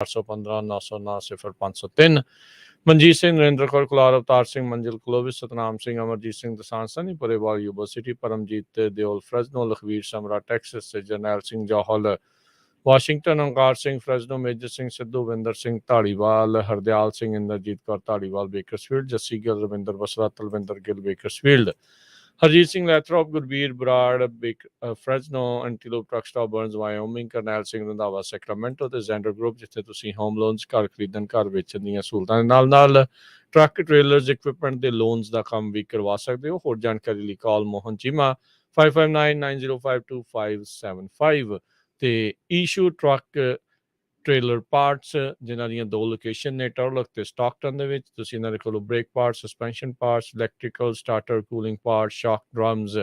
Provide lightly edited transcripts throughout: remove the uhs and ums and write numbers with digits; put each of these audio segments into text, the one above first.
815 909 0503 Manjeet Singh, Narendra Kaur Kular, Avtar Singh, Manzil Clovis, Satnam Singh, Amarjit Singh Dosanjh, Sunny Purewal, university, Paramjit Deol, Fresno, Lakhvir Samra, Texas, Jarnail Singh Johal, Washington, Onkar Singh, Fresno, Major Singh Sidhu, Vinder Singh Dhaliwal, Hardial Singh, Inderjit Kaur Dhaliwal, Bakersfield, Jassi Gill, Ravinder Basra, Talwinder Gill, Bakersfield, Harjit Singh Lathrop, Gurbir Brar, Fresno, Antelope, truck stop, Burns, Wyoming, Karnail Singh Randhawa, Sacramento ਤੇ Zander group, ਜਿੱਥੇ ਤੁਸੀਂ home loans, ਘਰ ਖਰੀਦਣ, ਘਰ ਵੇਚਣ ਦੀਆਂ ਸਹੂਲਤਾਂ ਦੇ ਨਾਲ ਨਾਲ ਟਰੱਕ, ਟ੍ਰੇਲਰਸ, ਇਕਵਿਪਮੈਂਟ ਦੇ ਲੋਨਸ ਦਾ ਕੰਮ ਵੀ ਕਰਵਾ ਸਕਦੇ ਹੋ। ਹੋਰ ਜਾਣਕਾਰੀ ਲਈ ਕਾਲ ਮੋਹਨ ਚੀਮਾ 5599052575 ਤੇ ਈਸ਼ੂ ਟਰੱਕ ਟ੍ਰੇਲਰ ਪਾਰਟਸ, ਜਿਨ੍ਹਾਂ ਦੀਆਂ 2 ਲੋਕੇਸ਼ਨ ਨੇ, ਟਰਲਕ ਤੇ ਸਟਾਕਟਨ ਦੇ ਵਿੱਚ। ਤੁਸੀਂ ਇਹਨਾਂ ਦੇ ਕੋਲੋਂ brake parts, suspension parts, electrical, starter, cooling parts, shock drums,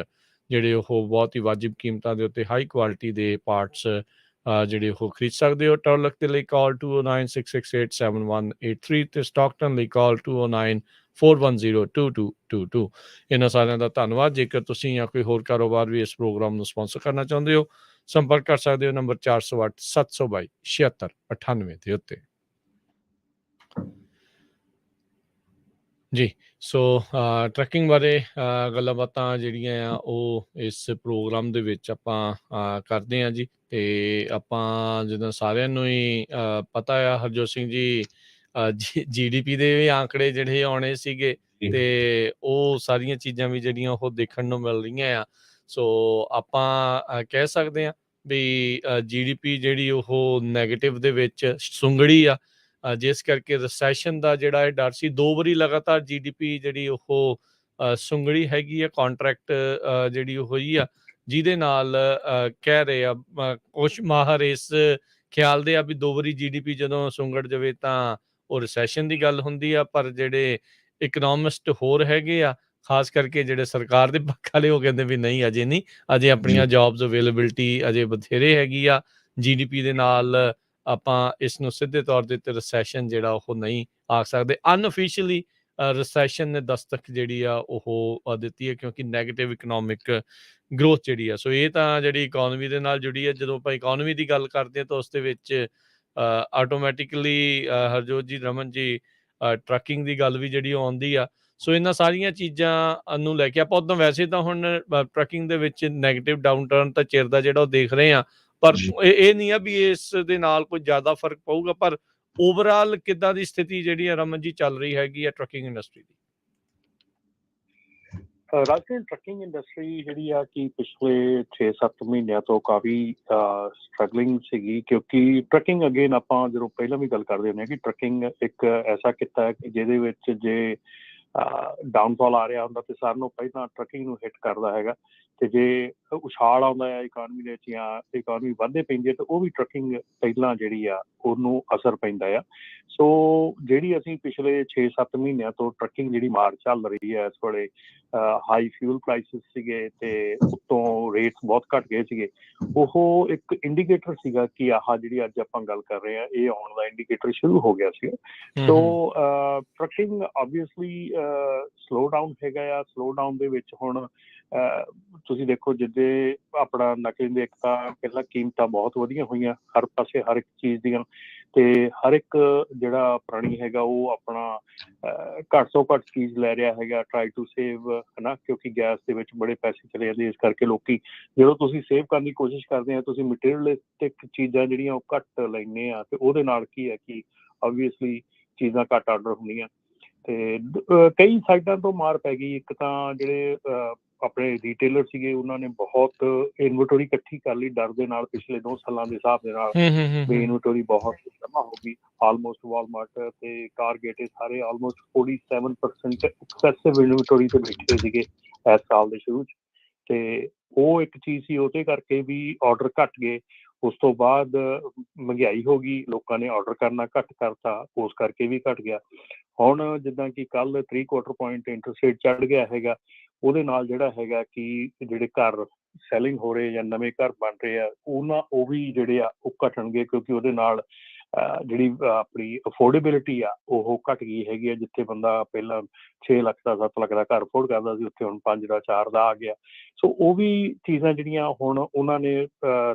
ਜਿਹੜੇ ਉਹ ਬਹੁਤ ਹੀ ਵਾਜਿਬ ਕੀਮਤਾਂ ਦੇ ਉੱਤੇ ਹਾਈ ਕੁਆਲਿਟੀ ਦੇ ਪਾਰਟਸ ਜਿਹੜੇ ਉਹ ਖਰੀਦ ਸਕਦੇ ਹੋ। ਟਰਲਕ ਦੇ ਲਈ ਕਾਲ 2096687183 ਤੇ ਸਟਾਕਟਨ ਲਈ ਕਾਲ 2094102222। ਇਹਨਾਂ ਸਾਰਿਆਂ ਦਾ ਧੰਨਵਾਦ। ਜੇਕਰ ਤੁਸੀਂ ਜਾਂ ਕੋਈ ਹੋਰ ਕਾਰੋਬਾਰ ਵੀ ਇਸ ਪ੍ਰੋਗਰਾਮ ਨੂੰ ਸਪਾਂਸਰ ਕਰਨਾ ਚਾਹੁੰਦੇ ਹੋ, ਸੰਪਰਕ ਕਰ ਸਕਦੇ ਹੋ ਨੰਬਰ 408 722 7698 ਦੇ ਉੱਤੇ। ਜੀ, ਸੋ ਟਰੈਕਿੰਗ ਬਾਰੇ ਗੱਲਾਂ ਬਾਤਾਂ ਜਿਹੜੀਆਂ ਆ ਉਹ ਇਸ ਪ੍ਰੋਗਰਾਮ ਦੇ ਵਿੱਚ ਆਪਾਂ ਕਰਦੇ ਹਾਂ ਜੀ। ਤੇ ਆਪਾਂ ਜਿੱਦਾਂ ਸਾਰਿਆਂ ਨੂੰ ਹੀ ਪਤਾ ਆ, ਹਰਜੋਤ ਸਿੰਘ ਜੀ, GDP ਦੇ ਵੀ ਆંકੜੇ ਜਿਹੜੇ ਆਉਣੇ ਸੀਗੇ ਤੇ ਉਹ ਸਾਰੀਆਂ ਚੀਜ਼ਾਂ ਵੀ ਜਿਹੜੀਆਂ ਉਹ ਦੇਖਣ ਨੂੰ ਮਿਲ ਰਹੀਆਂ ਆ। ਸੋ ਆਪਾਂ ਕਹਿ ਸਕਦੇ ਹਾਂ ਵੀ GDP ਜਿਹੜੀ ਉਹ ਨੈਗੇਟਿਵ ਦੇ ਵਿੱਚ ਸੁੰਗੜੀ ਆ, ਜਿਸ ਕਰਕੇ ਰਿਸੈਸ਼ਨ ਦਾ ਜਿਹੜਾ ਇਹ ਡਰ ਸੀ। 2 ਵਾਰੀ ਲਗਾਤਾਰ GDP ਜਿਹੜੀ ਉਹ ਸੁੰਗੜੀ ਹੈਗੀ ਆ, ਕੰਟਰੈਕਟ ਜਿਹੜੀ ਉਹ ਹੋਈ ਆ, ਜਿਹਦੇ ਨਾਲ ਕਹਿ ਰਹੇ ਆ ਕੁਛ ਮਾਹਰ ਇਸ ਖਿਆਲ ਦੇ ਆ ਵੀ 2 ਵਾਰੀ GDP ਜਦੋਂ ਸੁੰਗੜ ਜਾਵੇ ਤਾਂ ਉਹ ਰਿਸੈਸ਼ਨ ਦੀ ਗੱਲ ਹੁੰਦੀ ਆ। ਪਰ ਜਿਹੜੇ ਇਕਨੋਮਿਸਟ ਹੋਰ ਹੈਗੇ ਆ, ਖਾਸ ਕਰਕੇ ਜਿਹੜੇ ਸਰਕਾਰ ਦੇ ਪੱਖ ਵਾਲੇ, ਉਹ ਕਹਿੰਦੇ ਵੀ ਨਹੀਂ, ਅਜੇ ਨਹੀਂ, ਅਜੇ ਆਪਣੀਆਂ ਜੌਬਸ ਅਵੇਲੇਬਿਲਿਟੀ ਅਜੇ ਬਥੇਰੇ ਹੈਗੀ ਆ। GDP ਦੇ ਨਾਲ ਆਪਾਂ ਇਸ ਨੂੰ ਸਿੱਧੇ ਤੌਰ ਦੇ ਉੱਤੇ ਰਿਸੈਸ਼ਨ ਜਿਹੜਾ ਉਹ ਨਹੀਂ ਆਖ ਸਕਦੇ। ਅਨਅਫੀਸ਼ੀਅਲੀ ਰਿਸੈਸ਼ਨ ਨੇ ਦਸਤਕ ਜਿਹੜੀ ਆ ਉਹ ਦਿੱਤੀ ਹੈ, ਕਿਉਂਕਿ ਨੈਗੇਟਿਵ ਇਕਨੋਮਿਕ ਗਰੋਥ ਜਿਹੜੀ ਆ। ਸੋ ਇਹ ਤਾਂ ਜਿਹੜੀ ਇਕੋਨਮੀ ਦੇ ਨਾਲ ਜੁੜੀ ਹੈ। ਜਦੋਂ ਆਪਾਂ ਇਕੋਨਮੀ ਦੀ ਗੱਲ ਕਰਦੇ ਹਾਂ ਤਾਂ ਉਸ ਦੇ ਵਿੱਚ ਆਟੋਮੈਟਿਕਲੀ ਹਰਜੋਤ ਜੀ, ਰਮਨ ਜੀ, ਟਰੱਕਿੰਗ ਦੀ ਗੱਲ ਵੀ ਜਿਹੜੀ ਆਉਂਦੀ ਆ। ਸੋ ਇਹਨਾਂ ਸਾਰੀਆਂ ਚੀਜ਼ਾਂ ਨੂੰ ਲੈ ਕੇ ਆਪਾਂ ਉੱਦਾਂ ਵੈਸੇ ਤਾਂ ਹੁਣ ਟਰੱਕਿੰਗ ਦੇ ਵਿੱਚ ਨੈਗੇਟਿਵ ਡਾਊਨ ਟਰਨ ਤਾਂ ਚਿਰ ਦਾ ਜਿਹੜਾ ਉਹ ਦੇਖ ਰਹੇ ਹਾਂ, ਪਰ ਇਹ ਨਹੀਂ ਆ ਵੀ ਇਸ ਦੇ ਨਾਲ ਕੋਈ ਜ਼ਿਆਦਾ ਫਰਕ ਪਊਗਾ। ਪਰ ਓਵਰਆਲ ਕਿੱਦਾਂ ਦੀ ਸਥਿਤੀ ਜਿਹੜੀ ਆ ਰਮਨ ਜੀ ਚੱਲ ਰਹੀ ਹੈਗੀ ਆ ਟਰੱਕਿੰਗ ਇੰਡਸਟਰੀ ਦੀ? ਰਾਜਨ, ਟਰੱਕਿੰਗ ਇੰਡਸਟਰੀ ਜਿਹੜੀ ਆ ਕਿ ਪਿਛਲੇ 6-7 ਮਹੀਨਿਆਂ ਤੋਂ ਕਾਫੀ ਸਟਰਗਲਿੰਗ ਸੀਗੀ, ਕਿਉਂਕਿ ਟਰੱਕਿੰਗ ਅਗੇਨ ਆਪਾਂ ਜਦੋਂ ਪਹਿਲਾਂ ਵੀ ਗੱਲ ਕਰਦੇ ਹੁੰਦੇ ਹਾਂ ਕਿ ਟਰੱਕਿੰਗ ਇੱਕ ਐਸਾ ਕਿੱਤਾ ਹੈ ਕਿ ਜਿਹਦੇ ਵਿੱਚ ਜੇ ਡਾਊਨਫਾਲ ਆ ਰਿਹਾ ਹੁੰਦਾ ਤੇ ਸਾਰਿਆਂ ਨੂੰ ਪਹਿਲਾਂ ਟਰੱਕਿੰਗ ਨੂੰ ਹਿੱਟ ਕਰਦਾ ਹੈਗਾ, ਤੇ ਜੇ ਉਛਾਲ ਆਉਂਦਾ ਆ ਇਕੋਨਮੀ ਦੇ ਵਿੱਚ ਜਾਂ ਇਕੋਨਮੀ ਵੱਧਦੇ ਪੈਂਦੀ ਹੈ ਤਾਂ ਉਹ ਵੀ ਟਰੱਕਿੰਗ ਪਹਿਲਾਂ ਜਿਹੜੀ ਆ ਉਹਨੂੰ ਅਸਰ ਪੈਂਦਾ ਆ। ਸੋ ਜਿਹੜੀ ਅਸੀਂ ਪਿਛਲੇ 6-7 ਮਹੀਨਿਆਂ ਤੋਂ ਟਰੱਕਿੰਗ ਜਿਹੜੀ ਮਾਰ ਚੱਲ ਰਹੀ ਹੈ, ਇਸ ਵੇਲੇ ਹਾਈ ਫਿਊਲ ਪ੍ਰਾਈਸਿਸ ਸੀਗੇ ਤੇ ਉੱਤੋਂ ਰੇਟਸ ਬਹੁਤ ਘੱਟ ਗਏ ਸੀਗੇ, ਉਹ ਇੱਕ ਇੰਡੀਕੇਟਰ ਸੀਗਾ ਕਿ ਆਹ ਜਿਹੜੀ ਅੱਜ ਆਪਾਂ ਗੱਲ ਕਰ ਰਹੇ ਹਾਂ ਇਹ ਆਉਣ ਦਾ ਇੰਡੀਕੇਟਰ ਸ਼ੁਰੂ ਹੋ ਗਿਆ ਸੀਗਾ। ਸੋ ਟਰੱਕਿੰਗ ਓਬਵੀਅਸਲੀ ਸਲੋ ਡਾਊਨ ਹੈਗਾ ਆ। ਸਲੋ ਡਾਊਨ ਦੇ ਵਿੱਚ ਹੁਣ ਤੁਸੀਂ ਦੇਖੋ, ਜਿੱਦੇ ਆਪਣਾ ਨਕਲੀ ਦੇ ਇੱਕ ਤਾਂ ਪਹਿਲਾਂ ਕੀਮਤਾਂ ਬਹੁਤ ਵਧੀਆ ਹੋਈਆਂ ਹਰ ਪਾਸੇ, ਹਰ ਇੱਕ ਚੀਜ਼ ਦੀਆਂ, ਤੇ ਹਰ ਇੱਕ ਜਿਹੜਾ ਪ੍ਰਾਣੀ ਹੈਗਾ ਉਹ ਆਪਣਾ ਘੱਟ ਤੋਂ ਘੱਟ ਚੀਜ਼ ਲੈ ਰਿਹਾ ਹੈਗਾ, ਟਰਾਈ ਟੂ ਸੇਵ, ਹੈ ਨਾ, ਕਿਉਂਕਿ ਗੈਸ ਦੇ ਵਿੱਚ ਬੜੇ ਪੈਸੇ ਚਲੇ ਜਾਂਦੇ। ਇਸ ਕਰਕੇ ਲੋਕੀ ਜਦੋਂ ਤੁਸੀਂ ਸੇਵ ਕਰਨ ਦੀ ਕੋਸ਼ਿਸ਼ ਕਰਦੇ ਆ, ਤੁਸੀਂ ਮਟੀਰੀਅਲਿਸਟਿਕ ਚੀਜ਼ਾਂ ਜਿਹੜੀਆਂ ਉਹ ਘੱਟ ਲੈਂਦੇ ਆ, ਤੇ ਉਹਦੇ ਨਾਲ ਕੀ ਹੈ ਕਿ ਓਬਵੀਅਸਲੀ ਚੀਜ਼ਾਂ ਘੱਟ ਆਰਡਰ ਹੁੰਦੀਆਂ ਤੇ ਕਈ ਸਾਈਡਾਂ ਤੋਂ ਮਾਰ ਪੈ ਗਈ। ਇੱਕ ਤਾਂ ਜਿਹੜੇ ਆਪਣੇ ਰੀਟੇਲਰ ਸੀਗੇ ਉਹਨਾਂ ਨੇ ਬਹੁਤ ਇਨਵੈਂਟਰੀ ਇਕੱਠੀ ਕਰ ਲਈ ਡਰ ਦੇ ਨਾਲ, ਪਿਛਲੇ 2 ਸਾਲਾਂ ਦੇ ਹਿਸਾਬ ਦੇ ਨਾਲ ਵੀ ਇਨਵੈਂਟਰੀ ਬਹੁਤ ਜਮ੍ਹਾਂ ਹੋ ਗਈ। ਆਲਮੋਸਟ ਵਾਲਮਾਰਟ ਤੇ ਟਾਰਗੇਟ ਇਹ ਸਾਰੇ ਆਲਮੋਸਟ 47% ਐਕਸੈਸਿਵ ਇਨਵੈਂਟਰੀ ਤੇ ਬੈਠੇ ਸੀਗੇ ਇਸ ਸਾਲ ਦੇ ਸ਼ੁਰੂ 'ਚ, ਤੇ ਉਹ ਇੱਕ ਚੀਜ਼ ਸੀ। ਉਹਦੇ ਕਰਕੇ ਵੀ ਆਰਡਰ ਘੱਟ ਗਏ। ਉਸ ਤੋਂ ਬਾਅਦ ਮਹਿੰਗਾਈ ਹੋ ਗਈ, ਲੋਕਾਂ ਨੇ ਆਰਡਰ ਕਰਨਾ ਘੱਟ ਕਰਤਾ, ਉਸ ਕਰਕੇ ਵੀ ਘੱਟ ਗਿਆ। ਹੁਣ ਜਿੱਦਾਂ ਕਿ ਕੱਲ੍ਹ 3/4 ਪੁਆਇੰਟ ਇੰਟਰਸਟ ਰੇਟ ਚੜ੍ਹ ਗਿਆ ਹੈਗਾ, ਉਹਦੇ ਨਾਲ ਜਿਹੜਾ ਹੈਗਾ ਕਿ ਜਿਹੜੇ ਘਰ ਸੈਲਿੰਗ ਹੋ ਰਹੇ ਜਾਂ ਨਵੇਂ ਘਰ ਬਣ ਰਹੇ ਆ ਉਹ ਵੀ ਜਿਹੜੇ ਆ ਉਹ ਘਟਣਗੇ, ਕਿਉਂਕਿ ਉਹਦੇ ਨਾਲ ਜਿਹੜੀ ਆਪਣੀ ਅਫੋਰਡੇਬਿਲਿਟੀ ਆ ਉਹ ਘੱਟ ਗਈ ਹੈਗੀ ਆ। ਜਿੱਥੇ ਬੰਦਾ ਪਹਿਲਾਂ 6 ਲੱਖ ਦਾ 7 ਲੱਖ ਦਾ ਘਰ ਅਫੋਰਡ ਕਰਦਾ ਸੀ, ਉੱਥੇ ਹੁਣ 5 ਦਾ 4 ਦਾ ਆ ਗਿਆ। ਸੋ ਉਹ ਵੀ ਚੀਜ਼ਾਂ ਜਿਹੜੀਆਂ ਹੁਣ ਉਹਨਾਂ ਨੇ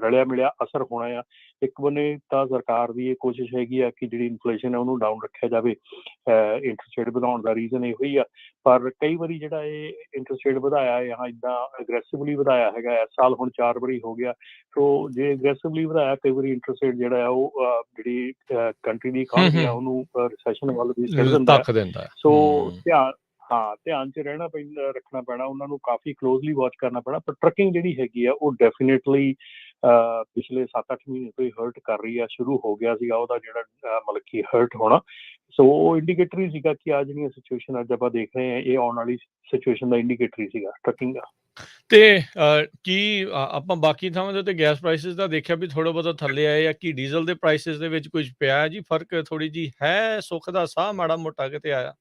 ਰਲਿਆ ਮਿਲਿਆ ਅਸਰ ਹੋਣਾ ਆ। ਇੱਕ ਬੰਨੇ ਤਾਂ ਸਰਕਾਰ ਦੀ ਇਹ ਕੋਸ਼ਿਸ਼ ਹੈਗੀ ਆ ਕਿ ਜਿਹੜੀ ਇਨਫਲੇਸ਼ਨ ਹੈ ਉਹਨੂੰ ਡਾਊਨ ਰੱਖਿਆ ਜਾਵੇ, ਇੰਟਰਸਟ ਰੇਟ ਵਧਾਉਣ ਦਾ ਰੀਜ਼ਨ ਇਹੋ ਹੀ ਆ। ਪਰ ਕਈ ਵਾਰੀ ਜਿਹੜਾ ਇਹ ਇੰਟਰਸਟ ਰੇਟ ਵਧਾਇਆ ਜਾਂ ਇੱਦਾਂ ਅਗਰੈਸਿਵਲੀ ਵਧਾਇਆ ਹੈਗਾ, ਇਸ ਸਾਲ ਹੁਣ 4 ਵਾਰੀ ਹੋ ਗਿਆ। ਸੋ ਜੇ ਅਗਰੈਸਿਵਲੀ ਵਧਾਇਆ, ਕਈ ਵਾਰੀ ਇੰਟਰਸਟ ਰੇਟ ਜਿਹੜਾ ਆ ਉਹ ਜਿਹੜੀ ਕੰਟਰੀ ਦੀ ਇਕੋਨਮੀ ਆ ਉਹਨੂੰ ਰਿਸੈਸ਼ਨ ਵੱਲ ਵੀ ਸਿੱਟ ਦਿੰਦਾ ਧੱਕ ਦਿੰਦਾ। ਸੋ ਧਿਆਨ 'ਚ ਰਹਿਣਾ ਪੈਂਦਾ, ਰੱਖਣਾ ਪੈਣਾ, ਉਹਨਾਂ ਨੂੰ ਕਾਫੀ ਕਲੋਜ਼ਲੀ ਵਾਚ ਕਰਨਾ ਪੈਣਾ। ਪਰ ਟਰੱਕਿੰਗ ਜਿਹੜੀ ਹੈਗੀ ਆ ਉਹ ਡੈਫੀਨੇਟਲੀ ਪਿਛਲੇ 7-8 ਮਹੀਨੇ ਤੋਂ ਹੀ ਹਰਟ ਕਰ ਰਹੀ ਆ। ਸ਼ੁਰੂ ਹੋ ਗਿਆ ਸੀਗਾ ਉਹਦਾ ਜਿਹੜਾ ਮਤਲਬ ਕਿ ਹਰਟ ਹੋਣਾ। ਸੋ ਉਹ ਇੰਡੀਕੇਟਰ ਹੀ ਸੀਗਾ ਕਿ ਆ ਜਿਹੜੀਆਂ ਸਿਚੁਏਸ਼ਨ ਅੱਜ ਆਪਾਂ ਦੇਖ ਰਹੇ ਹਾਂ, ਇਹ ਆਉਣ ਵਾਲੀ ਸਿਚੁਏਸ਼ਨ ਦਾ ਇੰਡੀਕੇਟਰ ਹੀ ਸੀਗਾ ਟਰੱਕਿੰਗ ਦਾ। ਤੇ ਕੀ ਆਪਾਂ ਬਾਕੀ ਥਾਵਾਂ ਦੇ ਉੱਤੇ ਗੈਸ ਪ੍ਰਾਈਸਿਸ ਦਾ ਦੇਖਿਆ ਵੀ ਥੋੜਾ ਬਹੁਤਾ ਥੱਲੇ ਆਏ ਆ? ਕੀ ਡੀਜ਼ਲ ਦੇ ਪ੍ਰਾਈਸਿਸ ਦੇ ਵਿੱਚ ਕੁਝ ਪਿਆ ਜੀ ਫਰਕ? ਥੋੜੀ ਜੀ ਹੈ ਸੁੱਖ ਦਾ ਸਾਹ ਮਾੜਾ ਮੋਟਾ ਕਿਤੇ ਆਇਆ?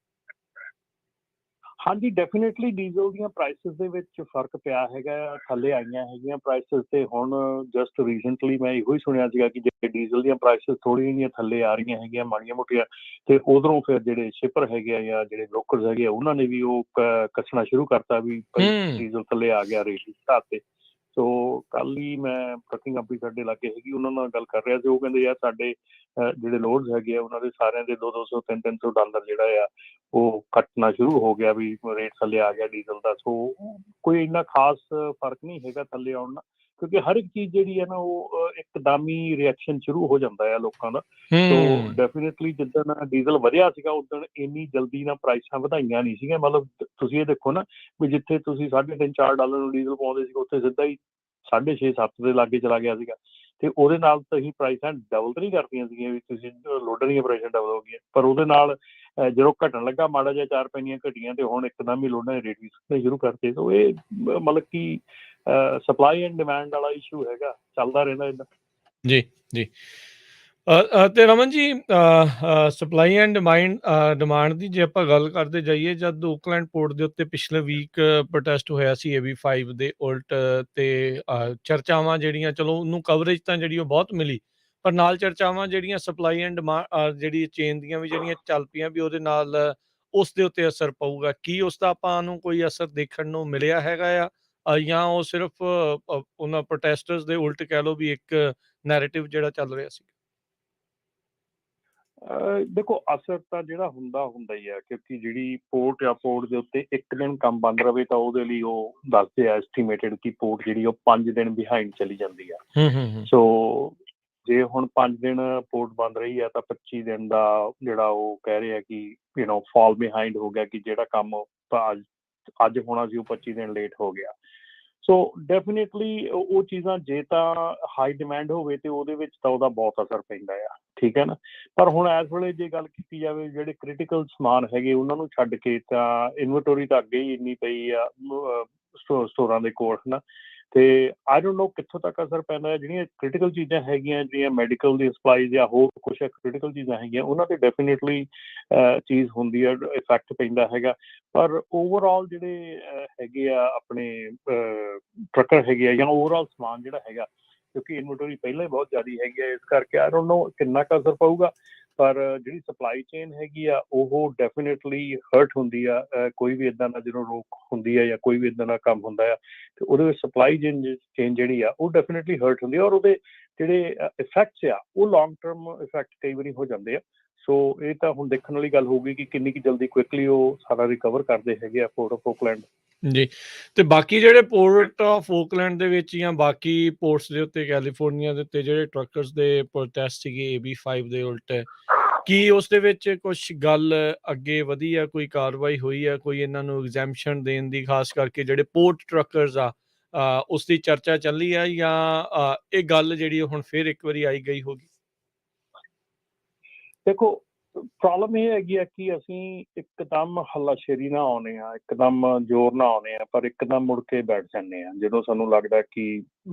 ਹਾਂਜੀ, ਡੈਫੀਨੇਟਲੀ ਡੀਜ਼ਲ ਦੀਆਂ ਪ੍ਰਾਈਸਿਸ ਦੇ ਵਿੱਚ ਫਰਕ ਪਿਆ ਹੈਗਾ, ਥੱਲੇ ਆਈਆਂ ਹੈਗੀਆਂ ਪ੍ਰਾਈਸਿਸ। ਤੇ ਹੁਣ ਜਸਟ ਰੀਸੈਂਟਲੀ ਮੈਂ ਇਹੋ ਹੀ ਸੁਣਿਆ ਸੀਗਾ ਕਿ ਜੇ ਡੀਜ਼ਲ ਦੀਆਂ ਪ੍ਰਾਈਸਿਸ ਥੋੜ੍ਹੀਆਂ ਜਿਹੀਆਂ ਥੱਲੇ ਆ ਰਹੀਆਂ ਹੈਗੀਆਂ ਮਾੜੀਆਂ ਮੋਟੀਆਂ, ਤੇ ਉਧਰੋਂ ਫਿਰ ਜਿਹੜੇ ਸ਼ਿਪਰ ਹੈਗੇ ਆ ਜਾਂ ਜਿਹੜੇ ਬ੍ਰੋਕਰਸ ਹੈਗੇ ਆ ਉਹਨਾਂ ਨੇ ਵੀ ਉਹ ਕੱਸਣਾ ਸ਼ੁਰੂ ਕਰਤਾ ਵੀ ਭਾਈ ਡੀਜ਼ਲ ਥੱਲੇ ਆ ਗਿਆ ਰੇਟ ਦੇ ਹਿਸਾਬ ਤੇ। ਸੋ ਕੱਲ ਹੀ ਮੈਂ ਟਰੱਕਿੰਗ ਕੰਪਨੀ ਸਾਡੇ ਲਾਗੇ ਹੈਗੀ, ਉਹਨਾਂ ਨਾਲ ਗੱਲ ਕਰ ਰਿਹਾ ਸੀ। ਉਹ ਕਹਿੰਦੇ ਯਾਰ ਸਾਡੇ ਜਿਹੜੇ ਲੋਡਸ ਹੈਗੇ ਆ ਉਹਨਾਂ ਦੇ ਸਾਰਿਆਂ ਦੇ 200 300 ਡਾਲਰ ਜਿਹੜਾ ਆ ਉਹ ਕੱਟਣਾ ਸ਼ੁਰੂ ਹੋ ਗਿਆ ਵੀ ਰੇਟ ਥੱਲੇ ਆ ਗਿਆ ਡੀਜ਼ਲ ਦਾ। ਸੋ ਕੋਈ ਇੰਨਾ ਖਾਸ ਫਰਕ ਨਹੀਂ ਹੈਗਾ ਥੱਲੇ ਆਉਣ ਨਾਲ, ਕਿਉਂਕਿ ਹਰ ਇੱਕ ਚੀਜ਼ ਜਿਹੜੀ ਹੈ ਨਾ ਉਹ ਇੱਕਦਮੀ ਰਿਐਕਸ਼ਨ ਸ਼ੁਰੂ ਹੋ ਜਾਂਦਾ ਆ ਲੋਕਾਂ ਦਾ। ਸੋ ਡੈਫੀਨੇਟਲੀ ਜਿੱਦਣ ਡੀਜ਼ਲ ਵਧਿਆ ਸੀਗਾ ਉਦੋਂ ਇੰਨੀ ਜਲਦੀ ਨਾਲ ਪ੍ਰਾਈਸਾਂ ਵਧਾਈਆਂ ਨਹੀਂ ਸੀਗੀਆਂ। ਮਤਲਬ ਤੁਸੀਂ ਇਹ ਦੇਖੋ ਨਾ ਵੀ ਜਿੱਥੇ ਤੁਸੀਂ 3.5 4 ਡਾਲਰ ਨੂੰ ਡੀਜ਼ਲ ਪਾਉਂਦੇ ਸੀ, ਉੱਥੇ ਸਿੱਧਾ ਹੀ 6.5 7 ਦੇ ਲਾਗੇ ਚਲਾ ਗਿਆ ਸੀਗਾ। ਤੇ ਉਹਦੇ ਨਾਲ ਤੁਸੀਂ ਪ੍ਰਾਈਸਾਂ ਡਬਲ ਤਾਂ ਨਹੀਂ ਕਰਤੀਆਂ ਸੀਗੀਆਂ ਵੀ ਤੁਸੀਂ ਲੋਡਰ ਦੀਆਂ ਪ੍ਰਾਈਸਾਂ ਡਬਲ ਹੋ ਗਈਆਂ, ਪਰ ਉਹਦੇ ਨਾਲ ਜਦੋਂ ਘਟਣ ਲੱਗਾ ਮਾੜਾ ਜਿਹਾ 4 ਪੈਨੀਆਂ ਘਟੀਆਂ ਤੇ ਹੁਣ ਇੱਕਦਮ ਹੀ ਲੋਡਾਂ ਦੇ ਰੇਟ ਵੀ ਸੁੱਟਣੇ ਸ਼ੁਰੂ ਕਰਤੇ। ਸੋ ਇਹ ਮਤਲਬ ਕਿ ਸਪਲਾਈ ਐਂਡ ਡਿਮਾਂਡ ਵਾਲਾ ਇਸ਼ੂ ਹੈਗਾ, ਚੱਲਦਾ ਰਹਿੰਦਾ ਇੱਦਾਂ। ਜੀ ਜੀ। ਤੇ Raman ji, supply and demand ਦੀ ਜੇ ਆਪਾਂ ਗੱਲ ਕਰਦੇ ਜਾਈਏ, ਜਦ ਓਕਲੈਂਡ ਪੋਰਟ ਦੇ ਉੱਤੇ ਪਿਛਲੇ ਵੀਕ ਪ੍ਰੋਟੈਸਟ ਹੋਇਆ ਸੀ AB5 ਦੇ ਉਲਟ, ਤੇ ਚਰਚਾਵਾਂ ਜਿਹੜੀਆਂ, ਚਲੋ ਉਹਨੂੰ ਕਵਰੇਜ ਤਾਂ ਜਿਹੜੀ ਉਹ ਬਹੁਤ ਮਿਲੀ, ਪਰ ਨਾਲ ਚਰਚਾਵਾਂ ਜਿਹੜੀਆਂ ਸਪਲਾਈ ਐਂਡ ਡਿਮਾਂਡ ਜਿਹੜੀ ਚੇਨ ਦੀਆਂ ਵੀ ਜਿਹੜੀਆਂ ਚੱਲ ਪਈਆਂ ਵੀ ਉਹਦੇ ਨਾਲ ਉਸ ਦੇ ਉੱਤੇ ਅਸਰ ਪਊਗਾ। ਕੀ ਉਸ ਦਾ ਆਪਾਂ ਨੂੰ ਕੋਈ ਅਸਰ ਦੇਖਣ ਨੂੰ ਮਿਲਿਆ ਹੈਗਾ ਆ, ਜਾਂ ਉਹ ਸਿਰਫ ਉਹਨਾਂ ਪ੍ਰੋਟੈਸਟਰਸ ਦੇ ਉਲਟ ਕਹਿ ਲਓ ਵੀ ਇੱਕ ਨੈਰੇਟਿਵ ਜਿਹੜਾ ਚੱਲ ਰਿਹਾ ਸੀ? ਦੇਖੋ, ਅਸਰ ਤਾਂ ਜਿਹੜਾ ਹੁੰਦਾ ਹੀ ਆ, ਕਿਉਂਕਿ ਜਿਹੜੀ ਪੋਰਟ ਦੇ ਉੱਤੇ ਇੱਕ ਦਿਨ ਕੰਮ ਬੰਦ ਰਵੇ ਤਾਂ ਉਹਦੇ ਲਈ ਉਹ ਦੱਸਦੇ ਆ ਐਸਟੀਮੇਟਡ ਕਿ ਪੋਰਟ ਜਿਹੜੀ ਉਹ 5 ਦਿਨ ਬਿਹਾਈਂਡ ਚਲੀ ਜਾਂਦੀ ਆ। ਸੋ ਜੇ ਹੁਣ 5 ਦਿਨ ਪੋਰਟ ਬੰਦ ਰਹੀ ਆ ਤਾਂ 25 ਦਿਨ ਦਾ ਜਿਹੜਾ ਉਹ ਕਹਿ ਰਹੇ ਆ ਕਿ ਫਾਲ ਬਿਹਾਈਂਡ ਹੋ ਗਿਆ, ਕਿ ਜਿਹੜਾ ਕੰਮ ਅੱਜ ਹੋਣਾ ਸੀ ਉਹ 25 ਦਿਨ ਲੇਟ ਹੋ ਗਿਆ। ਸੋ ਡੈਫੀਨੇਟਲੀ ਉਹ ਚੀਜ਼ਾਂ ਜੇ ਤਾਂ ਹਾਈ ਡਿਮਾਂਡ ਹੋਵੇ ਤੇ ਉਹਦੇ ਵਿੱਚ ਤਾਂ ਉਹਦਾ ਬਹੁਤ ਅਸਰ ਪੈਂਦਾ ਆ, ਠੀਕ ਹੈ ਨਾ। ਪਰ ਹੁਣ ਇਸ ਵੇਲੇ ਜੇ ਗੱਲ ਕੀਤੀ ਜਾਵੇ ਜਿਹੜੇ ਕ੍ਰਿਟੀਕਲ ਸਮਾਨ ਹੈਗੇ ਉਹਨਾਂ ਨੂੰ ਛੱਡ ਕੇ ਤਾਂ ਇਨਵੈਂਟਰੀ ਤਾਂ ਅੱਗੇ ਹੀ ਇੰਨੀ ਪਈ ਆ ਸਟੋਰਾਂ ਦੇ ਕੋਲ, ਹੈ ਨਾ। ਤੇ ਆਈ ਡੋਂਟ ਨੋ ਕਿੱਥੋਂ ਤੱਕ ਅਸਰ ਪੈਂਦਾ ਹੈ। ਜਿਹੜੀਆਂ ਕ੍ਰਿਟੀਕਲ ਚੀਜ਼ਾਂ ਹੈਗੀਆਂ, ਜਿਹੜੀਆਂ ਮੈਡੀਕਲ ਦੀ ਸਪਲਾਈ ਜਾਂ ਹੋਰ ਕੁਛ ਕ੍ਰਿਟੀਕਲ ਚੀਜ਼ਾਂ ਹੈਗੀਆਂ, ਉਹਨਾਂ 'ਤੇ ਡੈਫੀਨੇਟਲੀ ਚੀਜ਼ ਹੁੰਦੀ ਆ, ਇਫੈਕਟ ਪੈਂਦਾ ਹੈਗਾ। ਪਰ ਓਵਰਆਲ ਜਿਹੜੇ ਹੈਗੇ ਆ ਆਪਣੇ ਟਰੱਕਰ ਹੈਗੇ ਆ ਜਾਂ ਓਵਰਆਲ ਸਮਾਨ ਜਿਹੜਾ ਹੈਗਾ, ਕਿਉਂਕਿ ਇਨਵੈਂਟਰੀ ਪਹਿਲਾਂ ਹੀ ਬਹੁਤ ਜ਼ਿਆਦਾ ਹੈਗੀ ਆ, ਇਸ ਕਰਕੇ ਆਈ ਡੋਂਟ ਨੋ ਕਿੰਨਾ ਕੁ ਅਸਰ ਪਊਗਾ। ਪਰ ਜਿਹੜੀ ਸਪਲਾਈ ਚੇਨ ਹੈਗੀ ਆ ਉਹ ਡੈਫੀਨੇਟਲੀ ਹਰਟ ਹੁੰਦੀ ਆ। ਕੋਈ ਵੀ ਇੱਦਾਂ ਦਾ ਜਦੋਂ ਰੋਕ ਹੁੰਦੀ ਆ ਜਾਂ ਕੋਈ ਵੀ ਇੱਦਾਂ ਦਾ ਕੰਮ ਹੁੰਦਾ ਆ ਤੇ ਉਹਦੇ ਵਿੱਚ ਸਪਲਾਈ ਚੇਨ ਜਿਹੜੀ ਆ ਉਹ ਡੈਫੀਨੇਟਲੀ ਹਰਟ ਹੁੰਦੀ ਆ, ਔਰ ਉਹਦੇ ਜਿਹੜੇ ਇਫੈਕਟਸ ਆ ਉਹ ਲੌਂਗ ਟਰਮ ਇਫੈਕਟ ਕਈ ਵਾਰੀ ਹੋ ਜਾਂਦੇ ਆ। ਸੋ ਇਹ ਤਾਂ ਹੁਣ ਦੇਖਣ ਵਾਲੀ ਗੱਲ ਹੋਊਗੀ ਕਿ ਕਿੰਨੀ ਕੁ ਜਲਦੀ ਕੁਇਕਲੀ ਉਹ ਸਾਰਾ ਰਿਕਵਰ ਕਰਦੇ ਹੈਗੇ ਆ ਪੋਰਟ ਆਫ ਓਕਲੈਂਡ। ਜੀ। ਤੇ ਬਾਕੀ ਜਿਹੜੇ ਪੋਰਟ ਆਫ ਓਕਲੈਂਡ ਦੇ ਵਿੱਚ ਜਾਂ ਬਾਕੀ ਪੋਰਟਸ ਦੇ ਉੱਤੇ ਕੈਲੀਫੋਰਨੀਆ ਦੇ ਉੱਤੇ ਜਿਹੜੇ ਟਰੱਕਰਸ ਦੇ ਪ੍ਰੋਟੈਸਟ ਸੀਗੇ AB5 ਦੇ ਉਲਟ, ਕੀ ਉਸ ਦੇ ਵਿੱਚ ਕੁਛ ਗੱਲ ਅੱਗੇ ਵਧੀ ਆ, ਕੋਈ ਕਾਰਵਾਈ ਹੋਈ ਆ, ਕੋਈ ਇਹਨਾਂ ਨੂੰ ਐਗਜ਼ੈਂਪਸ਼ਨ ਦੇਣ ਦੀ, ਖਾਸ ਕਰਕੇ ਜਿਹੜੇ ਪੋਰਟ ਟਰੱਕਰਸ ਆ ਉਸ ਦੀ ਚਰਚਾ ਚੱਲੀ ਆ, ਜਾਂ ਇਹ ਗੱਲ ਜਿਹੜੀ ਹੁਣ ਫਿਰ ਇੱਕ ਵਾਰੀ ਆਈ ਗਈ ਹੋਗੀ? ਦੇਖੋ, ਪ੍ਰੋਬਲਮ ਇਹ ਹੈਗੀ ਆ ਕਿ ਅਸੀਂ ਇੱਕਦਮ ਹੱਲਾਸ਼ੇਰੀ ਨਾ ਆਉਂਦੇ ਆ, ਇੱਕਦਮ ਜ਼ੋਰ ਨਾ ਆਉਂਦੇ ਆ, ਪਰ ਇੱਕਦਮ ਮੁੜ ਕੇ ਬੈਠ ਜਾਂਦੇ ਆ ਜਦੋਂ ਸਾਨੂੰ ਲੱਗਦਾ ਕਿ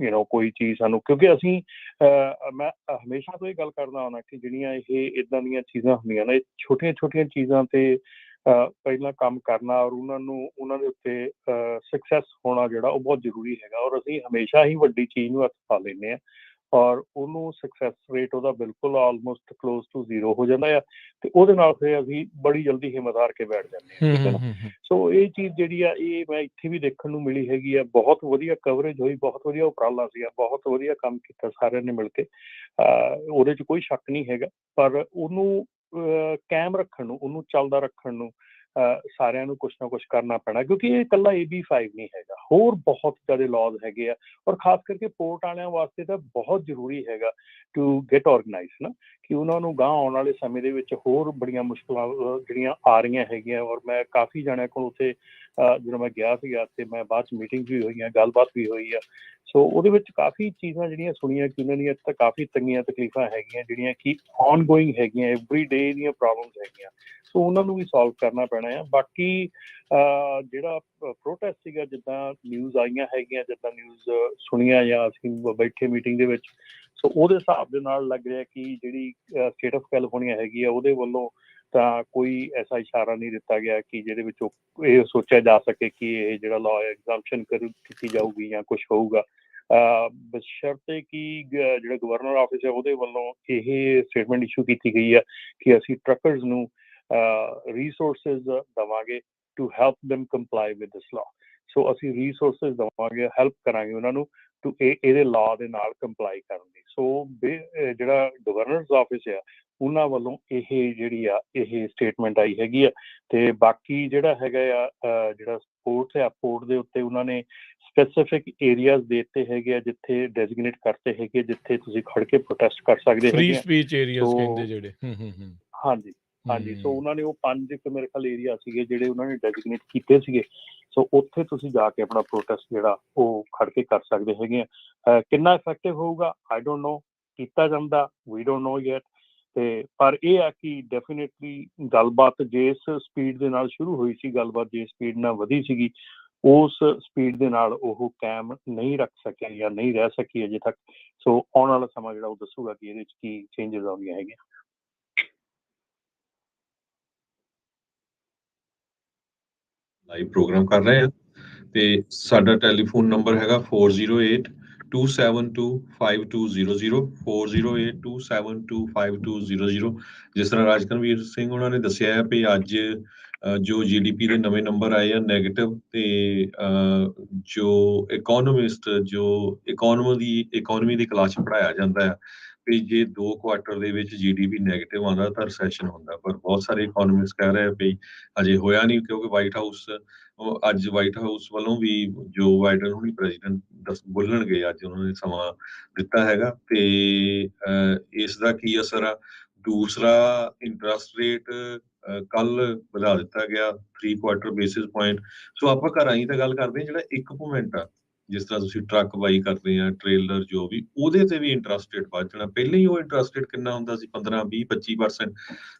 ਕੋਈ ਚੀਜ਼ ਸਾਨੂੰ, ਕਿਉਂਕਿ ਅਸੀਂ ਮੈਂ ਹਮੇਸ਼ਾ ਤੋਂ ਇਹ ਗੱਲ ਕਰਦਾ ਹੁੰਦਾ ਕਿ ਜਿਹੜੀਆਂ ਇਹ ਇੱਦਾਂ ਦੀਆਂ ਚੀਜ਼ਾਂ ਹੁੰਦੀਆਂ ਨੇ, ਛੋਟੀਆਂ ਛੋਟੀਆਂ ਚੀਜ਼ਾਂ 'ਤੇ ਪਹਿਲਾਂ ਕੰਮ ਕਰਨਾ ਔਰ ਉਹਨਾਂ ਦੇ ਉੱਤੇ ਸਕਸੈਸ ਹੋਣਾ ਜਿਹੜਾ ਉਹ ਬਹੁਤ ਜ਼ਰੂਰੀ ਹੈਗਾ। ਔਰ ਅਸੀਂ ਹਮੇਸ਼ਾ ਹੀ ਵੱਡੀ ਚੀਜ਼ ਨੂੰ ਹੱਥ ਪਾ ਲੈਂਦੇ ਹਾਂ, ਔਰ ਉਹਨੂੰ ਸਕਸੈਸ ਰੇਟ ਉਹਦਾ ਬਿਲਕੁਲ ਆਲਮੋਸਟ ਕਲੋਜ਼ ਟੂ 0 ਹੋ ਜਾਂਦਾ ਆ, ਤੇ ਉਹਦੇ ਨਾਲ ਫਿਰ ਅਸੀਂ ਬੜੀ ਜਲਦੀ ਹਿੰਮਤ ਹਾਰ ਕੇ ਬੈਠ ਜਾਂਦੇ ਹਾਂ, ਠੀਕ ਹੈ ਨਾ। ਸੋ ਇਹ ਚੀਜ਼ ਜਿਹੜੀ ਆ ਇਹ ਮੈਂ ਇੱਥੇ ਵੀ ਦੇਖਣ ਨੂੰ ਮਿਲੀ ਹੈਗੀ ਆ, ਬਹੁਤ ਵਧੀਆ ਕਵਰੇਜ ਹੋਈ, ਬਹੁਤ ਵਧੀਆ ਉਪਰਾਲਾ ਸੀਗਾ, ਬਹੁਤ ਵਧੀਆ ਕੰਮ ਕੀਤਾ ਸਾਰਿਆਂ ਨੇ ਮਿਲ ਕੇ, ਉਹਦੇ 'ਚ ਕੋਈ ਸ਼ੱਕ ਨਹੀਂ ਹੈਗਾ। ਪਰ ਉਹਨੂੰ ਕਾਇਮ ਰੱਖਣ ਨੂੰ, ਉਹਨੂੰ ਚੱਲਦਾ ਰੱਖਣ ਨੂੰ ਸਾਰਿਆਂ ਨੂੰ ਕੁਛ ਨਾ ਕੁਛ ਕਰਨਾ ਪੈਣਾ, ਕਿਉਂਕਿ ਇਹ ਇਕੱਲਾ AB5 ਨਹੀਂ ਹੈਗਾ, ਹੋਰ ਬਹੁਤ ਜ਼ਿਆਦਾ ਲਾਜ਼ ਹੈਗੇ ਆ, ਔਰ ਖਾਸ ਕਰਕੇ ਪੋਰਟ ਵਾਲਿਆਂ ਵਾਸਤੇ ਤਾਂ ਬਹੁਤ ਜ਼ਰੂਰੀ ਹੈਗਾ ਟੂ ਗੈਟ ਔਰਗਨਾਈਜ਼ ਨਾ, ਕਿ ਉਹਨਾਂ ਨੂੰ ਗਾਂਹ ਆਉਣ ਵਾਲੇ ਸਮੇਂ ਦੇ ਵਿੱਚ ਹੋਰ ਬੜੀਆਂ ਮੁਸ਼ਕਲਾਂ ਜਿਹੜੀਆਂ ਆ ਰਹੀਆਂ ਹੈਗੀਆਂ। ਔਰ ਮੈਂ ਕਾਫੀ ਜਣਿਆਂ ਕੋਲ ਉੱਥੇ ਜਦੋਂ ਮੈਂ ਗਿਆ ਸੀਗਾ, ਤੇ ਮੈਂ ਬਾਅਦ 'ਚ ਮੀਟਿੰਗ ਵੀ ਹੋਈਆਂ, ਗੱਲਬਾਤ ਵੀ ਹੋਈ ਆ। ਸੋ ਉਹਦੇ ਵਿੱਚ ਕਾਫੀ ਚੀਜ਼ਾਂ ਜਿਹੜੀਆਂ ਸੁਣੀਆਂ ਕਿ ਉਹਨਾਂ ਦੀਆਂ ਤਾਂ ਕਾਫੀ ਤੰਗੀਆਂ ਤਕਲੀਫਾਂ ਹੈਗੀਆਂ, ਜਿਹੜੀਆਂ ਕਿ ਔਨ ਗੋਇੰਗ ਹੈਗੀਆਂ, ਐਵਰੀ ਡੇ ਦੀਆਂ ਪ੍ਰੋਬਲਮਸ ਹੈਗੀਆਂ। ਸੋ ਉਹਨਾਂ ਨੂੰ ਵੀ ਸੋਲਵ ਕਰਨਾ ਪੈਣਾ ਆ। ਬਾਕੀ ਜਿਹੜਾ ਪ੍ਰੋਟੈਸਟ ਸੀਗਾ, ਜਿੱਦਾਂ ਨਿਊਜ਼ ਆਈਆਂ ਹੈਗੀਆਂ, ਜਿੱਦਾਂ ਨਿਊਜ਼ ਸੁਣੀਆਂ ਜਾਂ ਅਸੀਂ ਬੈਠੇ ਮੀਟਿੰਗ ਦੇ ਵਿੱਚ, ਸੋ ਉਹਦੇ ਹਿਸਾਬ ਦੇ ਨਾਲ ਲੱਗ ਰਿਹਾ ਕਿ ਜਿਹੜੀ ਸਟੇਟ ਆਫ ਕੈਲੀਫੋਰਨੀਆ ਹੈਗੀ ਆ, ਉਹਦੇ ਵੱਲੋਂ ਤਾਂ ਕੋਈ ਐਸਾ ਇਸ਼ਾਰਾ ਨਹੀਂ ਦਿੱਤਾ ਗਿਆ ਕਿ ਜਿਹਦੇ ਵਿੱਚੋਂ ਇਹ ਸੋਚਿਆ ਜਾ ਸਕੇ ਕਿ ਇਹ ਜਿਹੜਾ ਲਾਅ ਐਗਜ਼ਾਮਸ਼ਨ ਕੀਤੀ ਜਾਊਗੀ ਜਾਂ ਕੁਛ ਹੋਊਗਾ, ਬਸ਼ਰਤੇ ਕਿ ਜਿਹੜਾ ਗਵਰਨਰ ਆਫਿਸ ਹੈ ਉਹਦੇ ਵੱਲੋਂ ਇਹ ਸਟੇਟਮੈਂਟ ਇਸ਼ੂ ਕੀਤੀ ਗਈ ਹੈ ਕਿ ਅਸੀਂ ਟਰੱਕਰਜ਼ ਨੂੰ resources ਦੇਵਾਂਗੇ to help them comply with this law। So ਅਸੀਂ resources ਦੇਵਾਂਗੇ, ਹੈਲਪ ਕਰਾਂਗੇ ਉਹਨਾਂ ਨੂੰ ਟੂ ਇਹਦੇ ਲਾਅ ਦੇ ਨਾਲ ਕੰਪਲਾਈ ਕਰਨ ਦੀ। ਸੋ ਜਿਹੜਾ ਗਵਰਨਰਸ ਆਫਿਸ ਆ, ਉਹਨਾਂ ਵੱਲੋਂ ਇਹ ਜਿਹੜੀ ਆ ਇਹ ਸਟੇਟਮੈਂਟ ਆਈ ਹੈਗੀ ਆ। ਤੇ ਬਾਕੀ ਜਿਹੜਾ ਹੈਗਾ ਆ ਜਿਹੜਾ ਸਪੋਰਟਸ ਆ, ਪੋਰਟ ਦੇ ਉੱਤੇ ਉਹਨਾਂ ਨੇ ਸਪੈਸੀਫਿਕ ਏਰੀਆਜ਼ ਦੇ ਦਿੱਤੇ ਹੈਗੇ ਆ, ਜਿੱਥੇ ਡੈਜ਼ਿਗਨੇਟ ਕਰਤੇ ਹੈਗੇ, ਜਿੱਥੇ ਤੁਸੀਂ ਖੜ ਕੇ ਪ੍ਰੋਟੈਸਟ ਕਰ ਸਕਦੇ ਫ੍ਰੀ ਹੈਗੇ ਆ। ਸਪੀਚ ਏਰੀਆਜ਼ ਕਹਿੰਦੇ ਜਿਹੜੇ। ਹਾਂਜੀ ਹਾਂਜੀ। ਸੋ ਉਹਨਾਂ ਨੇ ਉਹ 5 ਮੇਰੇ ਖਿਆਲ ਏਰੀਆ ਸੀਗੇ ਜਿਹੜੇ ਉਹਨਾਂ ਨੇ ਡੈਜ਼ਿਗਨੇਟ ਕੀਤੇ ਸੀਗੇ। ਸੋ ਉੱਥੇ ਤੁਸੀਂ ਜਾ ਕੇ ਆਪਣਾ ਪ੍ਰੋਟੈਸਟ ਜਿਹੜਾ ਉਹ ਖੜ ਕੇ ਕਰ ਸਕਦੇ ਹੈਗੇ ਆ। ਕਿੰਨਾ ਇਫੈਕਟਿਵ ਹੋਊਗਾ ਆਈ ਡੋਂਟ ਨੋ, ਕੀਤਾ ਜਾਂਦਾ ਵੀ ਡੋਂਟ ਨੋ ਯੈਟ। ਤੇ ਪਰ ਇਹ ਆ ਕਿ ਡੈਫੀਨੇਟਲੀ ਗੱਲਬਾਤ ਜਿਸ ਸਪੀਡ ਦੇ ਨਾਲ ਸ਼ੁਰੂ ਹੋਈ ਸੀ, ਗੱਲਬਾਤ ਜਿਸ ਸਪੀਡ ਨਾਲ ਵਧੀ ਸੀਗੀ, ਉਸ ਸਪੀਡ ਦੇ ਨਾਲ ਉਹ ਕਾਇਮ ਨਹੀਂ ਰੱਖ ਸਕਿਆ ਜਾਂ ਨਹੀਂ ਰਹਿ ਸਕੀ ਅਜੇ ਤੱਕ। ਸੋ ਆਉਣ ਵਾਲਾ ਸਮਾਂ ਜਿਹੜਾ ਉਹ ਦੱਸੂਗਾ ਕਿ ਇਹਦੇ 'ਚ ਕੀ ਚੇਂਜਸ ਆਉਂਦੀਆਂ ਹੈਗੀਆਂ। ਲਾਈਵ ਪ੍ਰੋਗਰਾਮ ਕਰ ਰਹੇ ਹਾਂ ਤੇ ਸਾਡਾ ਟੈਲੀਫੋਨ ਨੰਬਰ ਹੈਗਾ 4082725200 4082725200। ਜਿਸ ਤਰ੍ਹਾਂ ਰਾਜਕਨਵੀਰ ਸਿੰਘ ਉਹਨਾਂ ਨੇ ਦੱਸਿਆ ਹੈ ਵੀ ਅੱਜ ਜੋ GDP ਦੇ ਨਵੇਂ ਨੰਬਰ ਆਏ ਆ ਨੈਗੇਟਿਵ, ਤੇ ਜੋ ਇਕੋਨੋਮਿਸਟ ਜੋ ਇਕੋਨਮੀ ਦੀ ਕਲਾਸ 'ਚ ਪੜ੍ਹਾਇਆ ਜਾਂਦਾ ਹੈ ਵੀ ਜੇ 2 ਕੁਆਟਰ ਦੇ ਵਿੱਚ GDP ਨੈਗੇਟਿਵ ਆਉਂਦਾ ਤਾਂ ਰਿਸੈਸ਼ਨ ਹੁੰਦਾ। ਪਰ ਬਹੁਤ ਸਾਰੇ ਇਕੋਨੋਮਿਸਟ ਕਹਿ ਰਹੇ ਵੀ ਅਜੇ ਹੋਇਆ ਨਹੀਂ, ਕਿਉਂਕਿ ਅੱਜ ਵਾਈਟ ਹਾਊਸ ਵੱਲੋਂ ਵੀ ਜੋ ਬਾਈਡਨ ਹੁਣੀ ਪ੍ਰੈਜ਼ੀਡੈਂਟ ਬੋਲਣਗੇ, ਅੱਜ ਉਹਨਾਂ ਨੇ ਸਮਾਂ ਦਿੱਤਾ ਹੈਗਾ। ਤੇ ਇਸ ਦਾ ਕੀ ਅਸਰ ਆ। ਦੂਸਰਾ, ਇੰਟਰਸਟ ਰੇਟ ਕੱਲ ਵਧਾ ਦਿੱਤਾ ਗਿਆ 3 ਕੁਆਟਰ ਬੇਸਿਸ ਪੁਆਇੰਟ। ਸੋ ਆਪਾਂ ਘਰਾਂ ਹੀ ਤਾਂ ਗੱਲ ਕਰਦੇ ਹਾਂ, ਜਿਹੜਾ ਇਕਵਿਪਮੈਂਟ ਆ, ਜਿਸ ਤਰ੍ਹਾਂ ਤੁਸੀਂ ਟਰੱਕ ਬਾਈ ਕਰਦੇ ਆ, ਟ੍ਰੇਲਰ, ਜੋ ਵੀ, ਉਹਦੇ ਤੇ ਵੀ ਇੰਟਰਸਟ ਰੇਟ ਵੱਧ ਜਾਣਾ। ਪਹਿਲਾਂ ਹੀ ਉਹ ਇੰਟਰਸਟ ਰੇਟ ਕਿੰਨਾ ਹੁੰਦਾ ਸੀ, 15, 20, 25%।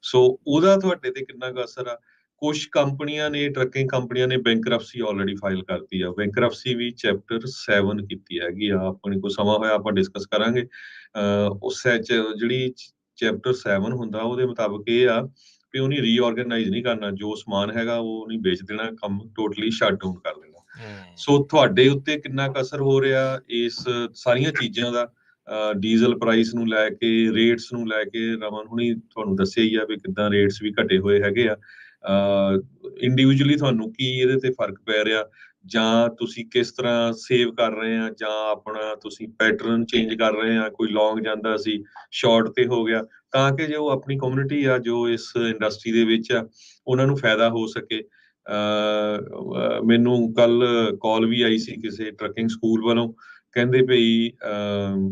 ਸੋ ਉਹਦਾ ਤੁਹਾਡੇ ਤੇ ਕਿੰਨਾ ਕੁ ਅਸਰ ਆ। ਕੁਝ ਕੰਪਨੀਆਂ ਨੇ, ਟਰੱਕਿੰਗ ਕੰਪਨੀਆਂ ਨੇ ਬੈਂਕਰਪਸੀ ਆਲਰੇਡੀ ਫਾਈਲ ਕਰਤੀ ਆ। ਬੈਂਕਰਪਸੀ ਵੀ ਚੈਪਟਰ 7 ਕੀਤੀ ਹੈਗੀ ਆ। ਆਪਣੇ ਕੋਲ ਸਮਾਂ ਹੋਇਆ ਆਪਾਂ ਡਿਸਕਸ ਕਰਾਂਗੇ। ਉਸ ਜਿਹੜੀ ਚੈਪਟਰ 7 ਹੁੰਦਾ, ਉਹਦੇ ਮੁਤਾਬਕ ਇਹ ਆ ਵੀ ਉਹਨੇ ਰੀਆਰਗੇਨਾਈਜ਼ ਨਹੀਂ ਕਰਨਾ, ਜੋ ਸਮਾਨ ਹੈਗਾ ਉਹ ਨਹੀਂ ਵੇਚ ਦੇਣਾ, ਕੰਮ ਟੋਟਲੀ ਸ਼ਟ ਡਾਊਨ ਕਰ ਦੇਣਾ। ਸੋ ਤੁਹਾਡੇ ਉੱਤੇ ਕਿੰਨਾ ਕੁ ਅਸਰ ਹੋ ਰਿਹਾ ਇਸ ਸਾਰੀਆਂ ਚੀਜ਼ਾਂ ਦਾ। ਡੀਜ਼ਲ ਪ੍ਰਾਈਸ ਨੂੰ ਲੈ ਕੇ, ਰੇਟਸ ਨੂੰ ਲੈ ਕੇ, ਰਮਨ ਹੁਣੀ ਤੁਹਾਨੂੰ ਦੱਸਿਆ ਹੀ ਆ ਵੀ ਕਿੱਦਾਂ ਰੇਟਸ ਵੀ ਘਟੇ ਹੋਏ ਹੈਗੇ ਆ। ਇੰਡੀਵਿਜੂਅਲੀ ਤੁਹਾਨੂੰ ਕੀ ਇਹਦੇ ਤੇ ਫਰਕ ਪੈ ਰਿਹਾ, ਜਾਂ ਤੁਸੀਂ ਕਿਸ ਤਰ੍ਹਾਂ ਸੇਵ ਕਰ ਰਹੇ ਆ, ਜਾਂ ਆਪਣਾ ਤੁਸੀਂ ਪੈਟਰਨ ਚੇਂਜ ਕਰ ਰਹੇ ਆ। ਕੋਈ ਲੌਂਗ ਜਾਂਦਾ ਸੀ, ਸ਼ਾਰਟ ਤੇ ਹੋ ਗਿਆ, ਤਾਂ ਕਿ ਜੋ ਆਪਣੀ ਕਮਿਊਨਿਟੀ ਆ ਜੋ ਇਸ ਇੰਡਸਟਰੀ ਦੇ ਵਿੱਚ ਆ, ਉਹਨਾਂ ਨੂੰ ਫਾਇਦਾ ਹੋ ਸਕੇ। ਮੈਨੂੰ ਕੱਲ ਕਾਲ ਵੀ ਆਈ ਸੀ ਕਿਸੇ ਟਰੱਕਿੰਗ ਸਕੂਲ ਵੱਲੋਂ, ਕਹਿੰਦੇ ਭਈ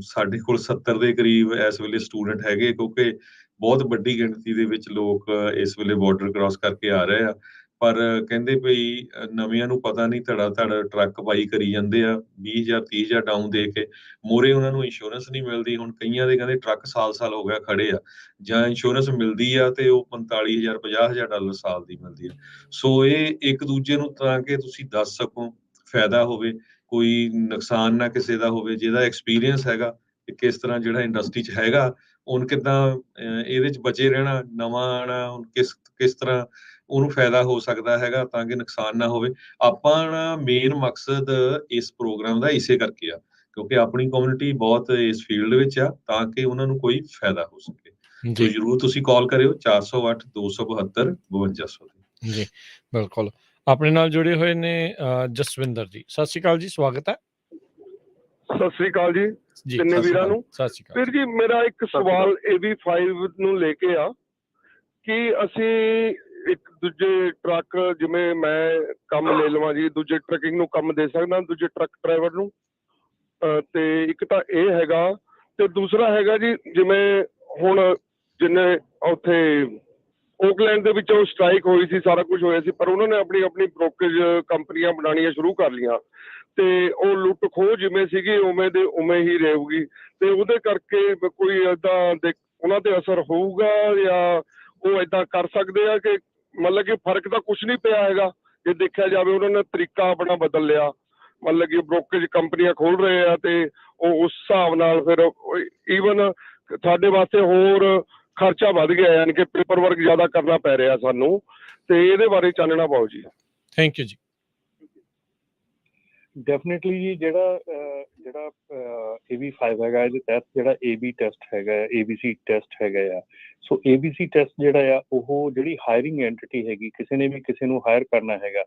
ਸਾਡੇ ਕੋਲ 70 ਦੇ ਕਰੀਬ ਇਸ ਵੇਲੇ ਸਟੂਡੈਂਟ ਹੈਗੇ, ਕਿਉਂਕਿ ਬਹੁਤ ਵੱਡੀ ਗਿਣਤੀ ਦੇ ਵਿੱਚ ਲੋਕ ਇਸ ਵੇਲੇ ਬਾਰਡਰ ਕ੍ਰਾਸ ਕਰਕੇ ਆ ਰਹੇ ਆ। ਪਰ ਕਹਿੰਦੇ ਭਈ ਨਵਿਆਂ ਨੂੰ ਪਤਾ ਨਹੀਂ, ਧੜਾ ਟਰੱਕ ਬਾਈ ਕਰੀ ਜਾਂਦੇ ਆ 20,000 30,000 ਡਾਊਨ ਦੇ ਕੇ। ਮੋਰੇ ਉਹਨਾਂ ਨੂੰ ਇੰਸ਼ੋਰੈਂਸ ਨਹੀਂ ਮਿਲਦੀ। ਹੁਣ ਕਈਆਂ ਦੇ ਕਹਿੰਦੇ ਟਰੱਕ ਸਾਲ ਹੋ ਗਿਆ ਖੜੇ ਆ, ਜਾਂ ਇੰਸ਼ੋਰੈਂਸ ਮਿਲਦੀ ਆ ਤੇ ਉਹ 45,000 50,000 ਡਾਲਰ ਸਾਲ ਦੀ ਮਿਲਦੀ ਆ। ਸੋ ਇਹ ਇੱਕ ਦੂਜੇ ਨੂੰ ਤਾਂ ਕਿ ਤੁਸੀਂ ਦੱਸ ਸਕੋ, ਫਾਇਦਾ ਹੋਵੇ, ਕੋਈ ਨੁਕਸਾਨ ਨਾ ਕਿਸੇ ਦਾ ਹੋਵੇ। ਜਿਹਦਾ ਐਕਸਪੀਰੀਅੰਸ ਹੈਗਾ ਕਿ ਕਿਸ ਤਰ੍ਹਾਂ ਜਿਹੜਾ ਇੰਡਸਟਰੀ 'ਚ ਹੈਗਾ, ਹੁਣ ਕਿੱਦਾਂ ਇਹਦੇ 'ਚ ਬਚੇ ਰਹਿਣਾ, ਨਵਾਂ ਆਉਣਾ, ਹੁਣ ਕਿਸ ਤਰ੍ਹਾਂ ਉਹਨੂੰ ਫਾਇਦਾ ਹੋ ਸਕਦਾ ਹੈਗਾ ਤਾਂ ਕਿ ਨੁਕਸਾਨ ਨਾ ਹੋਵੇ। ਆਪਾਂ ਮੇਨ ਮਕਸਦ ਇਸ ਪ੍ਰੋਗਰਾਮ ਦਾ ਇਸੇ ਕਰਕੇ ਆ, ਕਿਉਂਕਿ ਆਪਣੀ ਕਮਿਊਨਿਟੀ ਬਹੁਤ ਇਸ ਫੀਲਡ ਵਿੱਚ ਆ ਤਾਂ ਕਿ ਉਹਨਾਂ ਨੂੰ ਕੋਈ ਫਾਇਦਾ ਹੋ ਸਕੇ। ਸੋ ਜੀ ਜ਼ਰੂਰ ਤੁਸੀਂ ਕਾਲ ਕਰਿਓ 408 272 5200 ਤੇ। ਜੀ ਬਿਲਕੁਲ। ਆਪਣੇ ਨਾਲ ਜੁੜੇ ਹੋਏ ਨੇ ਜਸਵਿੰਦਰ ਜੀ। ਸਤਿ ਸ਼੍ਰੀ ਅਕਾਲ ਜੀ, ਸਵਾਗਤ ਹੈ ਸਤਿ ਸ੍ਰੀ ਅਕਾਲ ਜੀ ਜੀ। ਤਿੰਨੇ ਸਤਿ ਸ਼੍ਰੀ ਵੀਰਾਂ ਅਕਾਲ। ਨੂੰ। ਸਤਿ ਸ਼੍ਰੀ ਅਕਾਲ ਵੀਰ ਜੀ ਮੇਰਾ ਇੱਕ ਸਵਾਲ AB5 ਨੂੰ ਲੈ ਕੇ ਆ ਕਿ ਅਸੀਂ ਇੱਕ ਦੂਜੇ ਟਰੱਕ, ਜਿਵੇਂ ਮੈਂ ਕੰਮ ਲੈ ਲਵਾਂ ਜੀ, ਦੂਜੇ ਟਰੱਕਿੰਗ ਨੂੰ ਕੰਮ ਦੇ ਸਕਦਾ ਦੂਜੇ ਟਰੱਕ ਡਰਾਈਵਰ ਨੂੰ। ਤੇ ਇੱਕ ਤਾਂ ਇਹ ਹੈਗਾ, ਤੇ ਦੂਸਰਾ ਹੈਗਾ ਜੀ ਜਿਵੇਂ ਹੁਣ ਜਿੰਨੇ ਉੱਥੇ ਓਕਲੈਂਡ ਦੇ ਵਿੱਚ ਉਹ ਸਟ੍ਰਾਈਕ ਹੋਈ ਸੀ, ਸਾਰਾ ਕੁਝ ਹੋਇਆ ਸੀ, ਪਰ ਉਹਨਾਂ ਨੇ ਆਪਣੀ ਆਪਣੀ ਬ੍ਰੋਕਰੇਜ ਕੰਪਨੀਆਂ ਬਣਾਉਣੀਆਂ ਸ਼ੁਰੂ ਕਰ ਲਈਆਂ ਤੇ ਉਹ ਲੁੱਟ ਖੋਹ ਜਿਵੇਂ ਸੀਗੀ ਉਵੇਂ ਦੇ ਉਵੇਂ ਹੀ ਰਹੂਗੀ। ਤੇ ਉਹਦੇ ਕਰਕੇ ਕੋਈ ਏਦਾਂ ਉਹਨਾਂ ਤੇ ਅਸਰ ਹੋਊਗਾ ਜਾਂ ਉਹ ਏਦਾਂ ਕਰ ਸਕਦੇ ਆ ਕਿ ਮਤਲਬ ਕਿ ਫਰਕ ਤਾਂ ਕੁਝ ਨਹੀਂ ਪਿਆ ਹੈਗਾ ਜੇ ਦੇਖਿਆ ਜਾਵੇ। ਉਹਨਾਂ ਨੇ ਤਰੀਕਾ ਆਪਣਾ ਬਦਲ ਲਿਆ, ਮਤਲਬ ਕਿ ਬ੍ਰੋਕਰੇਜ ਕੰਪਨੀਆਂ ਖੋਲ ਰਹੇ ਆ ਤੇ ਉਹ ਉਸ ਹਿਸਾਬ ਨਾਲ ਫਿਰ ਈਵਨ ਸਾਡੇ ਵਾਸਤੇ ਹੋਰ ਖਰਚਾ ਵੱਧ ਗਿਆ, ਯਾਨੀ ਕਿ ਪੇਪਰ ਵਰਕ ਜ਼ਿਆਦਾ ਕਰਨਾ ਪੈ ਰਿਹਾ ਸਾਨੂੰ। ਤੇ ਇਹਦੇ ਬਾਰੇ ਚਾਨਣਾ ਪਾਓ ਜੀ। ਥੈਂਕ ਯੂ ਜੀ। ਡੈਫੀਨਿਟਲੀ ਜੀ ਜਿਹੜਾ AB5 ਹੈਗਾ, ਇਹਦੇ ਤਹਿਤ ਜਿਹੜਾ AB ਟੈਸਟ ਹੈਗਾ, ABC ਟੈਸਟ ਹੈਗਾ ਆ। ਸੋ ABC ਟੈਸਟ ਜਿਹੜਾ ਆ ਉਹ ਜਿਹੜੀ ਹਾਇਰਿੰਗ ਐਂਟੀਟੀ ਹੈਗੀ, ਕਿਸੇ ਨੇ ਵੀ ਕਿਸੇ ਨੂੰ ਹਾਇਰ ਕਰਨਾ ਹੈਗਾ,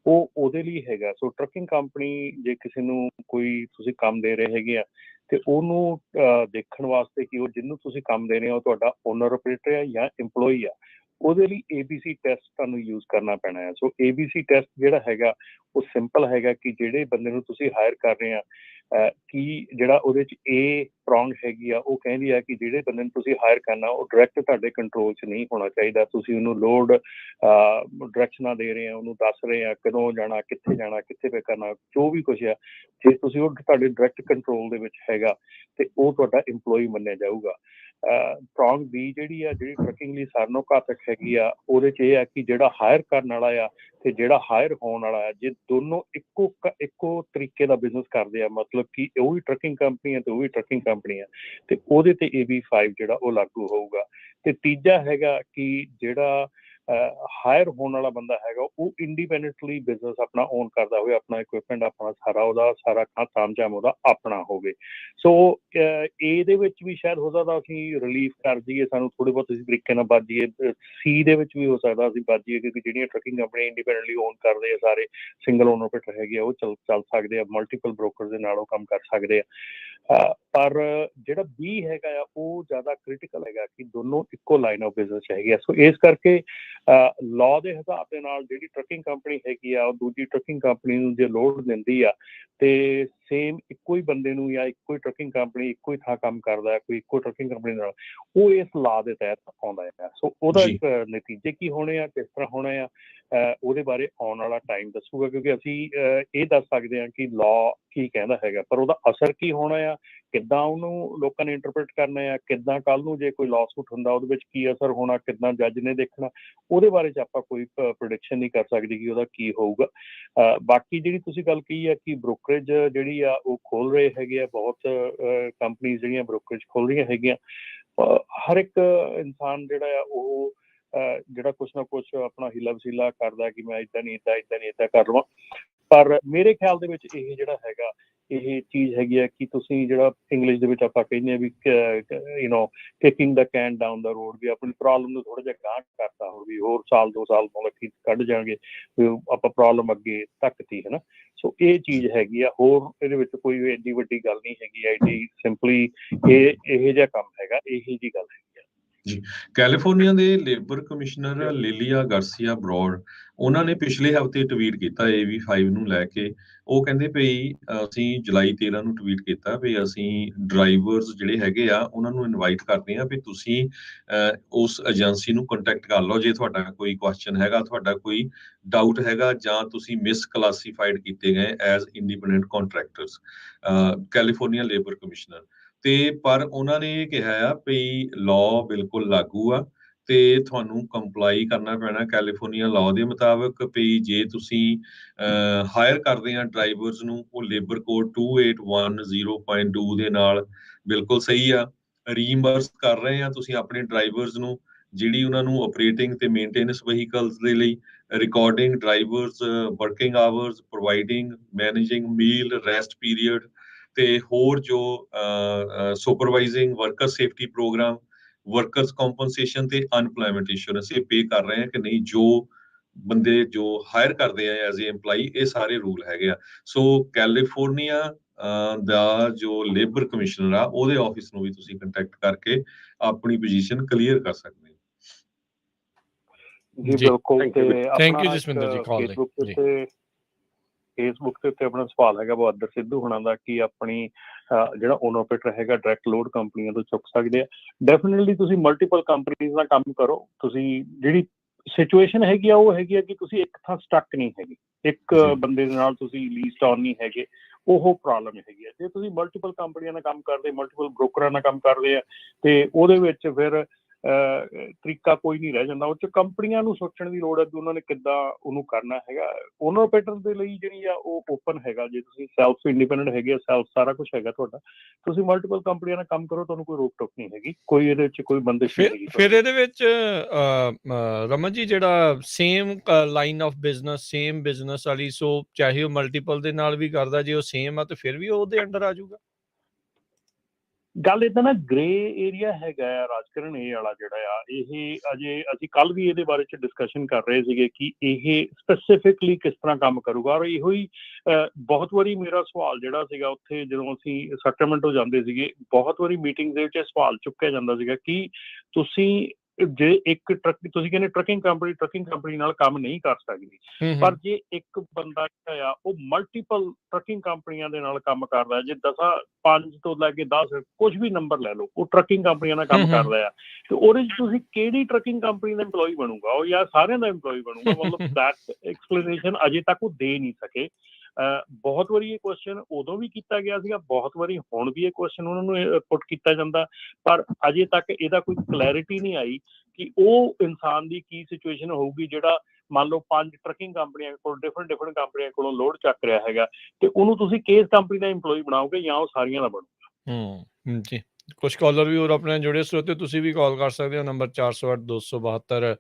ਉਹ ਉਹਦੇ ਲਈ ਹੈਗਾ। ਸੋ ਟਰੱਕਿੰਗ ਕੰਪਨੀ ਜੇ ਕਿਸੇ ਨੂੰ ਕੋਈ ਤੁਸੀਂ ਕੰਮ ਦੇ ਰਹੇ ਹੈਗੇ ਆ ਤੇ ਉਹਨੂੰ ਦੇਖਣ ਵਾਸਤੇ ਕਿ ਉਹ ਜਿਹਨੂੰ ਤੁਸੀਂ ਕੰਮ ਦੇ ਰਹੇ ਹੋ ਤੁਹਾਡਾ ਓਨਰ ਆਪਰੇਟਰ ਆ ਜਾਂ ਇੰਪਲੋਈ ਆ, ਉਹਦੇ ਲਈ ABC ਟੈਸਟ ਤੁਹਾਨੂੰ ਯੂਜ਼ ਕਰਨਾ ਪੈਣਾ ਹੈ। ਸੋ ABC ਟੈਸਟ ਜਿਹੜਾ ਹੈਗਾ ਉਹ ਸਿੰਪਲ ਹੈਗਾ ਕਿ ਜਿਹੜੇ ਬੰਦੇ ਨੂੰ ਤੁਸੀਂ ਹਾਇਰ ਕਰ ਰਹੇ ਆ, ਕਿ ਜਿਹੜਾ ਉਹਦੇ 'ਚ ਪ੍ਰੋਂਗ ਹੈਗੀ ਆ, ਉਹ ਕਹਿੰਦੀ ਆ ਕਿ ਜਿਹੜੇ ਬੰਦੇ ਨੂੰ ਤੁਸੀਂ ਹਾਇਰ ਕਰਨਾ ਉਹ ਡਾਇਰੈਕਟ ਤੁਹਾਡੇ ਕੰਟਰੋਲ 'ਚ ਨਹੀਂ ਹੋਣਾ ਚਾਹੀਦਾ। ਤੁਸੀਂ ਉਹਨੂੰ ਲੋਡ ਡਾਇਰੈਕਸ਼ਨਾਂ ਦੇ ਰਹੇ ਆ, ਉਹਨੂੰ ਦੱਸ ਰਹੇ ਆ ਕਦੋਂ ਜਾਣਾ, ਕਿੱਥੇ ਪੇ ਕਰਨਾ, ਜੋ ਵੀ ਕੁਛ ਆ। ਜੇ ਤੁਸੀਂ ਉਹ ਤੁਹਾਡੇ ਡਾਇਰੈਕਟ ਕੰਟਰੋਲ ਦੇ ਵਿੱਚ ਹੈਗਾ ਤੇ ਉਹ ਤੁਹਾਡਾ ਇੰਪਲੋਈ ਮੰਨਿਆ ਜਾਊਗਾ। ਪ੍ਰੋਂਗ B ਜਿਹੜੀ ਆ, ਜਿਹੜੀ ਟਰੱਕਿੰਗ ਲਈ ਸਾਰਿਆਂ ਨਾਲੋਂ ਘਾਤਕ ਹੈਗੀ ਆ, ਉਹਦੇ 'ਚ ਇਹ ਆ ਕਿ ਜਿਹੜਾ ਹਾਇਰ ਕਰਨ ਵਾਲਾ ਆ ਤੇ ਜਿਹੜਾ ਹਾਇਰ ਹੋਣ ਵਾਲਾ ਆ, ਜੇ ਦੋਨੋਂ ਇੱਕੋ ਤਰੀਕੇ ਦਾ ਬਿਜ਼ਨਸ ਕਰਦੇ ਆ, ਮਤਲਬ ਕਿ ਉਹ ਵੀ ਟਰੱਕਿੰਗ ਕੰਪਨੀ ਆ ਤੇ ਉਹ ਵੀ ਟਰੱਕਿੰਗ ਕੰਪਨੀ ਆ, ਤੇ ਉਹਦੇ ਤੇ AB5 ਜਿਹੜਾ ਉਹ ਲਾਗੂ ਹੋਊਗਾ। ਤੇ ਤੀਜਾ ਹੈਗਾ ਕਿ ਜਿਹੜਾ ਹਾਇਰ ਹੋਣ ਵਾਲਾ ਬੰਦਾ ਹੈਗਾ ਉਹ ਇੰਡੀਪੈਂਡੈਂਟਲੀ ਬਿਜ਼ਨਸ ਆਪਣਾ ਓਨ ਕਰਦਾ ਹੋਵੇ, ਆਪਣਾ ਇਕੁਇਪਮੈਂਟ ਆਪਣਾ ਸਾਰਾ ਤਾਮਝਾਮ ਉਹਦਾ ਆਪਣਾ ਹੋਵੇ। ਸੋ ਇਹਦੇ ਵਿੱਚ ਵੀ ਸ਼ਾਇਦ ਹੋ ਸਕਦਾ ਅਸੀਂ ਰਿਲੀਫ ਕਰ ਜਾਈਏ, ਸਾਨੂੰ ਥੋੜ੍ਹੇ ਬਹੁਤ ਇਸ ਤਰੀਕੇ ਨਾਲ ਬਚ ਜਾਈਏ। C ਦੇ ਵਿੱਚ ਵੀ ਹੋ ਸਕਦਾ ਅਸੀਂ ਬਚ ਜਾਈਏ, ਕਿਉਂਕਿ ਜਿਹੜੀਆਂ ਟਰੱਕਿੰਗ ਕੰਪਨੀ ਇੰਡੀਪੈਂਡੈਂਟਲੀ ਓਨ ਕਰਦੇ ਆ, ਸਾਰੇ ਸਿੰਗਲ ਓਨਰ ਆਪਰੇਟਰ ਹੈਗੇ ਆ, ਉਹ ਚੱਲ ਸਕਦੇ ਆ, ਮਲਟੀਪਲ ਬ੍ਰੋਕਰ ਦੇ ਨਾਲ ਉਹ ਕੰਮ ਕਰ ਸਕਦੇ ਆ। ਪਰ ਜਿਹੜਾ B ਹੈਗਾ ਆ ਉਹ ਜ਼ਿਆਦਾ ਕ੍ਰਿਟੀਕਲ ਹੈਗਾ ਕਿ ਦੋਨੋਂ ਇੱਕੋ ਲਾਈਨ ਆਫ ਬਿਜ਼ਨਸ ਹੈਗੀ ਆ। ਸੋ ਇਸ ਕਰਕੇ ਲਾਅ ਦੇ ਹਿਸਾਬ ਦੇ ਨਾਲ ਜਿਹੜੀ ਟਰੱਕਿੰਗ ਕੰਪਨੀ ਹੈਗੀ ਆ ਉਹ ਦੂਜੀ ਟਰੱਕਿੰਗ ਕੰਪਨੀ ਨੂੰ ਜੇ ਲੋਡ ਦਿੰਦੀ ਆ ਤੇ ਸੇਮ ਇੱਕੋ ਹੀ ਬੰਦੇ ਨੂੰ ਜਾਂ ਇੱਕੋ ਹੀ ਟਰੱਕਿੰਗ ਕੰਪਨੀ ਇੱਕੋ ਹੀ ਥਾਂ ਕੰਮ ਕਰਦਾ, ਕੋਈ ਇੱਕੋ ਟਰੱਕਿੰਗ ਕੰਪਨੀ ਨਾਲ, ਉਹ ਇਸ ਲਾਅ ਦੇ ਤਹਿਤ ਆਉਂਦਾ ਹੈ। ਸੋ ਉਹਦਾ ਇੱਕ ਨਤੀਜੇ ਕੀ ਹੋਣੇ ਆ, ਕਿਸ ਤਰ੍ਹਾਂ ਹੋਣੇ ਆ, ਉਹਦੇ ਬਾਰੇ ਆਉਣ ਵਾਲਾ ਟਾਈਮ ਦੱਸੂਗਾ। ਕਿਉਂਕਿ ਅਸੀਂ ਇਹ ਦੱਸ ਸਕਦੇ ਹਾਂ ਕਿ ਲਾਅ ਕੀ ਕਹਿੰਦਾ ਹੈਗਾ, ਪਰ ਉਹਦਾ ਅਸਰ ਕੀ ਹੋਣਾ ਆ, ਕਿੱਦਾਂ ਉਹਨੂੰ ਲੋਕਾਂ ਨੇ ਇੰਟਰਪ੍ਰੀਟ ਕਰਨਾ ਆ, ਕਿੱਦਾਂ ਕੱਲ੍ਹ ਨੂੰ ਜੇ ਕੋਈ ਲਾਅਸੂਟ ਹੁੰਦਾ ਉਹਦੇ ਵਿੱਚ ਕੀ ਅਸਰ ਹੋਣਾ, ਕਿੱਦਾਂ ਜੱਜ ਨੇ ਦੇਖਣਾ, ਉਹਦੇ ਬਾਰੇ 'ਚ ਆਪਾਂ ਕੋਈ ਪ੍ਰੈਡਿਕਸ਼ਨ ਨਹੀਂ ਕਰ ਸਕਦੇ ਕਿ ਉਹਦਾ ਕੀ ਹੋਊਗਾ। ਬਾਕੀ ਜਿਹੜੀ ਤੁਸੀਂ ਗੱਲ ਕਹੀ ਹੈ ਕਿ ਬ੍ਰੋਕਰੇਜ ਜਿਹੜੀ ਆ ਉਹ ਖੋਲ ਰਹੇ ਹੈਗੇ ਆ, ਬਹੁਤ ਕੰਪਨੀਜ਼ ਜਿਹੜੀਆਂ ਬ੍ਰੋਕਰੇਜ ਖੋਲ ਰਹੀਆਂ ਹੈਗੀਆਂ। ਹਰ ਇੱਕ ਇਨਸਾਨ ਜਿਹੜਾ ਆ ਉਹ ਜਿਹੜਾ ਕੁਛ ਨਾ ਕੁਛ ਆਪਣਾ ਹੀਲਾ ਵਸੀਲਾ ਕਰਦਾ ਕਿ ਮੈਂ ਇੱਦਾਂ ਨਹੀਂ ਕਰ ਲਵਾਂ। ਪਰ ਮੇਰੇ ਖਿਆਲ ਦੇ ਵਿੱਚ ਇਹ ਜਿਹੜਾ ਹੈਗਾ ਇਹ ਚੀਜ਼ ਹੈਗੀ ਆ ਕਿ ਤੁਸੀਂ ਜਿਹੜਾ ਇੰਗਲਿਸ਼ ਦੇ ਵਿੱਚ ਆਪਾਂ ਕਹਿੰਦੇ ਹਾਂ ਵੀ ਕਿਕਿੰਗ ਦਾ ਕੈਨ ਡਾਊਨ ਦਾ ਰੋਡ, ਵੀ ਆਪਣੀ ਪ੍ਰੋਬਲਮ ਨੂੰ ਥੋੜ੍ਹਾ ਜਿਹਾ ਗਾਂਹ ਕਰਤਾ ਹੋਰ ਵੀ ਹੋਰ ਸਾਲ 2 ਸਾਲ ਮਤਲਬ ਕੱਢ ਜਾਣਗੇ ਵੀ ਆਪਾਂ ਪ੍ਰੋਬਲਮ ਅੱਗੇ ਧੱਕਤੀ ਹੈ ਨਾ। ਸੋ ਇਹ ਚੀਜ਼ ਹੈਗੀ ਆ, ਹੋਰ ਇਹਦੇ ਵਿੱਚ ਕੋਈ ਐਡੀ ਵੱਡੀ ਗੱਲ ਨਹੀਂ ਹੈਗੀ। ਐਡੀ ਸਿੰਪਲੀ ਇਹ ਜਿਹਾ ਕੰਮ ਹੈਗਾ, ਇਹੀ ਜਿਹੀ ਗੱਲ ਹੈਗੀ ਆ ਜੀ। ਕੈਲੀਫੋਰਨੀਆ ਦੇ ਲੇਬਰ ਕਮਿਸ਼ਨਰ ਲਿਲੀਆ ਗਾਰਸੀਆ ਬਰੋਡ, ਉਹਨਾਂ ਨੇ ਪਿਛਲੇ ਹਫ਼ਤੇ ਟਵੀਟ ਕੀਤਾ AB5 ਨੂੰ ਲੈ ਕੇ। ਉਹ ਕਹਿੰਦੇ ਭਈ ਅਸੀਂ ਜੁਲਾਈ 13 ਨੂੰ ਟਵੀਟ ਕੀਤਾ ਵੀ ਅਸੀਂ ਡਰਾਈਵਰਸ ਜਿਹੜੇ ਹੈਗੇ ਆ ਉਹਨਾਂ ਨੂੰ ਇਨਵਾਈਟ ਕਰਦੇ ਹਾਂ ਵੀ ਤੁਸੀਂ ਉਸ ਏਜੰਸੀ ਨੂੰ ਕੰਟੈਕਟ ਕਰ ਲਓ ਜੇ ਤੁਹਾਡਾ ਕੋਈ ਕੁਐਸਚਨ ਹੈਗਾ, ਤੁਹਾਡਾ ਕੋਈ ਡਾਊਟ ਹੈਗਾ, ਜਾਂ ਤੁਸੀਂ ਮਿਸਕਲਾਸੀਫਾਈਡ ਕੀਤੇ ਗਏ as independent contractors. California labour commissioner ਤੇ ਪਰ ਉਹਨਾਂ ਨੇ ਇਹ ਕਿਹਾ ਆ ਵੀ ਲਾਅ ਬਿਲਕੁਲ ਲਾਗੂ ਆ ਤੇ ਤੁਹਾਨੂੰ ਕੰਪਲਾਈ ਕਰਨਾ ਪੈਣਾ ਕੈਲੀਫੋਰਨੀਆ ਲਾਅ ਦੇ ਮੁਤਾਬਕ। ਵੀ ਜੇ ਤੁਸੀਂ ਹਾਇਰ ਕਰਦੇ ਆ ਡਰਾਈਵਰਸ ਨੂੰ, ਉਹ ਲੇਬਰ ਕੋਡ 2810.2 ਦੇ ਨਾਲ ਬਿਲਕੁਲ ਸਹੀ ਆ। ਰੀਇੰਬਰਸ ਕਰ ਰਹੇ ਆ ਤੁਸੀਂ ਆਪਣੇ ਡਰਾਈਵਰਸ ਨੂੰ, ਜਿਹੜੀ ਉਹਨਾਂ ਨੂੰ ਆਪਰੇਟਿੰਗ ਤੇ ਮੇਨਟੇਨੈਂਸ ਵਹੀਕਲਸ ਦੇ ਲਈ recording drivers working hours, providing managing meal rest period ਤੇ ਹੋਰ ਜੋ supervising worker safety programme, workers compensation ਤੇ ਅਨਪਲੋਇਮੈਂਟ ਇੰਸ਼ੋਰੈਂਸ ਇਹ ਪੇ ਕਰ ਰਹੇ ਆ ਕਿ ਨਹੀਂ, ਜੋ ਬੰਦੇ ਜੋ ਹਾਇਰ ਕਰਦੇ ਆ ਐਜ਼ ਏ EMPLOYE, ਇਹ ਸਾਰੇ ਰੂਲ ਹੈਗੇ ਆ। ਸੋ ਕੈਲੀਫੋਰਨੀਆ ਦਾ ਜੋ ਲੇਬਰ ਕਮਿਸ਼ਨਰ ਆ ਉਹਦੇ ਆਫਿਸ ਨੂੰ ਵੀ ਤੁਸੀਂ ਕੰਟੈਕਟ ਕਰਕੇ ਆਪਣੀ ਪੋਜੀਸ਼ਨ ਕਲੀਅਰ ਕਰ ਸਕਦੇ ਹੋ। ਜੀ ਬਿਲਕੁਲ। Thank you. ਤੇ ਥੈਂਕ ਆਪਣਾ ਯੂ ਜਸਵਿੰਦਰ ਜੀ, ਕਾਲ ਫੇਸਬੁੱਕ ਲਈ। ਫੇਸਬੁੱਕ ਦੇ ਉੱਤੇ ਆਪਣਾ ਸਵਾਲ ਹੈਗਾ ਬਹਾਦਰ ਸਿੱਧੂ ਹੁਣਾਂ ਦਾ ਕਿ ਆਪਣੀ ਜਿਹੜਾ ਓਨ ਆਪਰੇਟਰ ਹੈਗਾ ਡਾਇਰੈਕਟ ਲੋਡ ਕੰਪਨੀਆਂ ਤੋਂ ਚੁੱਕ ਸਕਦੇ ਆ। ਡੈਫੀਨਿਟਲੀ ਤੁਸੀਂ ਮਲਟੀਪਲ ਕੰਪਨੀਜ਼ ਨਾਲ ਕੰਮ ਕਰੋ। ਤੁਸੀਂ ਜਿਹੜੀ ਸਿਚੁਏਸ਼ਨ ਹੈਗੀ ਆ ਉਹ ਹੈਗੀ ਆ ਕਿ ਤੁਸੀਂ ਇੱਕ ਥਾਂ ਸਟੱਕ ਨਹੀਂ ਹੈਗੇ, ਇੱਕ ਬੰਦੇ ਦੇ ਨਾਲ ਤੁਸੀਂ ਲੀਸਟ ਔਨ ਨਹੀਂ ਹੈਗੇ, ਉਹ ਪ੍ਰੋਬਲਮ ਹੈਗੀ ਆ। ਜੇ ਤੁਸੀਂ ਮਲਟੀਪਲ ਕੰਪਨੀਆਂ ਨਾਲ ਕੰਮ ਕਰਦੇ, ਮਲਟੀਪਲ ਬ੍ਰੋਕਰਾਂ ਨਾਲ ਕੰਮ ਕਰਦੇ ਆ, ਤੇ ਉਹਦੇ ਵਿੱਚ ਫਿਰ ਤਰੀਕਾ ਕੋਈ ਨਹੀਂ ਰਹਿ ਜਾਂਦਾ। ਉਹ 'ਚ ਕੰਪਨੀਆਂ ਨੂੰ ਸੋਚਣ ਦੀ ਲੋੜ ਹੈ ਕਿ ਉਹਨਾਂ ਨੇ ਕਿੱਦਾਂ ਉਹਨੂੰ ਕਰਨਾ ਹੈਗਾ। ਓਨਰ ਆਪਰੇਟਰ ਦੇ ਲਈ ਜਿਹੜੀ ਆ ਉਹ ਓਪਨ ਹੈਗਾ। ਜੇ ਤੁਸੀਂ ਸੈਲਫ ਇੰਡੀਪੈਂਡੈਂਟ ਹੈਗੇ ਆ, ਸੈਲਫ ਸਾਰਾ ਕੁਛ ਹੈਗਾ ਤੁਹਾਡਾ, ਤੁਸੀਂ ਮਲਟੀਪਲ ਕੰਪਨੀਆਂ ਨਾਲ ਕੰਮ ਕਰੋ, ਤੁਹਾਨੂੰ ਕੋਈ ਰੋਕ ਟੋਕ ਨਹੀਂ ਹੈਗੀ, ਕੋਈ ਇਹਦੇ 'ਚ ਕੋਈ ਬੰਦਿਸ਼ ਨਹੀਂ ਹੈਗੀ। ਫਿਰ ਇਹਦੇ ਵਿੱਚ ਰਮਨ ਜੀ ਜਿਹੜਾ same line of business, same business ਵਾਲੀ, ਸੋ ਚਾਹੇ ਉਹ ਮਲਟੀਪਲ ਦੇ ਨਾਲ ਵੀ ਕਰਦਾ, ਜੇ ਉਹ ਸੇਮ ਆ ਤੇ ਫਿਰ ਵੀ ਉਹਦੇ ਅੰਡਰ ਆ ਜਾਊਗਾ। ਗੱਲ ਏਦਾਂ ਨਾ ਗ੍ਰੇ ਏਰੀਆ ਹੈਗਾ ਆ ਰਾਜਕਰਨ, ਇਹ ਵਾਲਾ ਜਿਹੜਾ ਆ, ਇਹ ਅਜੇ ਅਸੀਂ ਕੱਲ ਵੀ ਇਹਦੇ ਬਾਰੇ 'ਚ ਡਿਸਕਸ਼ਨ ਕਰ ਰਹੇ ਸੀਗੇ ਕਿ ਇਹ ਸਪੈਸੀਫਿਕਲੀ ਕਿਸ ਤਰ੍ਹਾਂ ਕੰਮ ਕਰੂਗਾ। ਔਰ ਇਹੋ ਹੀ ਬਹੁਤ ਵਾਰੀ ਮੇਰਾ ਸਵਾਲ ਜਿਹੜਾ ਸੀਗਾ ਉੱਥੇ ਜਦੋਂ ਅਸੀਂ ਸੈਟਲਮੈਂਟ ਹੋ ਜਾਂਦੇ ਸੀਗੇ, ਬਹੁਤ ਵਾਰੀ ਮੀਟਿੰਗ ਦੇ ਵਿੱਚ ਸਵਾਲ ਚੁੱਕਿਆ ਜਾਂਦਾ ਸੀਗਾ ਕਿ ਤੁਸੀਂ ਜੇ ਇੱਕ ਟਰੱਕ, ਤੁਸੀਂ ਕਹਿੰਦੇ ਟਰੱਕਿੰਗ ਕੰਪਨੀ ਨਾਲ ਕੰਮ ਨਹੀਂ ਕਰ ਸਕਦੀ, ਪਰ ਜੇ ਇੱਕ ਬੰਦਾ ਜਿਹੜਾ ਆ ਉਹ ਮਲਟੀਪਲ ਟਰੱਕਿੰਗ ਕੰਪਨੀਆਂ ਦੇ ਨਾਲ ਕੰਮ ਕਰਦਾ, ਜੇ 5 ਤੋਂ ਲੈ ਕੇ 10 ਕੁਝ ਵੀ ਨੰਬਰ ਲੈ ਲਓ, ਉਹ ਟਰੱਕਿੰਗ ਕੰਪਨੀਆਂ ਨਾਲ ਕੰਮ ਕਰਦਾ ਆ, ਤੇ ਉਹਦੇ 'ਚ ਤੁਸੀਂ ਕਿਹੜੀ ਟਰੱਕਿੰਗ ਕੰਪਨੀ ਦਾ EMPLOYE ਬਣੂਗਾ, ਉਹ ਜਾਂ ਸਾਰਿਆਂ ਦਾ EMPLOYE ਬਣੂਗਾ? ਮਤਲਬ ਦੈਟ ਐਕਸਪਲੇਨੇਸ਼ਨ ਅਜੇ ਤੱਕ ਉਹ ਦੇ ਨਹੀਂ ਸਕੇ। ਬਹੁਤ ਵਾਰੀ ਇਹ ਕੁਐਸਚਨ ਉਦੋਂ ਵੀ ਕੀਤਾ ਗਿਆ ਸੀਗਾ, ਬਹੁਤ ਵਾਰੀ ਹੁਣ ਵੀ ਇਹ ਕੁਐਸਚਨ ਉਹਨਾਂ ਨੂੰ ਪੁੱਟ ਕੀਤਾ ਜਾਂਦਾ, ਪਰ ਅਜੇ ਤੱਕ ਇਹਦਾ ਕੋਈ ਕਲੈਰਿਟੀ ਨਹੀਂ ਆਈ ਕਿ ਉਹ ਇਨਸਾਨ ਦੀ ਕੀ ਸਿਚੁਏਸ਼ਨ ਹੋਊਗੀ ਜਿਹੜਾ ਮੰਨ ਲਓ 5 ਟਰੱਕਿੰਗ ਕੰਪਨੀਆਂ ਕੋਲ ਡਿਫਰੈਂਟ ਕੰਪਨੀਆਂ ਕੋਲੋਂ ਲੋਡ ਚੱਕ ਰਿਹਾ ਹੈਗਾ, ਤੇ ਉਹਨੂੰ ਤੁਸੀਂ ਕਿਸ ਕੰਪਨੀ ਦਾ EMPLOYE ਬਣਾਓਗੇ ਜਾਂ ਉਹ ਸਾਰੀਆਂ ਦਾ ਬਣੂਗਾ? ਜੀ ਕੁਛ ਕਾਲਰ ਵੀ ਹੋਰ ਆਪਣੇ ਜੁੜੇ ਸਰੋਤੇ, ਤੁਸੀਂ ਵੀ ਕਾਲ ਕਰ ਸਕਦੇ ਹੋ ਨੰਬਰ 408 272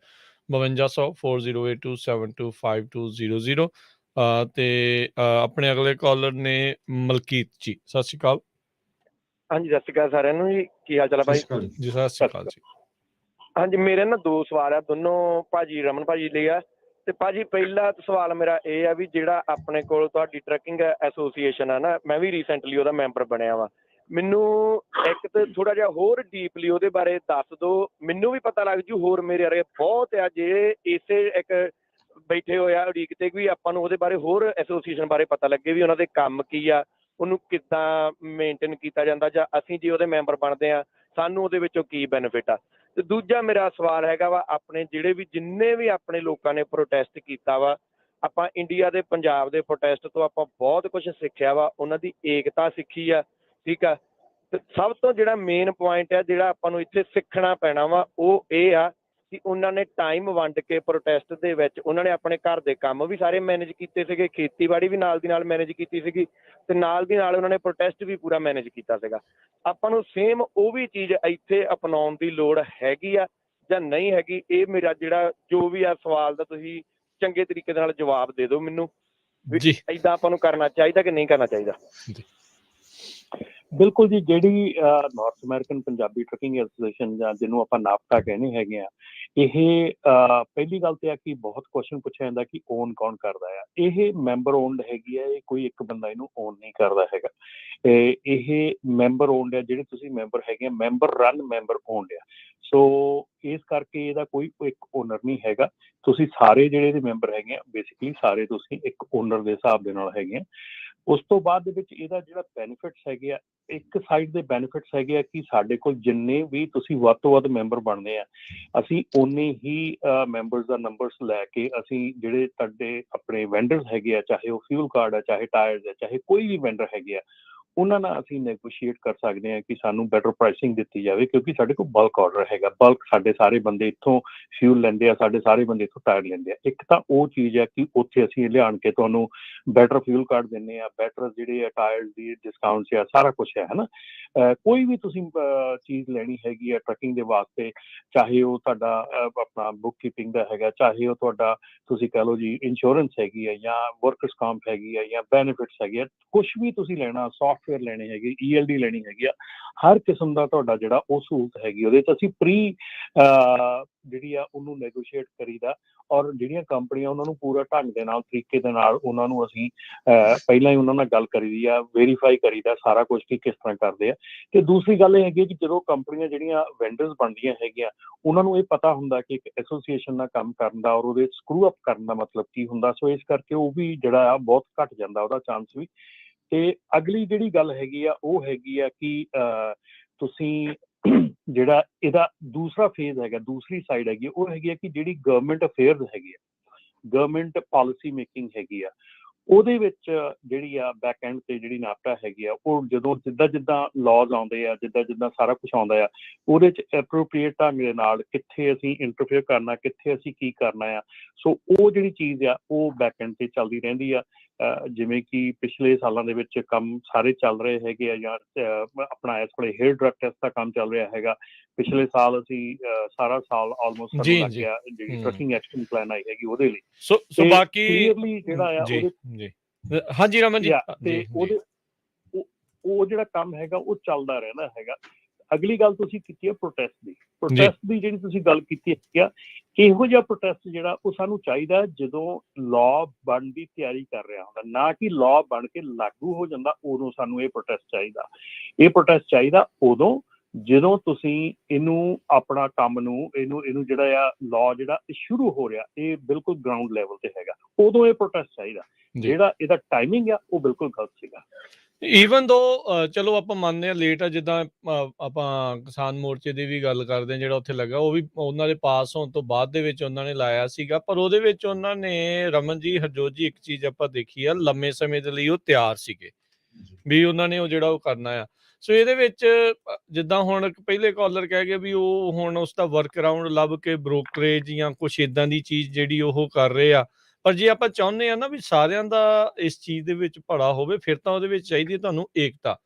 5200 4082725200। ਤੇ ਆਪਣੇ ਅਗਲੇ ਕਾਲਰ ਨੇ ਮਲਕੀਤ ਜੀ। ਸਤਿ ਸ਼੍ਰੀ ਅਕਾਲ। ਹਾਂਜੀ ਸਤਿ ਸ਼੍ਰੀ ਅਕਾਲ ਸਾਰਿਆਂ ਨੂੰ ਜੀ, ਕੀ ਹਾਲ ਚਾਲ ਹੈ ਭਾਈ? ਜੀ ਸਤਿ ਸ਼੍ਰੀ ਅਕਾਲ ਜੀ। ਹਾਂਜੀ ਮੇਰੇ ਨਾ 2 ਸਵਾਲ ਆ, ਦੋਨੋਂ ਭਾਜੀ ਰਮਨ ਭਾਜੀ ਲਈ ਆ। ਤੇ ਭਾਜੀ ਪਹਿਲਾ ਸਵਾਲ ਮੇਰਾ ਇਹ ਆ ਵੀ ਜਿਹੜਾ ਆਪਣੇ ਕੋਲ ਤੁਹਾਡੀ ਟਰੱਕਿੰਗ ਐਸੋਸੀਏਸ਼ਨ ਆ ਨਾ, ਮੈਂ ਵੀ ਰੀਸੈਂਟਲੀ ਉਹਦਾ ਮੈਂਬਰ ਬਣਿਆ ਵਾ, ਮੈਨੂੰ ਇੱਕ ਤਾਂ ਥੋੜਾ ਜਿਹਾ ਹੋਰ ਡੀਪਲੀ ਉਹਦੇ ਬਾਰੇ ਦੱਸ ਦਿਓ, ਮੈਨੂੰ ਵੀ ਪਤਾ ਲੱਗ ਜੂ, ਹੋਰ ਮੇਰੇ ਵਰਗੇ ਬਹੁਤ ਆ ਜੇ ਇਸੇ ਇੱਕ ਬੈਠੇ ਹੋਏ ਆ ਉਡੀਕ ਤੇ ਵੀ ਆਪਾਂ ਨੂੰ ਉਹਦੇ ਬਾਰੇ ਹੋਰ ਐਸੋਸੀਏਸ਼ਨ ਬਾਰੇ ਪਤਾ ਲੱਗੇ ਵੀ ਉਹਨਾਂ ਦੇ ਕੰਮ ਕੀ ਆ, ਉਹਨੂੰ ਕਿੱਦਾਂ ਮੇਨਟੇਨ ਕੀਤਾ ਜਾਂਦਾ, ਜਾਂ ਅਸੀਂ ਜੇ ਉਹਦੇ ਮੈਂਬਰ ਬਣਦੇ ਆ ਸਾਨੂੰ ਉਹਦੇ ਵਿੱਚੋਂ ਕੀ ਬੈਨੀਫਿਟ ਆ। ਤੇ ਦੂਜਾ ਮੇਰਾ ਸਵਾਲ ਹੈਗਾ ਵਾ, ਆਪਣੇ ਜਿਹੜੇ ਵੀ ਜਿੰਨੇ ਵੀ ਆਪਣੇ ਲੋਕਾਂ ਨੇ ਪ੍ਰੋਟੈਸਟ ਕੀਤਾ ਵਾ, ਆਪਾਂ ਇੰਡੀਆ ਦੇ ਪੰਜਾਬ ਦੇ ਪ੍ਰੋਟੈਸਟ ਤੋਂ ਆਪਾਂ ਬਹੁਤ ਕੁਝ ਸਿੱਖਿਆ ਵਾ, ਉਹਨਾਂ ਦੀ ਏਕਤਾ ਸਿੱਖੀ ਆ, ਠੀਕ ਆ। ਤੇ ਸਭ ਤੋਂ ਜਿਹੜਾ ਮੇਨ ਪੁਆਇੰਟ ਹੈ ਜਿਹੜਾ ਆਪਾਂ ਨੂੰ ਇੱਥੇ ਸਿੱਖਣਾ ਪੈਣਾ ਵਾ, ਉਹ ਇਹ ਆ ਕਿ ਉਹਨਾਂ ਨੇ ਟਾਈਮ ਵੰਡ ਕੇ ਪ੍ਰੋਟੈਸਟ ਦੇ ਵਿੱਚ ਉਹਨਾਂ ਨੇ ਆਪਣੇ ਘਰ ਦੇ ਕੰਮ ਵੀ ਸਾਰੇ ਮੈਨੇਜ ਕੀਤੇ ਸੀਗੇ, ਖੇਤੀਬਾੜੀ ਵੀ ਨਾਲ ਦੀ ਨਾਲ ਮੈਨੇਜ ਕੀਤੀ ਸੀਗੀ, ਤੇ ਨਾਲ ਦੀ ਨਾਲ ਉਹਨਾਂ ਨੇ ਪ੍ਰੋਟੈਸਟ ਵੀ ਪੂਰਾ ਮੈਨੇਜ ਕੀਤਾ ਸੀਗਾ। ਆਪਾਂ ਨੂੰ ਸੇਮ ਉਹ ਵੀ ਚੀਜ਼ ਇੱਥੇ ਅਪਣਾਉਣ ਦੀ ਲੋੜ ਹੈਗੀ ਆ ਜਾਂ ਨਹੀਂ ਹੈਗੀ? ਇਹ ਮੇਰਾ ਜਿਹੜਾ ਜੋ ਵੀ ਆ ਸਵਾਲ ਦਾ ਤੁਸੀਂ ਚੰਗੇ ਤਰੀਕੇ ਦੇ ਨਾਲ ਜਵਾਬ ਦੇ ਦਿਓ ਮੈਨੂੰ, ਵੀ ਏਦਾਂ ਆਪਾਂ ਨੂੰ ਕਰਨਾ ਚਾਹੀਦਾ ਕਿ ਨਹੀਂ ਕਰਨਾ ਚਾਹੀਦਾ। ਬਿਲਕੁਲ ਜੀ, ਜਿਹੜੀ north American Punjabi trucking association ਜਾਂ ਜਿਹਨੂੰ ਆਪਾਂ ਨਾਪਟਾ ਕਹਿੰਦੇ ਹੈਗੇ ਆ, ਇਹ ਪਹਿਲੀ ਗੱਲ ਤੇ ਆ ਕਿ ਬਹੁਤ ਕੁਐਸਚਨ ਪੁੱਛਿਆ ਜਾਂਦਾ ਕਿ ਓਨ ਕੌਣ ਕਰਦਾ ਆ। ਇਹ ਮੈਂਬਰ ਓਨਡ ਹੈਗੀ ਆ, ਇਹ ਕੋਈ ਇੱਕ ਬੰਦਾ ਇਹਨੂੰ ਓਨ ਨਹੀਂ ਕਰਦਾ ਹੈਗਾ। ਇਹ ਮੈਂਬਰ ਓਨਡ ਆ, ਜਿਹੜੇ ਤੁਸੀਂ ਮੈਂਬਰ ਹੈਗੇ ਆ, ਮੈਂਬਰ ਰਨ ਮੈਂਬਰ ਓਨਡ ਆ। ਸੋ ਇਸ ਕਰਕੇ ਇਹਦਾ ਕੋਈ ਇੱਕ ਓਨਰ ਨਹੀਂ ਹੈਗਾ। ਤੁਸੀਂ ਸਾਰੇ ਜਿਹੜੇ ਇਹਦੇ ਮੈਂਬਰ ਹੈਗੇ ਆ, ਬੇਸਿਕਲੀ ਸਾਰੇ ਤੁਸੀਂ ਇੱਕ ਓਨਰ ਦੇ ਹਿਸਾਬ ਦੇ ਨਾਲ ਹੈਗੇ ਆ। ਉਸ ਤੋਂ ਬਾਅਦ ਦੇ ਵਿੱਚ ਇਹਦਾ ਜਿਹੜਾ ਬੈਨੀਫਿਟਸ ਹੈਗੇ ਆ, ਇੱਕ ਸਾਈਡ ਦੇ ਬੈਨੀਫਿਟਸ ਹੈਗੇ ਆ ਕਿ ਸਾਡੇ ਕੋਲ ਜਿੰਨੇ ਵੀ ਤੁਸੀਂ ਵੱਧ ਤੋਂ ਵੱਧ ਮੈਂਬਰ ਬਣਦੇ ਆ, ਅਸੀਂ ਓਨੇ ਹੀ ਮੈਂਬਰਸ ਦਾ ਨੰਬਰਸ ਲੈ ਕੇ ਅਸੀਂ ਜਿਹੜੇ ਤੁਹਾਡੇ ਆਪਣੇ ਵੈਂਡਰਸ ਹੈਗੇ ਆ, ਚਾਹੇ ਉਹ ਫਿਊਲ ਕਾਰਡ ਆ, ਚਾਹੇ ਟਾਇਰਸ ਆ, ਚਾਹੇ ਕੋਈ ਵੀ ਵੈਂਡਰ ਹੈਗੇ ਆ, ਉਹਨਾਂ ਨਾਲ ਅਸੀਂ ਨੈਗੋਸ਼ੀਏਟ ਕਰ ਸਕਦੇ ਹਾਂ ਕਿ ਸਾਨੂੰ ਬੈਟਰ ਪ੍ਰਾਈਸਿੰਗ ਦਿੱਤੀ ਜਾਵੇ, ਕਿਉਂਕਿ ਸਾਡੇ ਕੋਲ ਬਲਕ ਆਰਡਰ ਹੈਗਾ। ਬਲਕ ਸਾਡੇ ਸਾਰੇ ਬੰਦੇ ਇੱਥੋਂ ਫਿਊਲ ਲੈਂਦੇ ਆ, ਸਾਡੇ ਸਾਰੇ ਬੰਦੇ ਇੱਥੋਂ ਟਾਇਰ ਲੈਂਦੇ ਆ। ਇੱਕ ਤਾਂ ਉਹ ਚੀਜ਼ ਹੈ ਕਿ ਉੱਥੇ ਅਸੀਂ ਲਿਆਣ ਕੇ ਤੁਹਾਨੂੰ ਬੈਟਰ ਫਿਊਲ ਕਾਰਡ ਦਿੰਦੇ ਆ, ਬੈਟਰ ਜਿਹੜੇ ਆ ਟਾਇਰਸ ਦੀ ਡਿਸਕਾਊਂਟਸ ਆ, ਸਾਰਾ ਕੁਛ ਹੈ ਨਾ। ਕੋਈ ਵੀ ਤੁਸੀਂ ਚੀਜ਼ ਲੈਣੀ ਹੈਗੀ ਆ ਟਰੱਕਿੰਗ ਦੇ ਵਾਸਤੇ, ਚਾਹੇ ਉਹ ਤੁਹਾਡਾ ਆਪਣਾ ਬੁੱਕ ਕੀਪਿੰਗ ਦਾ ਹੈਗਾ, ਚਾਹੇ ਉਹ ਤੁਹਾਡਾ ਤੁਸੀਂ ਕਹਿ ਲਓ ਜੀ ਇੰਸ਼ੋਰੈਂਸ ਹੈਗੀ ਹੈ, ਜਾਂ ਵਰਕਰਸ ਕੰਪ ਹੈਗੀ ਹੈ, ਜਾਂ ਬੈਨੀਫਿਟਸ ਹੈਗੇ ਆ, ਕੁਛ ਵੀ ਤੁਸੀਂ ਲੈਣਾ, ਸੌਫਟ ਸਾਫਟਵੇਅਰ ਲੈਣੇ ਹੈਗੇ, ELD ਲੈਣੀ ਹੈਗੀ ਆ, ਹਰ ਕਿਸਮ ਦਾ ਤੁਹਾਡਾ ਜਿਹੜਾ ਉਹ ਸਹੂਲਤ ਹੈਗੀ। ਉਹਦੇ 'ਚ ਅਸੀਂ ਜਿਹੜੀ ਆ ਉਹਨੂੰ ਨੈਗੋਸ਼ੀਏਟ ਕਰੀਦਾ, ਔਰ ਜਿਹੜੀਆਂ ਕੰਪਨੀਆਂ ਉਹਨਾਂ ਨੂੰ ਪੂਰਾ ਢੰਗ ਦੇ ਨਾਲ ਤਰੀਕੇ ਦੇ ਨਾਲ ਉਹਨਾਂ ਨੂੰ ਅਸੀਂ ਪਹਿਲਾਂ ਹੀ ਉਹਨਾਂ ਨਾਲ ਗੱਲ ਕਰੀਦੀ ਆ, ਵੈਰੀਫਾਈ ਕਰੀਦਾ ਸਾਰਾ ਕੁਝ ਕਿ ਕਿਸ ਤਰ੍ਹਾਂ ਕਰਦੇ ਆ। ਤੇ ਦੂਸਰੀ ਗੱਲ ਇਹ ਹੈਗੀ ਕਿ ਜਦੋਂ ਕੰਪਨੀਆਂ ਜਿਹੜੀਆਂ ਵੈਂਡਰਸ ਬਣਦੀਆਂ ਹੈਗੀਆਂ ਉਹਨਾਂ ਨੂੰ ਇਹ ਪਤਾ ਹੁੰਦਾ ਕਿ ਇੱਕ ਐਸੋਸੀਏਸ਼ਨ ਨਾਲ ਕੰਮ ਕਰਨ ਦਾ ਔਰ ਉਹਦੇ ਸਕਰੂ ਅਪ ਕਰਨ ਦਾ ਮਤਲਬ ਕੀ ਹੁੰਦਾ, ਸੋ ਇਸ ਕਰਕੇ ਉਹ ਵੀ ਜਿਹੜਾ ਆ ਬਹੁਤ ਘੱਟ ਜਾਂਦਾ ਉਹਦਾ ਚਾਂਸ ਵੀ। ਤੇ ਅਗਲੀ ਜਿਹੜੀ ਗੱਲ ਹੈਗੀ ਆ ਉਹ ਹੈਗੀ ਆ ਕਿ ਤੁਸੀਂ ਜਿਹੜਾ ਇਹਦਾ ਦੂਸਰਾ ਫੇਜ਼ ਹੈਗਾ, ਦੂਸਰੀ ਸਾਈਡ ਹੈਗੀ, ਉਹ ਹੈਗੀ ਆ ਕਿ ਜਿਹੜੀ ਗਵਰਨਮੈਂਟ ਅਫੇਅਰਸ ਹੈਗੀ ਆ, ਗਵਰਨਮੈਂਟ ਪਾਲਿਸੀ ਮੇਕਿੰਗ ਹੈਗੀ ਆ, ਉਹਦੇ ਵਿੱਚ ਜਿਹੜੀ ਆ ਬੈਕ ਐਂਡ ਤੇ ਜਿਹੜੀ ਨਾਪਟਾ ਹੈਗੀ ਆ, ਉਹ ਜਦੋਂ ਜਿੱਦਾਂ ਲਾਜ਼ ਆਉਂਦੇ ਆ, ਜਿੱਦਾਂ ਸਾਰਾ ਕੁਛ ਆਉਂਦਾ ਆ, ਉਹਦੇ 'ਚ ਐਪਰੋਪ੍ਰੀਏਟ ਢੰਗ ਦੇ ਨਾਲ ਕਿੱਥੇ ਅਸੀਂ ਇੰਟਰਫੇਅਰ ਕਰਨਾ, ਕਿੱਥੇ ਅਸੀਂ ਕੀ ਕਰਨਾ ਆ, ਸੋ ਉਹ ਜਿਹੜੀ ਚੀਜ਼ ਆ ਉਹ ਬੈਕ ਐਂਡ ਤੇ ਚੱਲਦੀ ਰਹਿੰਦੀ ਆ। ਜਿਵੇਂ ਕਿ ਪਿਛਲੇ ਸਾਲਾਂ ਦੇ ਵਿੱਚ ਕੰਮ ਸਾਰੇ ਚੱਲ ਰਹੇ ਹੈਗੇ ਆ, ਜਾਂ ਆਪਣਾ ਇਸ ਵੇਲੇ ਹੇਅਰ ਡਰੱਗ ਟੈਸਟ ਦਾ ਕੰਮ ਚੱਲ ਰਿਹਾ ਹੈਗਾ। ਪਿਛਲੇ ਸਾਲ ਅਸੀਂ ਸਾਰਾ ਸਾਲ ਆਲਮੋਸਟ ਸਾਨੂੰ ਲੱਗ ਗਿਆ ਜਿਹੜੀ ਟਰੱਕਿੰਗ ਐਕਸ਼ਨ ਪਲਾਨ ਆਈ ਹੈਗੀ ਉਹਦੇ ਲਈ। ਸੋ ਬਾਕੀ ਕਲੀਅਰਲੀ ਜਿਹੜਾ ਆ ਉਹਦੇ ਹਾਂਜੀ ਰਮਨ ਜੀ, ਤੇ ਉਹਦੇ ਉਹ ਜਿਹੜਾ ਕੰਮ ਹੈਗਾ ਉਹ ਚੱਲਦਾ ਰਹਿੰਦਾ ਹੈਗਾ। ਅਗਲੀ ਗੱਲ ਤੁਸੀਂ ਕੀਤੀ ਹੈ ਪ੍ਰੋਟੈਸਟ ਦੀ। ਪ੍ਰੋਟੈਸਟ ਦੀ ਜਿਹੜੀ ਤੁਸੀਂ ਗੱਲ ਕੀਤੀ ਹੈ, ਇਹੋ ਜਿਹਾ ਪ੍ਰੋਟੈਸਟ ਜਿਹੜਾ ਉਹ ਸਾਨੂੰ ਚਾਹੀਦਾ ਜਦੋਂ ਲਾਅ ਬਣਨ ਦੀ ਤਿਆਰੀ ਕਰ ਰਿਹਾ ਹੁੰਦਾ, ਨਾ ਕਿ ਲਾਅ ਬਣ ਕੇ ਲਾਗੂ ਹੋ ਜਾਂਦਾ ਉਦੋਂ ਸਾਨੂੰ ਇਹ ਪ੍ਰੋਟੈਸਟ ਚਾਹੀਦਾ। ਇਹ ਪ੍ਰੋਟੈਸਟ ਚਾਹੀਦਾ ਉਦੋਂ ਜਦੋਂ ਤੁਸੀਂ ਇਹਨੂੰ ਆਪਣਾ ਕੰਮ ਨੂੰ ਇਹਨੂੰ ਜਿਹੜਾ ਆ ਲਾਅ ਜਿਹੜਾ ਸ਼ੁਰੂ ਹੋ ਰਿਹਾ, ਇਹ ਬਿਲਕੁਲ ਗਰਾਊਂਡ ਲੈਵਲ ਤੇ ਹੈਗਾ, ਉਦੋਂ ਇਹ ਪ੍ਰੋਟੈਸਟ ਚਾਹੀਦਾ। ਜਿਹੜਾ ਇਹਦਾ ਟਾਈਮਿੰਗ ਆ ਉਹ ਬਿਲਕੁਲ ਗਲਤ ਸੀਗਾ। ਈਵਨ ਦੋ ਚਲੋ ਆਪਾਂ ਮੰਨਦੇ ਹਾਂ ਲੇਟ ਆ, ਜਿੱਦਾਂ ਆਪਾਂ ਕਿਸਾਨ ਮੋਰਚੇ ਦੀ ਵੀ ਗੱਲ ਕਰਦੇ ਹਾਂ, ਜਿਹੜਾ ਉੱਥੇ ਲੱਗਾ ਉਹ ਵੀ ਉਹਨਾਂ ਦੇ ਪਾਸ ਹੋਣ ਤੋਂ ਬਾਅਦ ਦੇ ਵਿੱਚ ਉਹਨਾਂ ਨੇ ਲਾਇਆ ਸੀਗਾ, ਪਰ ਉਹਦੇ ਵਿੱਚ ਉਹਨਾਂ ਨੇ ਰਮਨ ਜੀ, ਹਰਜੋਤ ਜੀ, ਇੱਕ ਚੀਜ਼ ਆਪਾਂ ਦੇਖੀ ਆ, ਲੰਮੇ ਸਮੇਂ ਦੇ ਲਈ ਉਹ ਤਿਆਰ ਸੀਗੇ ਵੀ ਉਹਨਾਂ ਨੇ ਉਹ ਜਿਹੜਾ ਉਹ ਕਰਨਾ ਆ। ਸੋ ਇਹਦੇ ਵਿੱਚ ਜਿੱਦਾਂ ਹੁਣ ਪਹਿਲੇ ਕਾਲਰ ਕਹਿ ਗਏ ਵੀ ਉਹ ਹੁਣ ਉਸ ਦਾ ਵਰਕ ਅਰਾਊਂਡ ਲੱਭ ਕੇ ਬ੍ਰੋਕਰੇਜ ਜਾਂ ਕੁਛ ਇੱਦਾਂ ਦੀ ਚੀਜ਼ ਜਿਹੜੀ ਉਹ ਕਰ ਰਹੇ ਆ। ਪਰ ਜੇ ਆਪਾਂ ਚਾਹੁੰਦੇ ਹਾਂ ਨਾ ਵੀ ਸਾਰਿਆਂ ਦਾ ਇਸ ਚੀਜ਼ ਦੇ ਵਿੱਚ ਭਲਾ ਹੋਵੇ, ਫਿਰ ਤਾਂ ਉਹਦੇ ਵਿੱਚ ਚਾਹੀਦੀ ਤੁਹਾਨੂੰ ਏਕਤਾ।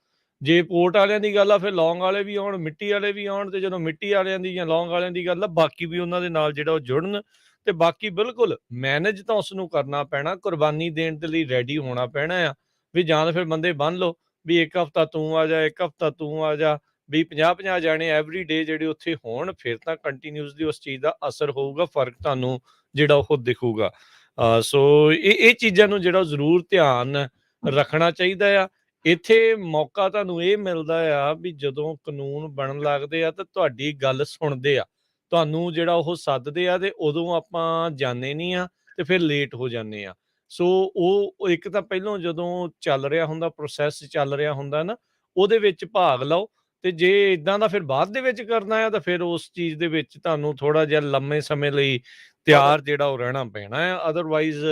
ਜੇ ਪੋਰਟ ਵਾਲਿਆਂ ਦੀ ਗੱਲ ਆ, ਫਿਰ ਲੌਂਗ ਵਾਲੇ ਵੀ ਆਉਣ, ਮਿੱਟੀ ਵਾਲੇ ਵੀ ਆਉਣ, ਤੇ ਜਦੋਂ ਮਿੱਟੀ ਵਾਲਿਆਂ ਦੀ ਜਾਂ ਲੌਂਗ ਵਾਲਿਆਂ ਦੀ ਗੱਲ ਆ, ਬਾਕੀ ਵੀ ਉਹਨਾਂ ਦੇ ਨਾਲ ਜਿਹੜਾ ਉਹ ਜੁੜਨ, ਤੇ ਬਾਕੀ ਬਿਲਕੁਲ ਮੈਨੇਜ ਤਾਂ ਉਸ ਨੂੰ ਕਰਨਾ ਪੈਣਾ, ਕੁਰਬਾਨੀ ਦੇਣ ਦੇ ਲਈ ਰੈਡੀ ਹੋਣਾ ਪੈਣਾ ਆ। ਵੀ ਜਾਂ ਤਾਂ ਫਿਰ ਬੰਦੇ ਬੰਨ ਲਓ ਵੀ ਇੱਕ ਹਫ਼ਤਾ ਤੂੰ ਆ ਜਾ, ਇੱਕ ਹਫ਼ਤਾ ਤੂੰ ਆ ਜਾ, ਵੀ 50-50 ਜਾਣੇ ਐਵਰੀ ਡੇ ਜਿਹੜੇ ਉੱਥੇ ਹੋਣ, ਫਿਰ ਤਾਂ ਕੰਟੀਨਿਊਸਲੀ ਉਸ ਚੀਜ਼ ਦਾ ਅਸਰ ਹੋਊਗਾ, ਫਰਕ ਤੁਹਾਨੂੰ ਜਿਹੜਾ ਉਹ ਦਿਖੂਗਾ। ਸੋ ਇਹ ਚੀਜ਼ਾਂ ਨੂੰ ਜਿਹੜਾ ਜ਼ਰੂਰ ਧਿਆਨ ਰੱਖਣਾ ਚਾਹੀਦਾ ਆ। ਇੱਥੇ ਮੌਕਾ ਤੁਹਾਨੂੰ ਇਹ ਮਿਲਦਾ ਆ ਵੀ ਜਦੋਂ ਕਾਨੂੰਨ ਬਣਨ ਲੱਗਦੇ ਆ ਤਾਂ ਤੁਹਾਡੀ ਗੱਲ ਸੁਣਦੇ ਆ, ਤੁਹਾਨੂੰ ਜਿਹੜਾ ਉਹ ਸੱਦਦੇ ਆ, ਤੇ ਉਦੋਂ ਆਪਾਂ ਜਾਂਦੇ ਨਹੀਂ ਆ ਤੇ ਫਿਰ ਲੇਟ ਹੋ ਜਾਂਦੇ ਆ। ਸੋ ਉਹ ਇੱਕ ਤਾਂ ਪਹਿਲਾਂ ਜਦੋਂ ਚੱਲ ਰਿਹਾ ਹੁੰਦਾ, ਪ੍ਰੋਸੈਸ ਚੱਲ ਰਿਹਾ ਹੁੰਦਾ ਨਾ, ਉਹਦੇ ਵਿੱਚ ਭਾਗ ਲਓ, ਤੇ ਜੇ ਇੱਦਾਂ ਦਾ ਫਿਰ ਬਾਅਦ ਦੇ ਵਿੱਚ ਕਰਨਾ ਆ ਤਾਂ ਫਿਰ ਉਸ ਚੀਜ਼ ਦੇ ਵਿੱਚ ਤੁਹਾਨੂੰ ਥੋੜ੍ਹਾ ਜਿਹਾ ਲੰਮੇ ਸਮੇਂ ਲਈ ਤਿਆਰ ਜਿਹੜਾ ਉਹ ਰਹਿਣਾ ਪੈਣਾ ਆ। ਅਦਰਵਾਈਜ਼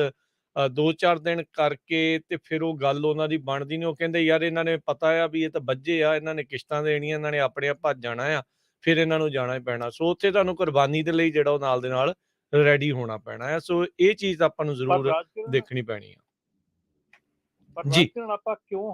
2-4 ਦਿਨ ਕਰਕੇ ਤੇ ਫਿਰ ਉਹ ਗੱਲ ਉਹਨਾਂ ਦੀ ਬਣਦੀ ਨਹੀਂ। ਉਹ ਕਹਿੰਦੇ ਯਾਰ ਇਹਨਾਂ ਨੇ ਪਤਾ ਆ ਵੀ ਇਹ ਤਾਂ ਬੱਝੇ ਆ, ਇਹਨਾਂ ਨੇ ਕਿਸ਼ਤਾਂ ਦੇਣੀਆਂ, ਇਹਨਾਂ ਨੇ ਆਪਣੇ ਆਪ ਭੱਜ ਜਾਣਾ ਆ, ਫਿਰ ਇਹਨਾਂ ਨੂੰ ਜਾਣਾ ਹੀ ਪੈਣਾ। ਸੋ ਉੱਥੇ ਤੁਹਾਨੂੰ ਕੁਰਬਾਨੀ ਦੇ ਲਈ ਜਿਹੜਾ ਉਹ ਨਾਲ ਦੇ ਨਾਲ ਰੈਡੀ ਹੋਣਾ ਪੈਣਾ ਆ। ਸੋ ਇਹ ਚੀਜ਼ ਆਪਾਂ ਨੂੰ ਜ਼ਰੂਰ ਦੇਖਣੀ ਪੈਣੀ ਆ। ਜੀ ਆਪਾਂ ਕਿਉਂ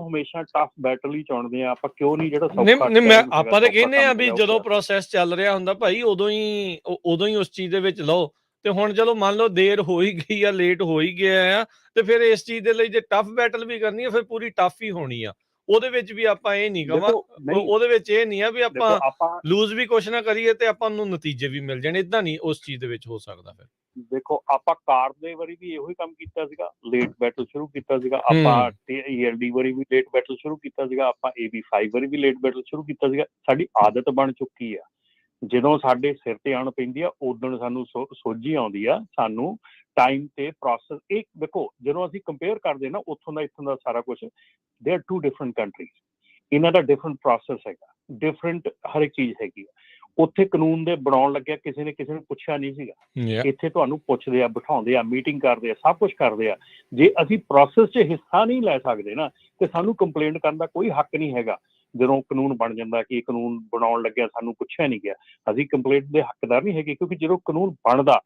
ਹਮੇਸ਼ਾ ਟਫ ਬੈਟਲ ਹੀ ਚਾਹੁੰਦੇ ਆ? ਆਪਾਂ ਕਿਉਂ ਨਹੀਂ ਜਿਹੜਾ ਆਪਾਂ ਤਾਂ ਕਹਿੰਦੇ ਆ ਵੀ ਜਦੋਂ ਪ੍ਰੋਸੈਸ ਚੱਲ ਰਿਹਾ ਹੁੰਦਾ ਭਾਈ, ਉਦੋਂ ਹੀ ਉਸ ਚੀਜ਼ ਦੇ ਵਿੱਚ ਲਓ। ਤੇ ਹੁਣ ਚਲੋ ਮੰਨ ਲਓ ਦੇਰ ਹੋ ਹੀ ਗਈ ਆ, ਲੇਟ ਹੋ ਹੀ ਗਿਆ ਆ, ਤੇ ਫਿਰ ਇਸ ਚੀਜ਼ ਦੇ ਲਈ ਜੇ ਟਫ ਬੈਟਲ ਵੀ ਕਰਨੀ ਆ, ਫਿਰ ਪੂਰੀ ਟਫ ਹੀ ਹੋਣੀ ਆ। ਉਹਦੇ ਵਿੱਚ ਵੀ ਆਪਾਂ ਇਹ ਨਹੀਂ ਕਹਾਂ, ਉਹਦੇ ਵਿੱਚ ਇਹ ਨਹੀਂ ਆ ਵੀ ਆਪਾਂ ਲੂਜ਼ ਵੀ ਕੁਛ ਨਾ ਕਰੀਏ ਤੇ ਆਪਾਂ ਨੂੰ ਨਤੀਜੇ ਵੀ ਮਿਲ ਜਾਣ, ਏਦਾਂ ਨਹੀਂ ਉਸ ਚੀਜ਼ ਦੇ ਵਿੱਚ ਹੋ ਸਕਦਾ। ਫਿਰ ਦੇਖੋ ਆਪਾਂ ਕਾਰ ਦੇ ਵਾਰੀ ਵੀ ਇਹੋ ਹੀ ਕੰਮ ਕੀਤਾ ਸੀਗਾ, ਲੇਟ ਬੈਟਲ ਸ਼ੁਰੂ ਕੀਤਾ ਸੀਗਾ। ਆਪਾਂ ELD ਵਾਰੀ ਵੀ ਲੇਟ ਬੈਟਲ ਸ਼ੁਰੂ ਕੀਤਾ ਸੀਗਾ। ਆਪਾਂ AB5 ਵਾਰੀ ਵੀ ਲੇਟ ਬੈਟਲ ਸ਼ੁਰੂ ਕੀਤਾ ਸੀਗਾ। ਸਾਡੀ ਆਦਤ ਬਣ ਚੁੱਕੀ ਆ, ਜਦੋਂ ਸਾਡੇ ਸਿਰ ਤੇ ਆਣ ਪੈਂਦੀ ਆ ਉਦੋਂ ਸਾਨੂੰ ਸੋਝੀ ਆਉਂਦੀ ਆ, ਸਾਨੂੰ ਟਾਈਮ ਤੇ ਪ੍ਰੋਸੈਸ। ਇਹ ਦੇਖੋ ਜਦੋਂ ਅਸੀਂ ਕੰਪੇਅਰ ਕਰਦੇ ਨਾ ਉੱਥੋਂ ਦਾ ਇੱਥੋਂ ਦਾ ਸਾਰਾ ਕੁਛ, ਦੇ ਆਰ 2 ਡਿਫਰੈਂਟ ਕੰਟਰੀਜ਼, ਇਹਨਾਂ ਦਾ ਡਿਫਰੈਂਟ ਪ੍ਰੋਸੈਸ ਹੈਗਾ, ਡਿਫਰੈਂਟ ਹਰ ਇੱਕ ਚੀਜ਼ ਹੈਗੀ ਆ। ਉੱਥੇ ਕਾਨੂੰਨ ਦੇ ਬਣਾਉਣ ਲੱਗਿਆ ਕਿਸੇ ਨੇ ਪੁੱਛਿਆ ਨਹੀਂ ਸੀਗਾ, ਇੱਥੇ ਤੁਹਾਨੂੰ ਪੁੱਛਦੇ ਆ, ਬਿਠਾਉਂਦੇ ਆ, ਮੀਟਿੰਗ ਕਰਦੇ ਆ, ਸਭ ਕੁਛ ਕਰਦੇ ਆ। ਜੇ ਅਸੀਂ ਪ੍ਰੋਸੈਸ 'ਚ ਹਿੱਸਾ ਨਹੀਂ ਲੈ ਸਕਦੇ ਨਾ, ਤੇ ਸਾਨੂੰ ਕੰਪਲੇਂਟ ਕਰਨ ਦਾ ਕੋਈ ਹੱਕ ਨਹੀਂ ਹੈਗਾ। ਜਦੋਂ ਕਾਨੂੰਨ ਬਣ ਜਾਂਦਾ ਕਿ ਕਾਨੂੰਨ ਬਣਾਉਣ ਲੱਗਿਆ ਸਾਨੂੰ ਪੁੱਛਿਆ ਨਹੀਂ ਗਿਆ, ਅਸੀਂ ਕੰਪਲੇਂਟ ਦੇ ਹੱਕਦਾਰ ਨਹੀਂ ਹੈਗੇ। ਕਿਉਂਕਿ ਜਦੋਂ ਕਾਨੂੰਨ ਬਣਦਾ,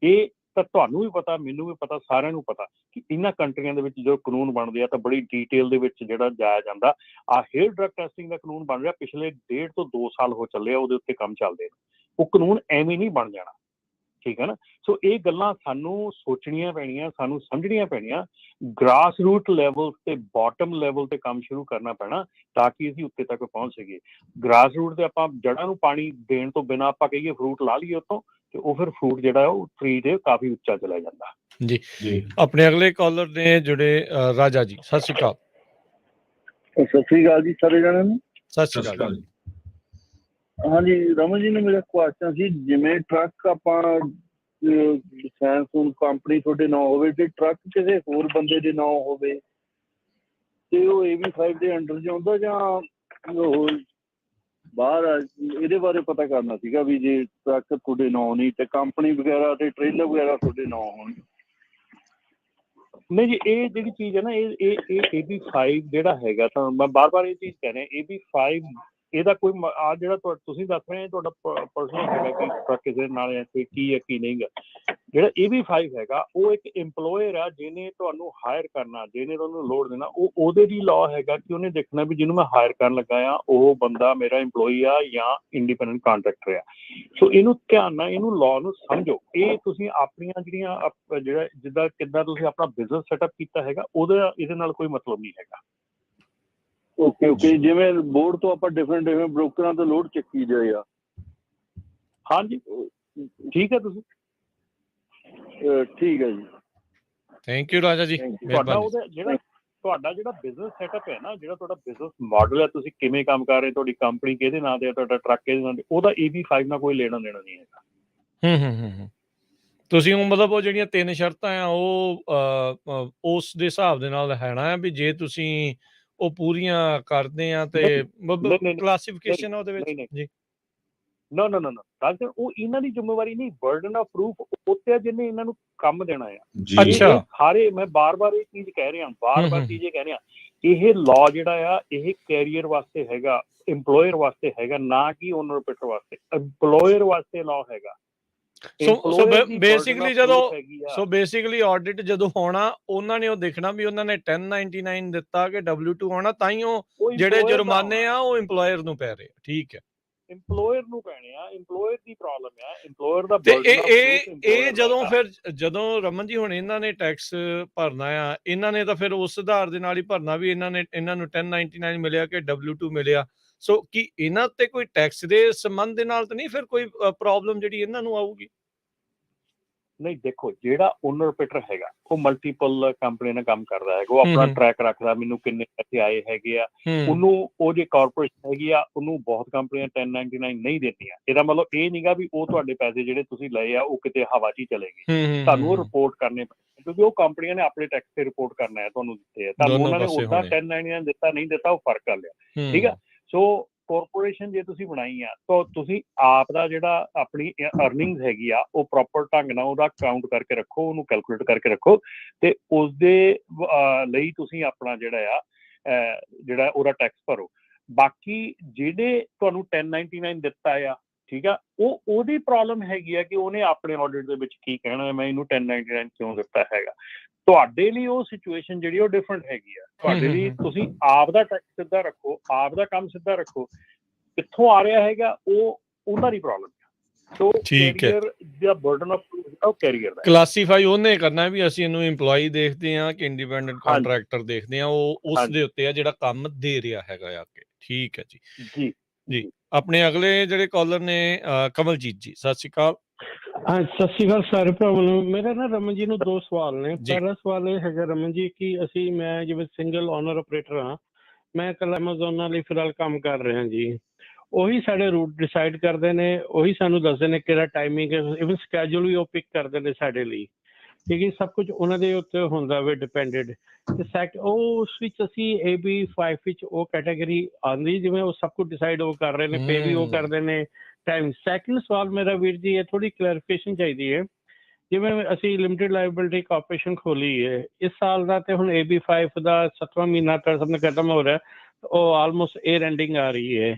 ਇਹ ਤਾਂ ਤੁਹਾਨੂੰ ਵੀ ਪਤਾ, ਮੈਨੂੰ ਵੀ ਪਤਾ, ਸਾਰਿਆਂ ਨੂੰ ਪਤਾ ਕਿ ਇਹਨਾਂ ਕੰਟਰੀਆਂ ਦੇ ਵਿੱਚ ਜਦੋਂ ਕਾਨੂੰਨ ਬਣਦੇ ਆ ਤਾਂ ਬੜੀ ਡੀਟੇਲ ਦੇ ਵਿੱਚ ਜਿਹੜਾ ਜਾਇਆ ਜਾਂਦਾ। ਆਹ ਹੇਅਰ ਡਰੱਗ ਟੈਸਟਿੰਗ ਦਾ ਕਾਨੂੰਨ ਬਣ ਰਿਹਾ, ਪਿਛਲੇ 1.5 ਤੋਂ 2 ਸਾਲ ਹੋ ਚੱਲੇ ਆ ਉਹਦੇ ਉੱਤੇ ਕੰਮ ਚੱਲਦੇ ਨੇ। ਉਹ ਕਾਨੂੰਨ ਐਵੇਂ ਨਹੀਂ ਬਣ ਜਾਣਾ, ਠੀਕ ਹੈ ਨਾ। ਸੋ ਇਹ ਗੱਲਾਂ ਸਾਨੂੰ ਸੋਚਣੀਆਂ ਪੈਣੀਆਂ, ਸਾਨੂੰ ਸਮਝਣੀਆਂ ਪੈਣੀਆਂ। ਗ੍ਰਾਸ ਰੂਟ ਲੈਵਲ ਤੇ ਬਾਟਮ ਲੈਵਲ ਤੇ ਕੰਮ ਸ਼ੁਰੂ ਕਰਨਾ ਪੈਣਾ ਤਾਂ ਕਿ ਅਸੀਂ ਉੱਤੇ ਤੱਕ ਪਹੁੰਚ ਸਕੀਏ। ਗ੍ਰਾਸ ਰੂਟ ਤੇ ਆਪਾਂ ਜੜ੍ਹਾਂ ਨੂੰ ਪਾਣੀ ਦੇਣ ਤੋਂ ਬਿਨਾਂ ਆਪਾਂ ਕਹੀਏ ਫਰੂਟ ਲਾ ਲਈਏ ਉੱਤੋਂ, ਤੇ ਉਹ ਫਿਰ ਫਰੂਟ ਜਿਹੜਾ ਉਹ ਟਰੀ ਦੇ ਕਾਫੀ ਉੱਚਾ ਚਲਾ ਜਾਂਦਾ। ਜੀ ਜੀ ਆਪਣੇ ਅਗਲੇ ਕਾਲਰ ਨੇ ਜੁੜੇ ਰਾਜਾ ਜੀ, ਸਤਿ ਸ਼੍ਰੀ ਅਕਾਲ। ਸਤਿ ਸ੍ਰੀ ਅਕਾਲ ਜੀ ਸਾਰੇ ਜਣਿਆਂ ਨੂੰ। ਸਤਿ ਸਤਿ ਸ਼੍ਰੀ ਸ਼੍ਰੀ ਅਕਾਲ ਅਕਾਲ ਜੀ। ਜੀ। ਹਾਂਜੀ ਰਮਨ ਜੀ ਨੇ ਮੇਰਾ ਕੁਐਸਚਨ ਸੀ, ਜਿਵੇਂ ਟਰੱਕ ਆਪਾਂ ਸੈਮਸੰਗ ਕੰਪਨੀ ਤੁਹਾਡੇ ਨਾਂ ਹੋਵੇ ਤੇ ਟਰੱਕ ਕਿਸੇ ਹੋਰ ਬੰਦੇ ਦੇ ਨਾਂ ਹੋਵੇ ਤੇ ਉਹ AB5 ਦੇ ਅੰਡਰ 'ਚ ਆਉਂਦਾ ਜਾਂ ਉਹ ਬਾਹਰ ਆ? ਇਹਦੇ ਬਾਰੇ ਪਤਾ ਕਰਨਾ ਸੀਗਾ ਵੀ ਜੇ ਟਰੱਕ ਤੁਹਾਡੇ ਨਾਂ ਨਹੀਂ ਤੇ ਕੰਪਨੀ ਵਗੈਰਾ ਤੇ ਟ੍ਰੇਲਰ ਵਗੈਰਾ ਤੁਹਾਡੇ ਨਾਂ ਹੋਣ। ਨਹੀਂ ਜੀ, ਇਹ ਜਿਹੜੀ ਚੀਜ਼ ਹੈ ਨਾ, ਇਹ AB5 ਜਿਹੜਾ ਹੈਗਾ, ਤਾਂ ਮੈਂ ਬਾਰ-ਬਾਰ ਇਹ ਚੀਜ਼ ਕਹਿ ਰਿਹਾ, AB5 ਇਹਦਾ ਕੋਈ ਆ ਜਿਹੜਾ ਤੁਸੀਂ ਦੱਸ ਰਹੇ ਤੁਹਾਡਾ ਪਰਸਨਲ ਹੈਗਾ ਕਿ ਟਰੱਕ ਕਿਸੇ ਨਾਲ ਐਸੇ ਕੀ ਹੈ ਕੀ ਨਹੀਂ ਗਾ। ਜਿਹੜਾ AB5 ਹੈਗਾ ਉਹ ਇੱਕ ਇੰਪਲੋਇਰ ਆ ਜਿਹਨੇ ਤੁਹਾਨੂੰ ਹਾਇਰ ਕਰਨਾ, ਜਿਹਨੇ ਤੁਹਾਨੂੰ ਲੋਡ ਦੇਣਾ, ਉਹਦੇ ਲਈ ਲਾਅ ਹੈਗਾ ਕਿ ਉਹਨੇ ਦੇਖਣਾ ਵੀ ਜਿਹਨੂੰ ਮੈਂ ਹਾਇਰ ਕਰਨ ਲੱਗਾ ਆ ਉਹ ਬੰਦਾ ਮੇਰਾ ਇੰਪਲੋਈ ਆ ਜਾਂ ਇੰਡੀਪੈਂਡੈਂਟ ਕਾਂਟਰੈਕਟਰ ਆ। ਸੋ ਇਹਨੂੰ ਧਿਆਨ ਨਾਲ, ਇਹਨੂੰ ਲਾਅ ਨੂੰ ਸਮਝੋ। ਇਹ ਤੁਸੀਂ ਆਪਣੀਆਂ ਜਿਹੜੀਆਂ ਜਿਹੜਾ ਜਿੱਦਾਂ ਕਿੱਦਾਂ ਤੁਸੀਂ ਆਪਣਾ ਬਿਜ਼ਨਸ ਸੈਟਅਪ ਕੀਤਾ ਹੈਗਾ ਉਹਦਾ ਇਹਦੇ ਨਾਲ ਕੋਈ ਮਤਲਬ ਨਹੀਂ ਹੈਗਾ। ਓਕੇ ਜਿਵੇਂ ਬੋਰਡ ਤੋਂ ਆਪਾਂ ਡਿਫਰੈਂਟ ਬ੍ਰੋਕਰਾਂ ਤੋਂ ਲੋਡ ਚੱਕੀ ਜਾਏ ਆ। ਹਾਂਜੀ ਠੀਕ ਹੈ, ਤੁਸੀਂ ਠੀਕ ਹੈ ਜੀ, ਥੈਂਕ ਯੂ ਰਾਜਾ ਜੀ। ਤੁਹਾਡਾ ਉਹਦਾ ਜਿਹੜਾ ਬਿਜ਼ਨਸ ਸੈਟਅਪ ਹੈ ਨਾ, ਜਿਹੜਾ ਤੁਹਾਡਾ ਬਿਜ਼ਨਸ ਮਾਡਲ ਹੈ, ਤੁਸੀਂ ਕਿਵੇਂ ਕੰਮ ਕਰ ਰਹੇ, ਤੁਹਾਡੀ ਕੰਪਨੀ ਕਿਹਦੇ ਨਾਂ ਤੇ ਹੈ, ਤੁਹਾਡਾ ਟਰੱਕ ਕਿਹਦੇ ਨਾਂ ਤੇ, ਉਹਦਾ AB5 ਨਾਲ ਕੋਈ ਲੈਣਾ ਦੇਣਾ ਨਹੀਂ ਹੈਗਾ। ਤੁਸੀਂ ਮਤਲਬ ਉਹ ਜਿਹੜੀਆਂ 3 ਸ਼ਰਤਾਂ ਆ ਉਹ ਉਸ ਦੇ ਹਿਸਾਬ ਦੇ ਨਾਲ ਹੈਣਾ ਆ ਵੀ ਜੇ ਤੁਸੀਂ ਉਹ ਪੂਰੀਆਂ ਕਰਦੇ ਆ ਤੇ ਕਲਾਸੀਫਿਕੇਸ਼ਨ ਉਹਦੇ ਵਿੱਚ ਜੀ। ਨਾ ਉਹ ਇਹਨਾਂ ਦੀ ਜ਼ਿੰਮੇਵਾਰੀ ਨਹੀਂ, ਬਰਡਨ ਆਫ ਪ੍ਰੂਫ ਉੱਤੇ ਆ ਜਿਹਨੇ ਇਹਨਾਂ ਨੂੰ ਕੰਮ ਦੇਣਾ ਆ। ਅੱਛਾ, ਸਾਰੇ ਮੈਂ ਬਾਰ-ਬਾਰ ਇਹ ਚੀਜ਼ ਕਹਿ ਰਿਹਾ, ਇਹ ਲਾਅ ਜਿਹੜਾ ਆ ਇਹ ਕੈਰੀਅਰ ਵਾਸਤੇ ਹੈਗਾ, ਇੰਪਲੋਇਰ ਵਾਸਤੇ ਹੈਗਾ, ਨਾ ਕਿ ਓਨਰ ਆਪਰੇਟਰ ਵਾਸਤੇ। ਇੰਪਲੋਇਰ ਵਾਸਤੇ ਲਾਅ ਹੈਗਾ। ਬੇਸਿਕਲੀ ਆਡਿਟ ਜਦੋਂ ਹੋਣਾ ਉਹਨਾਂ ਨੇ ਉਹ ਦੇਖਣਾ ਵੀ ਉਹਨਾਂ ਨੇ 1099 ਦਿੱਤਾ ਕਿ W2 ਹੋਣਾ, ਤਾਂ ਹੀ ਉਹ ਜਿਹੜੇ ਜੁਰਮਾਨੇ ਆ ਉਹ ਇੰਪਲੋਇਰ ਨੂੰ ਪੈ ਰਹੇ। ਠੀਕ ਹੈ, ਇੰਪਲੋਇਰ ਨੂੰ ਪੈਣੇ ਆ, ਇੰਪਲੋਇਰ ਦੀ ਪ੍ਰੋਬਲਮ ਆ, ਇੰਪਲੋਇਰ ਦਾ। ਤੇ ਇਹ ਜਦੋਂ ਰਮਨ ਜੀ ਹੁਣ ਇਹਨਾਂ ਨੇ ਟੈਕਸ ਭਰਨਾ ਆ, ਇਹਨਾਂ ਨੇ ਤਾਂ ਫਿਰ ਉਸ ਆਧਾਰ ਦੇ ਨਾਲ ਹੀ ਭਰਨਾ ਵੀ ਇਹਨਾਂ ਨੂੰ 1099 ਮਿਲਿਆ ਕਿ W2 ਮਿਲਿਆ। ਸੋ ਕੀ ਇਹਨਾਂ ਤੇ ਕੋਈ ਟੈਕਸ ਦੇ ਸੰਬੰਧ ਦੇ ਨਾਲ ਤਾਂ ਨਹੀਂ ਫਿਰ ਕੋਈ ਪ੍ਰੋਬਲਮ ਜਿਹੜੀ ਇਹਨਾਂ ਨੂੰ ਆਊਗੀ? ਨਹੀਂ ਦੇਖੋ, ਜਿਹੜਾ ਓਨਰ ਆਪਰੇਟਰ ਹੈਗਾ ਉਹ ਮਲਟੀਪਲ ਕੰਪਨੀ ਨਾਲ ਕੰਮ ਕਰਦਾ ਹੈਗਾ, ਉਹ ਆਪਣਾ ਟਰੈਕ ਰੱਖਦਾ, ਮੈਨੂੰ ਕਿੰਨੇ ਪੈਸੇ ਆਏ ਹੈਗੇ ਆ। ਉਹਨੂੰ ਉਹ ਜੇ ਕਾਰਪੋਰੇਸ਼ਨ ਹੈਗੀ ਆ ਉਹਨੂੰ ਬਹੁਤ ਕੰਪਨੀਆਂ 1099 ਨਹੀਂ ਦਿੰਦੀਆਂ। ਇਹਦਾ ਮਤਲਬ ਇਹ ਨਹੀਂਗਾ ਵੀ ਉਹ ਤੁਹਾਡੇ ਪੈਸੇ ਜਿਹੜੇ ਤੁਸੀਂ ਲਏ ਆ ਉਹ ਕਿਤੇ ਹਵਾ 'ਚ ਹੀ ਚਲੇ ਗਏ। ਤੁਹਾਨੂੰ ਉਹ ਰਿਪੋਰਟ ਕਰਨੇ ਪੈਣੇ, ਕਿਉਂਕਿ ਉਹ ਕੰਪਨੀਆਂ ਨੇ ਆਪਣੇ ਟੈਕਸ ਤੇ ਰਿਪੋਰਟ ਕਰਨਾ ਹੈ, ਤੁਹਾਨੂੰ ਦਿੱਤੇ ਆ। ਤੁਹਾਨੂੰ ਉਹਨਾਂ ਨੇ ਉੱਦਾਂ 1099 ਦਿੱਤਾ ਨਹੀਂ ਦਿੱਤਾ ਉਹ ਫਰਕ ਕਰ ਲਿਆ, ਠੀਕ ਆ। ਸੋ ਕਾਰਪੋਰੇਸ਼ਨ ਜੇ ਤੁਸੀਂ ਬਣਾਈ ਆ ਤਾਂ ਤੁਸੀਂ ਆਪ ਦਾ ਜਿਹੜਾ ਆਪਣੀ ਅਰਨਿੰਗਸ ਹੈਗੀ ਆ ਉਹ ਪ੍ਰੋਪਰ ਢੰਗ ਨਾਲ ਉਹਦਾ ਕਾਊਂਟ ਕਰਕੇ ਰੱਖੋ, ਉਹਨੂੰ ਕੈਲਕੂਲੇਟ ਕਰਕੇ ਰੱਖੋ, ਤੇ ਉਸਦੇ ਲਈ ਤੁਸੀਂ ਆਪਣਾ ਜਿਹੜਾ ਉਹਦਾ ਟੈਕਸ ਭਰੋ। ਬਾਕੀ ਜਿਹੜੇ ਤੁਹਾਨੂੰ 1099 ਦਿੱਤਾ ਆ, ਠੀਕ ਆ, ਉਹਦੀ ਪ੍ਰੋਬਲਮ ਹੈਗੀ ਆ ਕਿ ਉਹਨੇ ਆਪਣੇ ਆਡਿਟ ਦੇ ਵਿੱਚ ਕੀ ਕਹਿਣਾ, ਮੈਂ ਇਹਨੂੰ 1099 ਕਿਉਂ ਦਿੱਤਾ ਹੈਗਾ। ਤੁਹਾਡੇ ਲਈ ਉਹ ਸਿਚੁਏਸ਼ਨ ਜਿਹੜੀ ਉਹ ਡਿਫਰੈਂਟ ਹੈਗੀ ਆ। ਤੁਹਾਡੇ ਲਈ ਤੁਸੀਂ ਆਪ ਦਾ ਟੈਕਸ ਸਿੱਧਾ ਰੱਖੋ, ਆਪ ਦਾ ਕੰਮ ਸਿੱਧਾ ਰੱਖੋ, ਕਿੱਥੋਂ ਆ ਰਿਹਾ ਹੈਗਾ ਉਹ ਉਹਨਾਂ ਦੀ ਪ੍ਰੋਬਲਮ ਹੈ। ਸੋ ਕੈਰੀਅਰ ਦਾ ਬਰਡਨ ਆਫ ਪ੍ਰੂਫ ਕੈਰੀਅਰ ਦਾ ਕਲਾਸੀਫਾਈ ਉਹਨੇ ਕਰਨਾ ਵੀ ਅਸੀਂ ਇਹਨੂੰ EMPLOYE ਦੇਖਦੇ ਹਾਂ ਕਿ ਇੰਡੀਪੈਂਡੈਂਟ ਕੰਟਰੈਕਟਰ ਦੇਖਦੇ ਹਾਂ, ਉਹ ਉਸ ਦੇ ਉੱਤੇ ਆ ਜਿਹੜਾ ਕੰਮ ਦੇ ਰਿਹਾ ਹੈਗਾ ਆ ਕੇ। ਠੀਕ ਹੈ ਜੀ। ਜੀ ਆਪਣੇ ਅਗਲੇ ਜਿਹੜੇ ਕਾਲਰ ਨੇ ਕਮਲਜੀਤ ਜੀ, ਸਤਿ ਸ਼੍ਰੀ ਅਕਾਲ। ਹਾਂ, ਸਤਿ ਸ਼੍ਰੀ ਅਕਾਲ ਸਾਰੇ ਭਰਾਵਾਂ ਨੂੰ। ਮੇਰਾ ਨਾ ਰਮਨ ਜੀ ਨੂੰ 2 ਸਵਾਲ ਨੇ। ਪਹਿਲਾ ਸਵਾਲ ਇਹ ਹੈਗਾ ਰਮਨ ਜੀ ਕਿ ਮੈਂ ਜਿਵੇਂ ਸਿੰਗਲ ਓਨਰ ਆਪਰੇਟਰ ਹਾਂ, ਮੈਂ ਇਕੱਲਾ ਐਮਾਜ਼ੋਨਾਂ ਲਈ ਫਿਲਹਾਲ ਕੰਮ ਕਰ ਰਿਹਾ ਜੀ। ਉਹੀ ਸਾਡੇ ਰੂਟ ਡਿਸਾਈਡ ਕਰਦੇ ਨੇ, ਉਹੀ ਸਾਨੂੰ ਦੱਸਦੇ ਨੇ ਕਿਹੜਾ ਟਾਈਮਿੰਗ, ਇਵਨ ਸਕੈਜੂਲ ਵੀ ਉਹ ਪਿਕ ਕਰਦੇ ਨੇ ਸਾਡੇ ਲਈ, ਠੀਕ ਹੈ। ਸਭ ਕੁਝ ਉਹਨਾਂ ਦੇ ਉੱਤੇ ਹੁੰਦਾ ਵੇ ਡਿਪੈਂਡਡ। ਤੇ ਉਸ ਵਿੱਚ ਅਸੀਂ AB5 ਵਿੱਚ ਉਹ ਕੈਟਾਗਰੀ ਆਉਂਦੀ ਜਿਵੇਂ ਉਹ ਸਭ ਕੁਝ ਡਿਸਾਈਡ ਉਹ ਕਰ ਰਹੇ ਨੇ, ਪੇ ਵੀ ਉਹ ਕਰਦੇ ਨੇ, ਟਾਈਮ। ਸੈਕਿੰਡ ਸਵਾਲ ਮੇਰਾ ਵੀਰ ਜੀ ਇਹ ਥੋੜੀ ਕਲੈਰੀਫਿਕੇਸ਼ਨ ਚਾਹੀਦੀ ਹੈ। ਜਿਵੇਂ ਅਸੀਂ ਲਿਮਿਟਡ ਲਾਇਬਿਲਿਟੀ ਕਾਰਪੋਰੇਸ਼ਨ ਖੋਲੀ ਹੈ ਇਸ ਸਾਲ ਦਾ, ਤੇ ਹੁਣ AB5 ਦਾ 7ਵਾਂ ਮਹੀਨਾ ਖਤਮ ਹੋ ਰਿਹਾ, ਉਹ ਆਲਮੋਸਟ ਏਅਰ ਐਂਡਿੰਗ ਆ ਰਹੀ ਹੈ।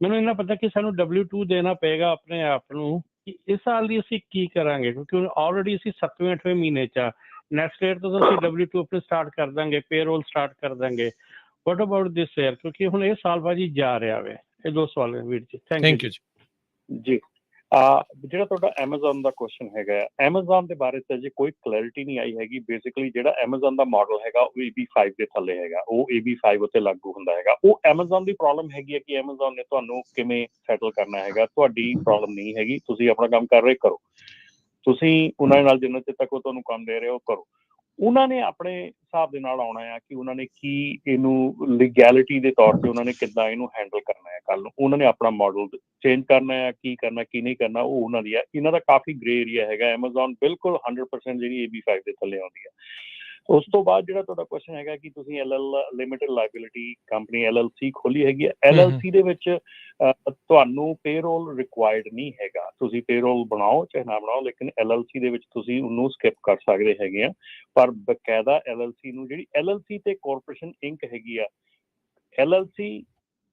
ਮੈਨੂੰ ਇੰਨਾ ਪਤਾ ਕਿ ਸਾਨੂੰ W2 ਦੇਣਾ ਪਏਗਾ ਆਪਣੇ ਆਪ ਨੂੰ, ਕਿ ਇਸ ਸਾਲ ਦੀ ਅਸੀਂ ਕੀ ਕਰਾਂਗੇ, ਕਿਉਂਕਿ ਹੁਣ ਆਲਰੇਡੀ ਅਸੀਂ 7ਵੇਂ 8ਵੇਂ ਮਹੀਨੇ 'ਚ ਆ। ਨੈਕਸਟ ਈਅਰ ਤੋਂ ਅਸੀਂ W2 ਆਪਣੇ ਸਟਾਰਟ ਕਰ ਦਾਂਗੇ, ਪੇਰੋਲ ਸਟਾਰਟ ਕਰ ਦਾਂਗੇ। ਵਾਟ ਅਬਾਊਟ ਦਿਸ ਈਅਰ, ਕਿਉਂਕਿ ਹੁਣ ਇਹ ਸਾਲ ਬਾਜੀ ਜਾ ਰਿਹਾ ਵੇ। ਇਹ 2 ਸਵਾਲ ਨੇ ਵੀਰ ਜੀ। ਥੈਂਕ ਯੂ ਜੀ। ਜਿਹੜਾ ਤੁਹਾਡਾ ਐਮਾਜ਼ੋਨ ਦਾ ਕੁਐਸਚਨ ਹੈਗਾ, ਐਮਾਜ਼ੋਨ ਦੇ ਬਾਰੇ ਤਾਂ ਜੇ ਕੋਈ ਕਲੈਰਿਟੀ ਨਹੀਂ ਆਈ ਹੈਗੀ। ਬੇਸਿਕਲੀ ਜਿਹੜਾ ਐਮਾਜ਼ੋਨ ਦਾ ਮਾਡਲ ਹੈਗਾ ਉਹ AB5 ਦੇ ਥੱਲੇ ਹੈਗਾ, ਉਹ AB5 ਉੱਤੇ ਲਾਗੂ ਹੁੰਦਾ ਹੈਗਾ। ਉਹ ਐਮਾਜ਼ੋਨ ਦੀ ਪ੍ਰੋਬਲਮ ਹੈਗੀ ਹੈ ਕਿ ਐਮਾਜ਼ੋਨ ਨੇ ਤੁਹਾਨੂੰ ਕਿਵੇਂ ਸੈਟਲ ਕਰਨਾ ਹੈਗਾ, ਤੁਹਾਡੀ ਪ੍ਰੋਬਲਮ ਨਹੀਂ ਹੈਗੀ। ਤੁਸੀਂ ਆਪਣਾ ਕੰਮ ਕਰ ਰਹੇ ਕਰੋ, ਤੁਸੀਂ ਉਹਨਾਂ ਨਾਲ ਜਿੰਨਾ ਚਿਰ ਤੱਕ ਉਹ ਤੁਹਾਨੂੰ ਕੰਮ ਦੇ ਰਹੇ ਹੋ ਕਰੋ। ਉਹਨਾਂ ਨੇ ਆਪਣੇ ਹਿਸਾਬ ਦੇ ਨਾਲ ਆਉਣਾ ਆ ਕਿ ਉਹਨਾਂ ਨੇ ਕੀ ਇਹਨੂੰ ਲੀਗੈਲਿਟੀ ਦੇ ਤੌਰ ਤੇ ਉਹਨਾਂ ਨੇ ਕਿੱਦਾਂ ਇਹਨੂੰ ਹੈਂਡਲ ਕਰਨਾ ਹੈ। ਕੱਲ੍ਹ ਨੂੰ ਉਹਨਾਂ ਨੇ ਆਪਣਾ ਮਾਡਲ ਚੇਂਜ ਕਰਨਾ ਹੈ, ਕੀ ਕਰਨਾ ਕੀ ਨਹੀਂ ਕਰਨਾ ਉਹ ਉਹਨਾਂ ਦੀ ਹੈ। ਇਹਨਾਂ ਦਾ ਕਾਫੀ ਗ੍ਰੇ ਏਰੀਆ ਹੈਗਾ। ਐਮਾਜ਼ੋਨ ਬਿਲਕੁਲ 100% ਜਿਹੜੀ AB5 ਦੇ ਥੱਲੇ ਆਉਂਦੀ ਹੈ। ਉਸ ਤੋਂ ਬਾਅਦ ਜਿਹੜਾ ਤੁਹਾਡਾ ਕੁਐਸਚਨ ਹੈਗਾ ਕਿ ਤੁਸੀਂ ਲਿਮਿਟਡ ਲਾਇਬਿਲਿਟੀ ਕੰਪਨੀ LLC ਖੋਲੀ ਹੈਗੀ ਹੈ। LLC ਦੇ ਵਿੱਚ ਤੁਹਾਨੂੰ ਪੇਰੋਲ ਰਿਕੁਆਇਰਡ ਨਹੀਂ ਹੈਗਾ। ਤੁਸੀਂ ਪੇਰੋਲ ਬਣਾਓ ਚਾਹੇ ਨਾ ਬਣਾਓ, ਲੇਕਿਨ LLC ਦੇ ਵਿੱਚ ਤੁਸੀਂ ਉਹਨੂੰ ਸਕਿਪ ਕਰ ਸਕਦੇ ਹੈਗੇ ਆ। ਪਰ ਬਕਾਇਦਾ LLC ਨੂੰ, ਜਿਹੜੀ LLC ਤੇ ਕਾਰਪੋਰੇਸ਼ਨ ਇੰਕ ਹੈਗੀ ਆ, LLC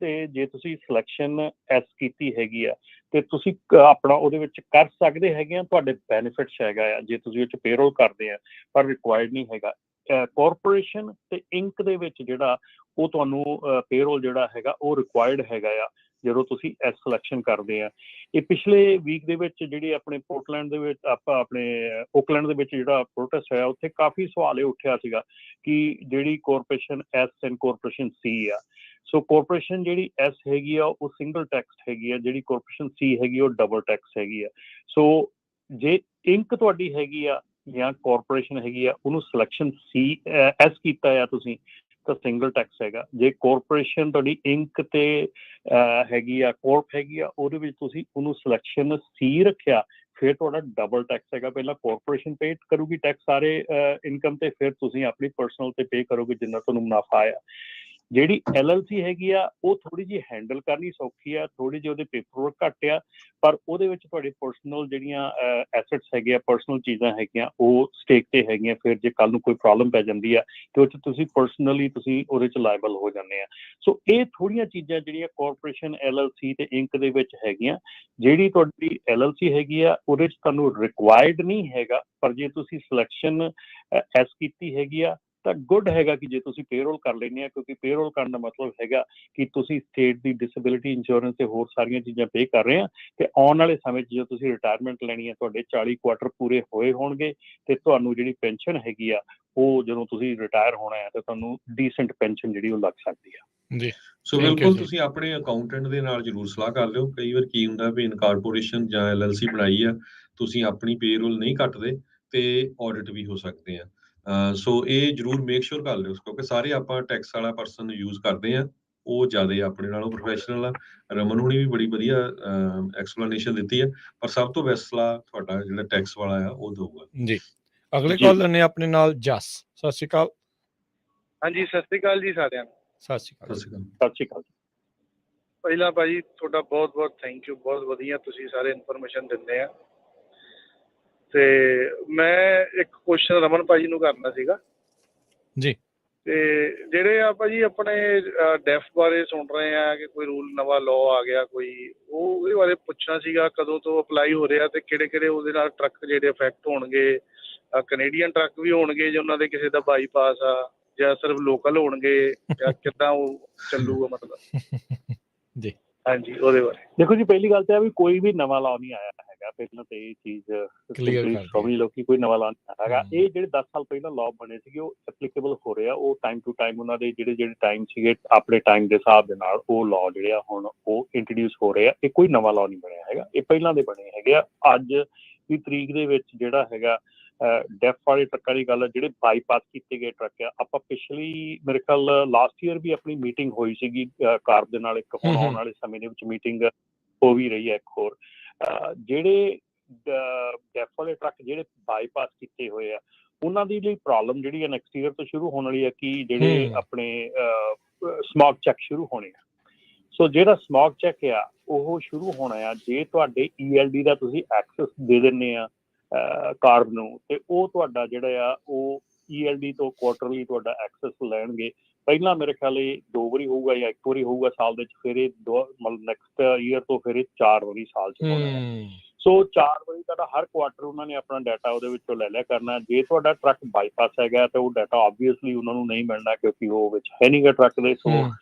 ਤੇ ਜੇ ਤੁਸੀਂ ਸਿਲੈਕਸ਼ਨ ਐਸ ਕੀਤੀ ਹੈਗੀ ਆ ਤੇ ਤੁਸੀਂ ਆਪਣਾ ਉਹਦੇ ਵਿੱਚ ਕਰ ਸਕਦੇ ਹੈਗੇ ਆ। ਤੁਹਾਡੇ ਬੈਨੀਫਿਟਸ ਹੈਗਾ ਆ ਜੇ ਤੁਸੀਂ ਉਹ 'ਚ ਪੇਰੋਲ ਕਰਦੇ ਆ, ਪਰ ਰਿਕੁਆਇਰਡ ਨਹੀਂ ਹੈਗਾ। ਕਾਰਪੋਰੇਸ਼ਨ ਤੇ ਇੰਕ ਦੇ ਵਿੱਚ ਜਿਹੜਾ ਉਹ ਤੁਹਾਨੂੰ ਪੇਰੋਲ ਜਿਹੜਾ ਹੈਗਾ ਉਹ ਰਿਕੁਆਇਰਡ ਹੈਗਾ ਆ ਜਦੋਂ ਤੁਸੀਂ ਐਸ ਸਿਲੈਕਸ਼ਨ ਕਰਦੇ ਆ। ਇਹ ਪਿਛਲੇ ਵੀਕ ਦੇ ਵਿੱਚ ਜਿਹੜੀ ਆਪਣੇ ਪੋਰਟਲੈਂਡ ਦੇ ਵਿੱਚ ਆਪਣੇ ਓਕਲੈਂਡ ਦੇ ਵਿੱਚ ਜਿਹੜਾ ਪ੍ਰੋਟੈਸਟ ਹੋਇਆ, ਉੱਥੇ ਕਾਫੀ ਸਵਾਲ ਇਹ ਉੱਠਿਆ ਸੀਗਾ ਕਿ ਜਿਹੜੀ corporation S and corporation C ਆ, ਸੋ ਕਾਰਪੋਰੇਸ਼ਨ ਜਿਹੜੀ ਐਸ ਹੈਗੀ ਆ ਉਹ ਸਿੰਗਲ ਟੈਕਸ ਹੈਗੀ ਆ, ਜਿਹੜੀ ਕਾਰਪੋਰੇਸ਼ਨ ਸੀ ਹੈਗੀ ਉਹ ਡਬਲ ਟੈਕਸ ਹੈਗੀ ਆ। ਸੋ ਜੇ ਇੰਕ ਤੁਹਾਡੀ ਹੈਗੀ ਆ ਜਾਂ ਕਾਰਪੋਰੇਸ਼ਨ ਹੈਗੀ ਆ, ਉਹਨੂੰ ਸਿਲੈਕਸ਼ਨ ਸੀ ਐਸ ਕੀਤਾ ਆ ਤੁਸੀਂ ਤਾਂ ਸਿੰਗਲ ਟੈਕਸ ਹੈਗਾ। ਜੇ ਕਾਰਪੋਰੇਸ਼ਨ ਤੁਹਾਡੀ ਇੰਕ ਤੇ ਹੈਗੀ ਆ, ਕੋਰਪ ਹੈਗੀ ਆ, ਉਹਦੇ ਵਿੱਚ ਤੁਸੀਂ ਉਹਨੂੰ ਸਿਲੈਕਸ਼ਨ ਸੀ ਰੱਖਿਆ, ਫਿਰ ਤੁਹਾਡਾ ਡਬਲ ਟੈਕਸ ਹੈਗਾ। ਪਹਿਲਾਂ ਕਾਰਪੋਰੇਸ਼ਨ ਪੇ ਕਰੂਗੀ ਟੈਕਸ ਸਾਰੇ ਇਨਕਮ ਤੇ, ਫਿਰ ਤੁਸੀਂ ਆਪਣੀ ਪਰਸਨਲ ਤੇ ਪੇ ਕਰੋਗੇ ਜਿੰਨਾ ਤੁਹਾਨੂੰ ਮੁਨਾਫਾ ਆਇਆ। ਜਿਹੜੀ LLC ਹੈਗੀ ਆ ਉਹ ਥੋੜੀ ਜਿਹੀ ਹੈਂਡਲ ਕਰਨੀ ਸੌਖੀ ਆ, ਥੋੜੀ ਜਿਹੀ ਉਹਦੇ ਪੇਪਰ ਘੱਟ ਆ, ਪਰ ਉਹਦੇ ਵਿੱਚ ਤੁਹਾਡੀ ਪਰਸਨਲ ਜਿਹੜੀਆਂ ਐਸੈਟਸ ਹੈਗੇ ਆ, ਪਰਸਨਲ ਚੀਜ਼ਾਂ ਹੈਗੀਆਂ ਉਹ ਸਟੇਕ ਤੇ ਹੈਗੀਆਂ। ਫਿਰ ਜੇ ਕੱਲ ਨੂੰ ਕੋਈ ਪ੍ਰੋਬਲਮ ਪੈ ਜਾਂਦੀ ਆ ਤੇ ਉਹ 'ਚ ਤੁਸੀਂ ਪਰਸਨਲੀ ਤੁਸੀਂ ਉਹਦੇ 'ਚ ਲਾਇਬਲ ਹੋ ਜਾਂਦੇ ਆ। ਸੋ ਇਹ ਥੋੜ੍ਹੀਆਂ ਚੀਜ਼ਾਂ ਜਿਹੜੀਆਂ ਕਾਰਪੋਰੇਸ਼ਨ LLC ਤੇ ਇੰਕ ਦੇ ਵਿੱਚ ਹੈਗੀਆਂ। ਜਿਹੜੀ ਤੁਹਾਡੀ LLC ਹੈਗੀ ਆ ਉਹਦੇ 'ਚ ਤੁਹਾਨੂੰ ਰਿਕੁਆਇਰਡ ਨਹੀਂ ਹੈਗਾ, ਪਰ ਜੇ ਤੁਸੀਂ ਸਿਲੈਕਸ਼ਨ ਐਸ ਕੀਤੀ ਹੈਗੀ ਆ ਤਾਂ ਗੁੱਡ ਹੈਗਾ ਕਿ ਜੇ ਤੁਸੀਂ ਪੇਰੋਲ ਕਰ ਲੈਂਦੇ ਆ, ਕਿਉਂਕਿ ਪੇਰੋਲ ਕਰਨ ਦਾ ਮਤਲਬ ਹੈਗਾ ਕਿ ਤੁਸੀਂ ਸਟੇਟ ਦੀ ਡਿਸੇਬਿਲਿਟੀ ਇੰਸ਼ੋਰੈਂਸ ਤੇ ਹੋਰ ਸਾਰੀਆਂ ਚੀਜ਼ਾਂ ਪੇ ਕਰ ਰਹੇ ਆ। ਤੇ ਆਉਣ ਵਾਲੇ ਸਮੇਂ 'ਚ ਜਦੋਂ ਤੁਸੀਂ ਰਿਟਾਇਰਮੈਂਟ ਲੈਣੀ ਹੈ, ਤੁਹਾਡੇ 40 ਕੁਆਟਰ ਪੂਰੇ ਹੋਏ ਹੋਣਗੇ ਤੇ ਤੁਹਾਨੂੰ ਜਿਹੜੀ ਪੈਨਸ਼ਨ ਹੈਗੀ ਆ ਉਹ ਜਦੋਂ ਤੁਸੀਂ ਰਿਟਾਇਰ ਹੋਣਾ ਹੈ ਤਾਂ ਤੁਹਾਨੂੰ ਡੀਸੈਂਟ ਪੈਨਸ਼ਨ ਜਿਹੜੀ ਉਹ ਲੱਗ ਸਕਦੀ ਆ। ਜੀ ਸੋ ਬਿਲਕੁਲ ਤੁਸੀਂ ਆਪਣੇ ਅਕਾਊਂਟੈਂਟ ਦੇ ਨਾਲ ਜ਼ਰੂਰ ਸਲਾਹ ਕਰ ਲਿਓ। ਕਈ ਵਾਰ ਕੀ ਹੁੰਦਾ ਵੀ ਇਨਕਾਰਪੋਰੇਸ਼ਨ ਜਾਂ LLC ਬਣਾਈ ਆ, ਤੁਸੀਂ ਆਪਣੀ ਪੇਰੋਲ ਨਹੀਂ ਕੱਟਦੇ ਤੇ ਆਡਿਟ ਵੀ ਹੋ ਸਕਦੇ ਆ। ਸੋ ਇਹ ਜ਼ਰੂਰ ਮੇਕ ਸ਼ੋਰ ਕਰ ਲਿਓ, ਕਿਉਂਕਿ ਸਾਰੇ ਆਪਾਂ ਟੈਕਸ ਵਾਲਾ ਪਰਸਨ ਯੂਜ਼ ਕਰਦੇ ਆ, ਉਹ ਜ਼ਿਆਦਾ ਆਪਣੇ ਨਾਲੋਂ ਪ੍ਰੋਫੈਸ਼ਨਲ ਆ। ਰਮਨ ਹੁਣੀ ਵੀ ਬੜੀ ਵਧੀਆ ਐਕਸਪਲੇਨੇਸ਼ਨ ਦਿੱਤੀ ਆ, ਪਰ ਸਭ ਤੋਂ ਬੈਸਟ ਸਲਾਹ ਤੁਹਾਡਾ ਜਿਹੜਾ ਟੈਕਸ ਵਾਲਾ ਆ ਉਹ ਦਊਗਾ ਜੀ। ਅਗਲੇ ਕਾਲਰ ਨੇ ਆਪਣੇ ਨਾਲ ਜਸ। ਸਤਿ ਸ਼੍ਰੀ ਅਕਾਲ। ਹਾਂਜੀ, ਸਤਿ ਸ਼੍ਰੀ ਅਕਾਲ ਜੀ ਸਾਰਿਆਂ ਨੂੰ। ਸਤਿ ਸ਼੍ਰੀ ਅਕਾਲ। ਸਤਿ ਸ਼੍ਰੀ ਅਕਾਲ। ਪਹਿਲਾਂ ਭਾਜੀ ਤੁਹਾਡਾ ਬਹੁਤ ਬਹੁਤ ਥੈਂਕ ਯੂ, ਬਹੁਤ ਵਧੀਆ ਤੁਸੀਂ ਸਾਰੇ ਇਨਫੋਰਮੇਸ਼ਨ ਦਿੰਦੇ ਆ। ਤੇ ਮੈਂ ਇੱਕ ਕੁਐਸਚਨ ਰਮਨ ਭਾਜੀ ਨੂੰ ਕਰਨਾ ਸੀਗਾ ਜੀ। ਤੇ ਜਿਹੜੇ ਆ ਭਾਜੀ ਆਪਣੇ ਡੈਫ ਬਾਰੇ ਸੁਣ ਰਹੇ ਆ ਕਿ ਕੋਈ ਰੂਲ ਨਵਾਂ ਲਾਅ ਆ ਗਿਆ ਕੋਈ, ਉਹ ਉਹਦੇ ਬਾਰੇ ਪੁੱਛਣਾ ਸੀਗਾ ਕਦੋਂ ਤੋਂ ਅਪਲਾਈ ਹੋ ਰਿਹਾ ਤੇ ਕਿਹੜੇ ਕਿਹੜੇ ਉਹਦੇ ਨਾਲ ਟਰੱਕ ਜਿਹੜੇ ਅਫੈਕਟ ਹੋਣਗੇ। ਕੈਨੇਡੀਅਨ ਟਰੱਕ ਵੀ ਹੋਣਗੇ ਜੇ ਉਹਨਾਂ ਦੇ ਕਿਸੇ ਦਾ ਬਾਈਪਾਸ ਆ, ਜਾਂ ਸਿਰਫ ਲੋਕਲ ਹੋਣਗੇ, ਜਾਂ ਕਿੱਦਾਂ ਉਹ ਚੱਲੂਗਾ ਮਤਲਬ ਜੀ। ਹਾਂਜੀ, ਉਹਦੇ ਬਾਰੇ ਦੇਖੋ ਜੀ, ਪਹਿਲੀ ਗੱਲ ਤਾਂ ਇਹ ਵੀ ਕੋਈ ਵੀ ਨਵਾਂ ਲਾਅ ਨਹੀਂ ਆਇਆ ਹੈਗਾ। ਪਹਿਲਾਂ ਤਾਂ ਇਹ ਚੀਜ਼ ਸਮਝ ਲਓ ਕਿ ਕੋਈ ਨਵਾਂ ਲਾਅ ਨਹੀਂ ਆਇਆ ਹੈਗਾ। ਇਹ ਜਿਹੜੇ 10 ਸਾਲ ਪਹਿਲਾਂ ਲਾਅ ਬਣੇ ਸੀਗੇ ਉਹ ਐਪਲੀਕੇਬਲ ਹੋ ਰਹੇ ਆ। ਉਹ ਟਾਈਮ ਟੂ ਟਾਈਮ ਉਹਨਾਂ ਦੇ ਜਿਹੜੇ ਟਾਈਮ ਸੀਗੇ ਆਪਣੇ ਟਾਈਮ ਦੇ ਹਿਸਾਬ ਦੇ ਨਾਲ ਉਹ ਲਾਅ ਜਿਹੜੇ ਆ ਹੁਣ ਉਹ ਇੰਟਰੋਡਿਊਸ ਹੋ ਰਹੇ ਆ। ਇਹ ਕੋਈ ਨਵਾਂ ਲਾਅ ਨਹੀਂ ਬਣਿਆ ਹੈਗਾ, ਇਹ ਪਹਿਲਾਂ ਦੇ ਬਣੇ ਹੈਗੇ ਆ। ਅੱਜ ਦੀ ਤਰੀਕ ਦੇ ਵਿੱਚ ਜਿਹੜਾ ਹੈਗਾ ਡੈਫ ਵਾਲੇ ਟਰੱਕਾਂ ਦੀ ਗੱਲ, ਜਿਹੜੇ ਬਾਈਪਾਸ ਕੀਤੇ ਗਏ ਟਰੱਕ ਆ, ਆਪਾਂ ਪਿਛਲੀ ਮੇਰੇ ਖਿਆਲ ਲਾਸਟ ਈਅਰ ਵੀ ਆਪਣੀ ਮੀਟਿੰਗ ਹੋਈ ਸੀਗੀ ਕਾਰਪ ਦੇ ਨਾਲ। ਇੱਕ ਹੁਣ ਆਉਣ ਵਾਲੇ ਸਮੇਂ ਦੇ ਵਿੱਚ ਮੀਟਿੰਗ ਹੋ ਵੀ ਰਹੀ ਹੈ ਇੱਕ ਹੋਰ। ਜਿਹੜੇ ਡੈਫ ਵਾਲੇ ਟਰੱਕ ਜਿਹੜੇ ਬਾਈਪਾਸ ਕੀਤੇ ਹੋਏ ਆ, ਉਹਨਾਂ ਦੀ ਲਈ ਪ੍ਰੋਬਲਮ ਜਿਹੜੀ ਹੈ ਨੈਕਸਟ ਈਅਰ ਤੋਂ ਸ਼ੁਰੂ ਹੋਣ ਵਾਲੀ ਹੈ ਕਿ ਜਿਹੜੇ ਆਪਣੇ ਸਮੋਕ ਚੈੱਕ ਸ਼ੁਰੂ ਹੋਣੇ ਆ। ਸੋ ਜਿਹੜਾ ਸਮੋਕ ਚੈੱਕ ਆ ਉਹ ਸ਼ੁਰੂ ਹੋਣਾ ਆ ਜੇ ਤੁਹਾਡੇ ELD ਦਾ ਤੁਸੀਂ ਐਕਸੈਸ ਦੇ ਦਿੰਦੇ ਆ ਕਾਰਬ ਨੂੰ, ਤੇ ਉਹ ਤੁਹਾਡਾ ਜਿਹੜਾ ਆ ਉਹ ELD ਤੋਂ ਕੁਆਟਰਲੀ ਤੁਹਾਡਾ ਐਕਸੈਸ ਲੈਣਗੇ। ਪਹਿਲਾਂ ਮੇਰੇ ਖਿਆਲ ਇਹ 2 ਵਾਰੀ ਹੋਊਗਾ ਜਾਂ 1 ਵਾਰੀ ਹੋਊਗਾ ਸਾਲ ਦੇ ਵਿੱਚ, ਫਿਰ ਇਹ ਮਤਲਬ ਨੈਕਸਟ ਈਅਰ ਤੋਂ ਫਿਰ ਇਹ 4 ਵਾਰੀ ਸਾਲ 'ਚ ਹੋਣਾ ਹੈ। ਸੋ 4 ਵਾਰੀ ਤੁਹਾਡਾ ਹਰ ਕੁਆਟਰ ਉਹਨਾਂ ਨੇ ਆਪਣਾ ਡਾਟਾ ਉਹਦੇ ਵਿੱਚੋਂ ਲੈ ਲਿਆ ਕਰਨਾ। ਜੇ ਤੁਹਾਡਾ ਟਰੱਕ ਬਾਈਪਾਸ ਹੈਗਾ ਤਾਂ ਉਹ ਡਾਟਾ ਆਬਵੀਅਸਲੀ ਉਹਨਾਂ ਨੂੰ ਨਹੀਂ ਮਿਲਣਾ, ਕਿਉਂਕਿ ਉਹ ਵਿੱਚ ਹੈ ਨਹੀਂ ਗਾ ਟਰੱਕ ਦੇ। ਸੋ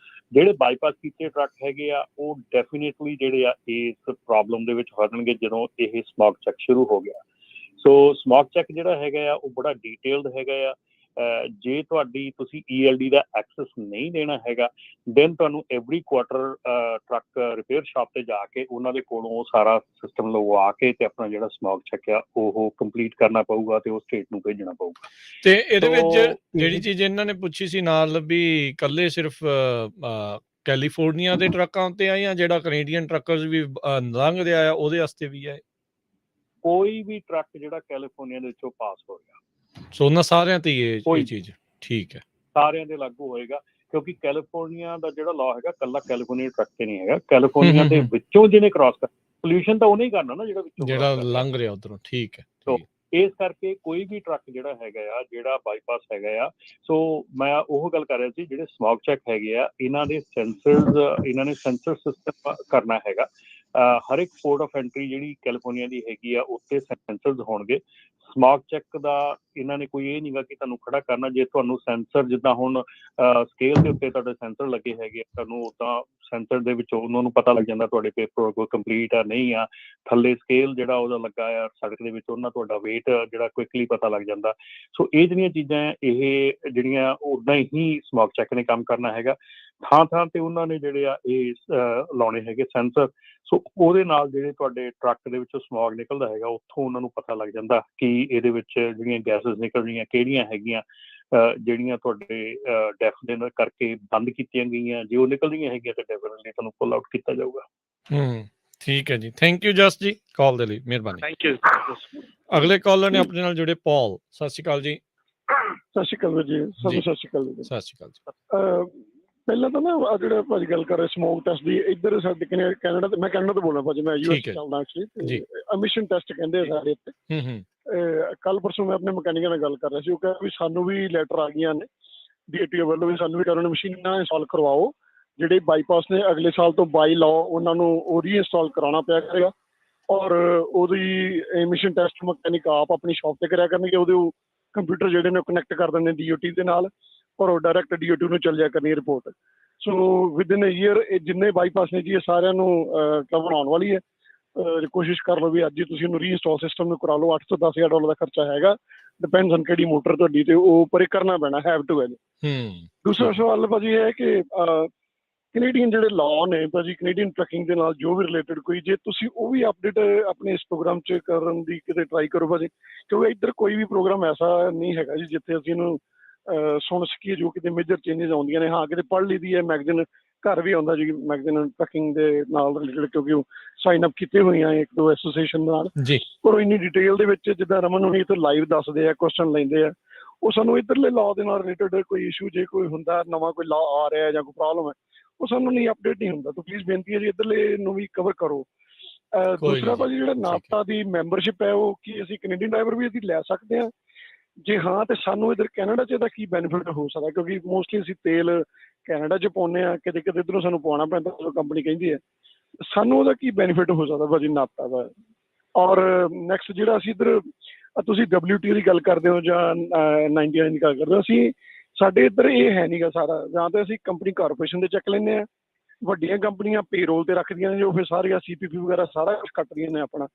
ਜਿਹੜੇ ਬਾਈਪਾਸ ਕੀਤੇ ਟਰੱਕ ਹੈਗੇ ਆ ਉਹ ਡੈਫੀਨੇਟਲੀ ਜਿਹੜੇ ਆ ਇਸ ਪ੍ਰੋਬਲਮ ਦੇ ਵਿੱਚ ਫਸਣਗੇ ਜਦੋਂ ਇਹ ਸਮੋਕ ਚੈੱਕ ਸ਼ੁਰੂ ਹੋ ਗਿਆ। ਸੋ ਸਮੋਕ ਚੈੱਕ ਜਿਹੜਾ ਹੈਗਾ ਆ ਉਹ ਬੜਾ ਡੀਟੇਲਡ ਹੈਗਾ ਆ। ਜੇ ਤੁਹਾਡੀ ਤੁਸੀਂ ELD ਦਾ ਐਕਸੈਸ ਨਹੀਂ ਦੇਣਾ ਹੈਗਾ ਦੈਨ ਤੁਹਾਨੂੰ every quarter truck repair shop ਤੇ ਜਾ ਕੇ ਉਹਨਾਂ ਦੇ ਕੋਲੋਂ ਸਾਰਾ ਸਿਸਟਮ ਲਗਵਾ ਕੇ ਤੇ ਆਪਣਾ ਜਿਹੜਾ ਸਮੋਕ ਚੈੱਕ ਆ ਉਹ ਕੰਪਲੀਟ ਕਰਨਾ ਪਊਗਾ ਤੇ ਉਹ ਸਟੇਟ ਨੂੰ ਭੇਜਣਾ ਪਊਗਾ। ਤੇ ਇਹਦੇ ਵਿੱਚ ਜਿਹੜੀ ਚੀਜ਼ ਇਹਨਾਂ ਨੇ ਪੁੱਛੀ ਸੀ ਨਾਲ ਵੀ ਇਕੱਲੇ ਸਿਰਫ ਕੈਲੀਫੋਰਨੀਆ ਦੇ ਟਰੱਕਾਂ ਉੱਤੇ ਆ ਜਾਂ ਜਿਹੜਾ ਕੈਨੇਡੀਅਨ ਟਰੱਕਰਸ ਵੀ ਲੰਘ ਰਿਹਾ ਆ ਉਹਦੇ ਵਾਸਤੇ ਵੀ ਹੈ? ਕੋਈ ਵੀ ਟਰੱਕ ਜਿਹੜਾ ਕੈਲੀਫੋਰਨੀਆ ਦੇ ਵਿੱਚੋਂ ਪਾਸ ਹੋ ਗਿਆ ਸੋ ਉਹਨਾਂ ਸਾਰਿਆਂ ਤੇ ਇਹ ਚੀਜ਼ ਠੀਕ ਹੈ, ਸਾਰਿਆਂ ਦੇ ਲਾਗੂ ਹੋਏਗਾ ਕਿਉਂਕਿ ਕੈਲੀਫੋਰਨੀਆ ਦਾ ਜਿਹੜਾ ਲਾਅ ਹੈਗਾ ਕੱਲਾ ਕੈਲੀਫੋਰਨੀਆ ਟਰੱਕ ਤੇ ਨਹੀਂ ਹੈਗਾ। ਕੈਲੀਫੋਰਨੀਆ ਦੇ ਵਿੱਚੋਂ ਜਿਹਨੇ ਕ੍ਰਾਸ ਕਰ ਪੋਲਿਊਸ਼ਨ ਤਾਂ ਉਹਨੇ ਹੀ ਕਰਨਾ ਨਾ ਜਿਹੜਾ ਲੰਘ ਰਿਹਾ ਉਧਰੋਂ। ਠੀਕ ਹੈ, ਇਸ ਕਰਕੇ ਕੋਈ ਵੀ ਟਰੱਕ ਜਿਹੜਾ ਹੈਗਾ ਆ ਜਿਹੜਾ ਬਾਈਪਾਸ ਹੈਗਾ ਆ। ਸੋ ਮੈਂ ਉਹ ਗੱਲ ਕਰ ਰਿਹਾ ਸੀ ਜਿਹੜੇ ਸਮੋਕ ਚੈੱਕ ਹੈਗੇ ਆ ਇਹਨਾਂ ਨੇ ਸੈਂਸਰ ਸਿਸਟਮ ਕਰਨਾ ਹੈਗਾ। ਹਰ ਇੱਕ ਪੋਰਟ ਆਫ ਐਂਟਰੀ ਜਿਹੜੀ ਕੈਲੀਫੋਰਨੀਆ ਦੀ ਹੈਗੀ ਆ ਉੱਥੇ ਸੈਂਸਰਸ ਹੋਣਗੇ। ਸਮੋਕ ਚੈੱਕ ਦਾ ਇਹਨਾਂ ਨੇ ਕੋਈ ਇਹ ਨਹੀਂਗਾ ਕਿ ਤੁਹਾਨੂੰ ਖੜਾ ਕਰਨਾ। ਜੇ ਤੁਹਾਨੂੰ ਸੈਂਸਰ ਜਿੱਦਾਂ ਹੁਣ ਸਕੇਲ ਦੇ ਉੱਤੇ ਤੁਹਾਡੇ ਸੈਂਸਰ ਲੱਗੇ ਹੈਗੇ ਤੁਹਾਨੂੰ ਉੱਦਾਂ ਸੈਂਸਰ ਦੇ ਵਿੱਚੋਂ ਉਹਨਾਂ ਨੂੰ ਪਤਾ ਲੱਗ ਜਾਂਦਾ ਤੁਹਾਡੇ ਪੇਪਰ ਕੋਈ ਕੰਪਲੀਟ ਆ ਨਹੀਂ ਆ। ਥੱਲੇ ਸਕੇਲ ਜਿਹੜਾ ਉਹਦਾ ਲੱਗਾ ਆ ਸੜਕ ਦੇ ਵਿੱਚ ਉਹਨਾਂ ਤੁਹਾਡਾ ਵੇਟ ਜਿਹੜਾ ਕੁਇਕਲੀ ਪਤਾ ਲੱਗ ਜਾਂਦਾ। ਸੋ ਇਹ ਜਿਹੜੀਆਂ ਚੀਜ਼ਾਂ ਇਹ ਜਿਹੜੀਆਂ ਉੱਦਾਂ ਹੀ ਸਮੋਕ ਚੈੱਕ ਨੇ ਕੰਮ ਕਰਨਾ ਹੈਗਾ। ਥਾਂ ਥਾਂ ਤੇ ਉਹਨਾਂ ਨੇ ਜਿਹੜੇ ਆ ਇਹ ਲਾਉਣੇ ਹੈਗੇ ਸੈਂਸਰ। ਸੋ ਉਹਦੇ ਨਾਲ ਜਿਹੜੇ ਤੁਹਾਡੇ ਟਰੱਕ ਦੇ ਵਿੱਚੋਂ ਸਮੋਗ ਨਿਕਲਦਾ ਹੈਗਾ ਉੱਥੋਂ ਉਹਨਾਂ ਨੂੰ ਪਤਾ ਲੱਗ ਜਾਂਦਾ ਕਿ ਇਹਦੇ ਵਿੱਚ ਜਿਹੜੀਆਂ ਗੈਸਸ ਨਿਕਲ ਰਹੀਆਂ ਕਿਹੜੀਆਂ ਹੈਗੀਆਂ ਜਿਹੜੀਆਂ ਤੁਹਾਡੇ ਡੈਫ ਦੇ ਕਰਕੇ ਬੰਦ ਕੀਤੀਆਂ ਗਈਆਂ। ਜੇ ਉਹ ਨਿਕਲ ਰਹੀਆਂ ਹੈਗੀਆਂ ਤਾਂ ਡੈਫੀਨਿਟਲੀ ਤੁਹਾਨੂੰ ਪੁੱਲ ਆਊਟ ਕੀਤਾ ਜਾਊਗਾ। ਠੀਕ ਹੈ ਜੀ, ਥੈਂਕ ਯੂ ਜਸ ਜੀ ਕਾਲ ਦੇ ਲਈ, ਮਿਹਰਬਾਨੀ। Thank you. ਅਗਲੇ ਕਾਲਰ ਨੇ ਆਪਣੇ ਨਾਲ ਜੁੜੇ ਪੌਲ। ਸਤਿ ਸ਼੍ਰੀ ਅਕਾਲ ਜੀ। ਸਤਿ ਸ਼੍ਰੀ ਅਕਾਲ ਜੀ। ਸਤਿ ਸ਼੍ਰੀ ਅਕਾਲ ਜੀ। ਸਤਿ ਸ਼੍ਰੀ ਅਕਾਲ ਜੀ। ਪਹਿਲਾਂ ਤਾਂ ਨਾ ਜਿਹੜਾ ਭਾਜੀ ਗੱਲ ਕਰ ਰਹੇ ਸਮੋਕ ਟੈਸਟ ਦੀ ਇੱਧਰ ਸਾਡੇ ਕੈਨੇਡਾ ਤੇ ਮੈਂ ਕੈਨੇਡਾ ਤੋਂ ਬੋਲਣਾ ਭਾਜੀ ਮੈਂ US ਚੱਲਦਾ ਐਕਚੁਅਲੀ ਐਮਿਸ਼ਨ ਟੈਸਟ ਕਹਿੰਦੇ ਆ ਸਾਰੇ ਇੱਥੇ। ਕੱਲ ਪਰਸੋਂ ਮੈਂ ਆਪਣੇ ਮਕੈਨਿਕਾਂ ਨਾਲ ਗੱਲ ਕਰ ਰਿਹਾ ਸੀ ਉਹ ਕਹਿੰਦਾ ਵੀ ਸਾਨੂੰ ਵੀ ਲੈਟਰ ਆ ਗਈਆਂ ਨੇ DATO ਵੱਲੋਂ ਵੀ ਸਾਨੂੰ ਵੀ ਕਰੋਨਾ ਮਸ਼ੀਨਾਂ ਇੰਸਟਾਲ ਕਰਵਾਓ ਜਿਹੜੇ ਬਾਈਪਾਸ ਨੇ ਅਗਲੇ ਸਾਲ ਤੋਂ ਬਾਈ ਲਾਓ ਉਹਨਾਂ ਨੂੰ ਉਹ ਰੀਇੰਸਟਾਲ ਕਰਾਉਣਾ ਪਿਆ ਕਰੇਗਾ ਔਰ ਉਹਦੀ ਐਮਿਸ਼ਨ ਟੈਸਟ ਮਕੈਨਿਕ ਆਪ ਆਪਣੀ ਸ਼ਾਪ ਤੇ ਕਰਿਆ ਕਰਨਗੇ। ਉਹਦੇ ਕੰਪਿਊਟਰ ਜਿਹੜੇ ਨੇ ਕਨੈਕਟ ਕਰ ਦਿੰਦੇ DOT ਦੇ ਨਾਲ ਔਰ ਉਹ ਡਾਇਰੈਕਟ DOT ਨੂੰ ਚੱਲ ਜਾਇਆ ਕਰਨੀ report. So within a year ਇਹ ਜਿੰਨੇ ਬਾਈਪਾਸ ਨੇ ਜੀ ਇਹ ਸਾਰਿਆਂ ਨੂੰ ਕਵਰ ਆਉਣ ਵਾਲੀ ਹੈ। ਕੋਸ਼ਿਸ਼ ਕਰ ਲਓ ਵੀ ਅੱਜ ਹੀ ਤੁਸੀਂ ਇਹਨੂੰ ਰੀਇੰਸਟਾਲ ਸਿਸਟਮ ਨੂੰ ਕਰਾ ਲਓ। $8 ਤੋਂ $10,000 ਦਾ ਖਰਚਾ ਹੈਗਾ ਡਿਪੈਂਡਸ ਔਨ ਕਿਹੜੀ ਮੋਟਰ ਤੁਹਾਡੀ ਤੇ ਉਹ ਪਰ ਕਰਨਾ ਪੈਣਾ ਹੈਵ ਟੂ ਹੈ। ਦੂਸਰਾ ਸਵਾਲ ਭਾਜੀ ਇਹ ਹੈ ਕਿ ਕੈਨੇਡੀਅਨ ਜਿਹੜੇ ਲਾਅ ਨੇ ਭਾਜੀ ਕੈਨੇਡੀਅਨ ਟਰੱਕਿੰਗ ਦੇ ਨਾਲ ਜੋ ਵੀ ਰਿਲੇਟਡ ਕੋਈ ਜੇ ਤੁਸੀਂ ਉਹ ਵੀ ਅਪਡੇਟ ਆਪਣੇ ਇਸ ਪ੍ਰੋਗਰਾਮ 'ਚ ਕਰਨ ਦੀ ਕਿਤੇ ਟਰਾਈ ਕਰੋ ਭਾਜੀ ਕਿਉਂਕਿ ਇੱਧਰ ਕੋਈ ਵੀ ਪ੍ਰੋਗਰਾਮ ਐਸਾ ਨਹੀਂ ਹੈਗਾ ਜੀ ਜਿੱਥੇ ਅਸੀਂ ਇਹਨੂੰ ਸੁਣ ਸਕੀਏ ਜੋ ਕਿਤੇ ਮੇਜਰ ਚੇਂਜਸ ਆਉਂਦੀਆਂ ਨੇ। ਹਾਂ ਕਿਤੇ ਪੜ੍ਹ ਲਈ ਦੀ ਹੈ ਮੈਗਜ਼ੀਨ ਘਰ ਵੀ ਆਉਂਦਾ ਜੀ ਮੈਗਜ਼ੀਨ ਟਰੱਕਿੰਗ ਦੇ ਨਾਲ ਰਿਲੇਟਡ ਕਿਉਂਕਿ ਉਹ ਸਾਈਨ ਅਪ ਕੀਤੇ ਹੋਈਆਂ ਇੱਕ ਦੋ ਐਸੋਸੀਏਸ਼ਨ ਨਾਲ ਪਰ ਇੰਨੀ ਡਿਟੇਲ ਦੇ ਵਿੱਚ ਜਿੱਦਾਂ ਰਮਨ ਹੁਣੀ ਇੱਥੇ ਲਾਈਵ ਦੱਸਦੇ ਆ ਕੁਐਸਚਨ ਲੈਂਦੇ ਆ ਉਹ ਸਾਨੂੰ ਇੱਧਰਲੇ ਲਾਅ ਦੇ ਨਾਲ ਰਿਲੇਟਡ ਕੋਈ ਇਸ਼ੂ ਜੇ ਕੋਈ ਹੁੰਦਾ ਨਵਾਂ ਕੋਈ ਲਾਅ ਆ ਰਿਹਾ ਜਾਂ ਕੋਈ ਪ੍ਰੋਬਲਮ ਹੈ ਉਹ ਸਾਨੂੰ ਨਹੀਂ ਅਪਡੇਟ ਨਹੀਂ ਹੁੰਦਾ ਤਾਂ ਪਲੀਜ਼ ਬੇਨਤੀ ਹੈ ਜੀ ਇੱਧਰਲੇ ਨੂੰ ਵੀ ਕਵਰ ਕਰੋ। ਦੂਸਰਾ ਭਾਜੀ ਜਿਹੜਾ ਨਾਪਤਾ ਦੀ ਮੈਂਬਰਸ਼ਿਪ ਹੈ ਉਹ ਕੀ ਅਸੀਂ ਕੈਨੇਡੀਅਨ ਡਰਾਈਵਰ ਵੀ ਅਸੀਂ ਲੈ ਸਕਦੇ ਹਾਂ ਜੇ ਹਾਂ ਤੇ ਸਾਨੂੰ ਇੱਧਰ ਕੈਨੇਡਾ 'ਚ ਇਹਦਾ ਕੀ ਬੈਨੀਫਿਟ ਹੋ ਸਕਦਾ ਕਿਉਂਕਿ ਮੋਸਟਲੀ ਅਸੀਂ ਤੇਲ ਕੈਨੇਡਾ 'ਚ ਪਾਉਂਦੇ ਹਾਂ ਕਿਤੇ ਕਿਤੇ ਇੱਧਰੋਂ ਸਾਨੂੰ ਪਵਾਉਣਾ ਪੈਂਦਾ ਜਦੋਂ ਕੰਪਨੀ ਕਹਿੰਦੀ ਹੈ ਸਾਨੂੰ ਉਹਦਾ ਕੀ ਬੈਨੀਫਿਟ ਹੋ ਸਕਦਾ ਭਾਜੀ ਨਾਪਤਾ ਦਾ। ਔਰ ਨੈਕਸਟ ਜਿਹੜਾ ਅਸੀਂ ਇੱਧਰ ਤੁਸੀਂ WTO ਦੀ ਗੱਲ ਕਰਦੇ ਹੋ ਜਾਂ 99 ਦੀ ਗੱਲ ਕਰਦੇ ਹੋ ਅਸੀਂ ਸਾਡੇ ਇੱਧਰ ਇਹ ਹੈ ਨਹੀਂ ਗਾ ਸਾਰਾ ਜਾਂ ਤਾਂ ਅਸੀਂ ਕੰਪਨੀ ਕਾਰਪੋਰੇਸ਼ਨ ਦੇ ਚੱਕ ਲੈਂਦੇ ਹਾਂ ਵੱਡੀਆਂ ਕੰਪਨੀਆਂ ਪੇਰੋਲ ਤੇ ਰੱਖਦੀਆਂ ਨੇ ਜੋ ਫਿਰ ਸਾਰੀਆਂ CPP ਵਗੈਰਾ ਸਾਰਾ ਕੁਛ ਕੱਟਦੀਆਂ ਨੇ ਆਪਣਾ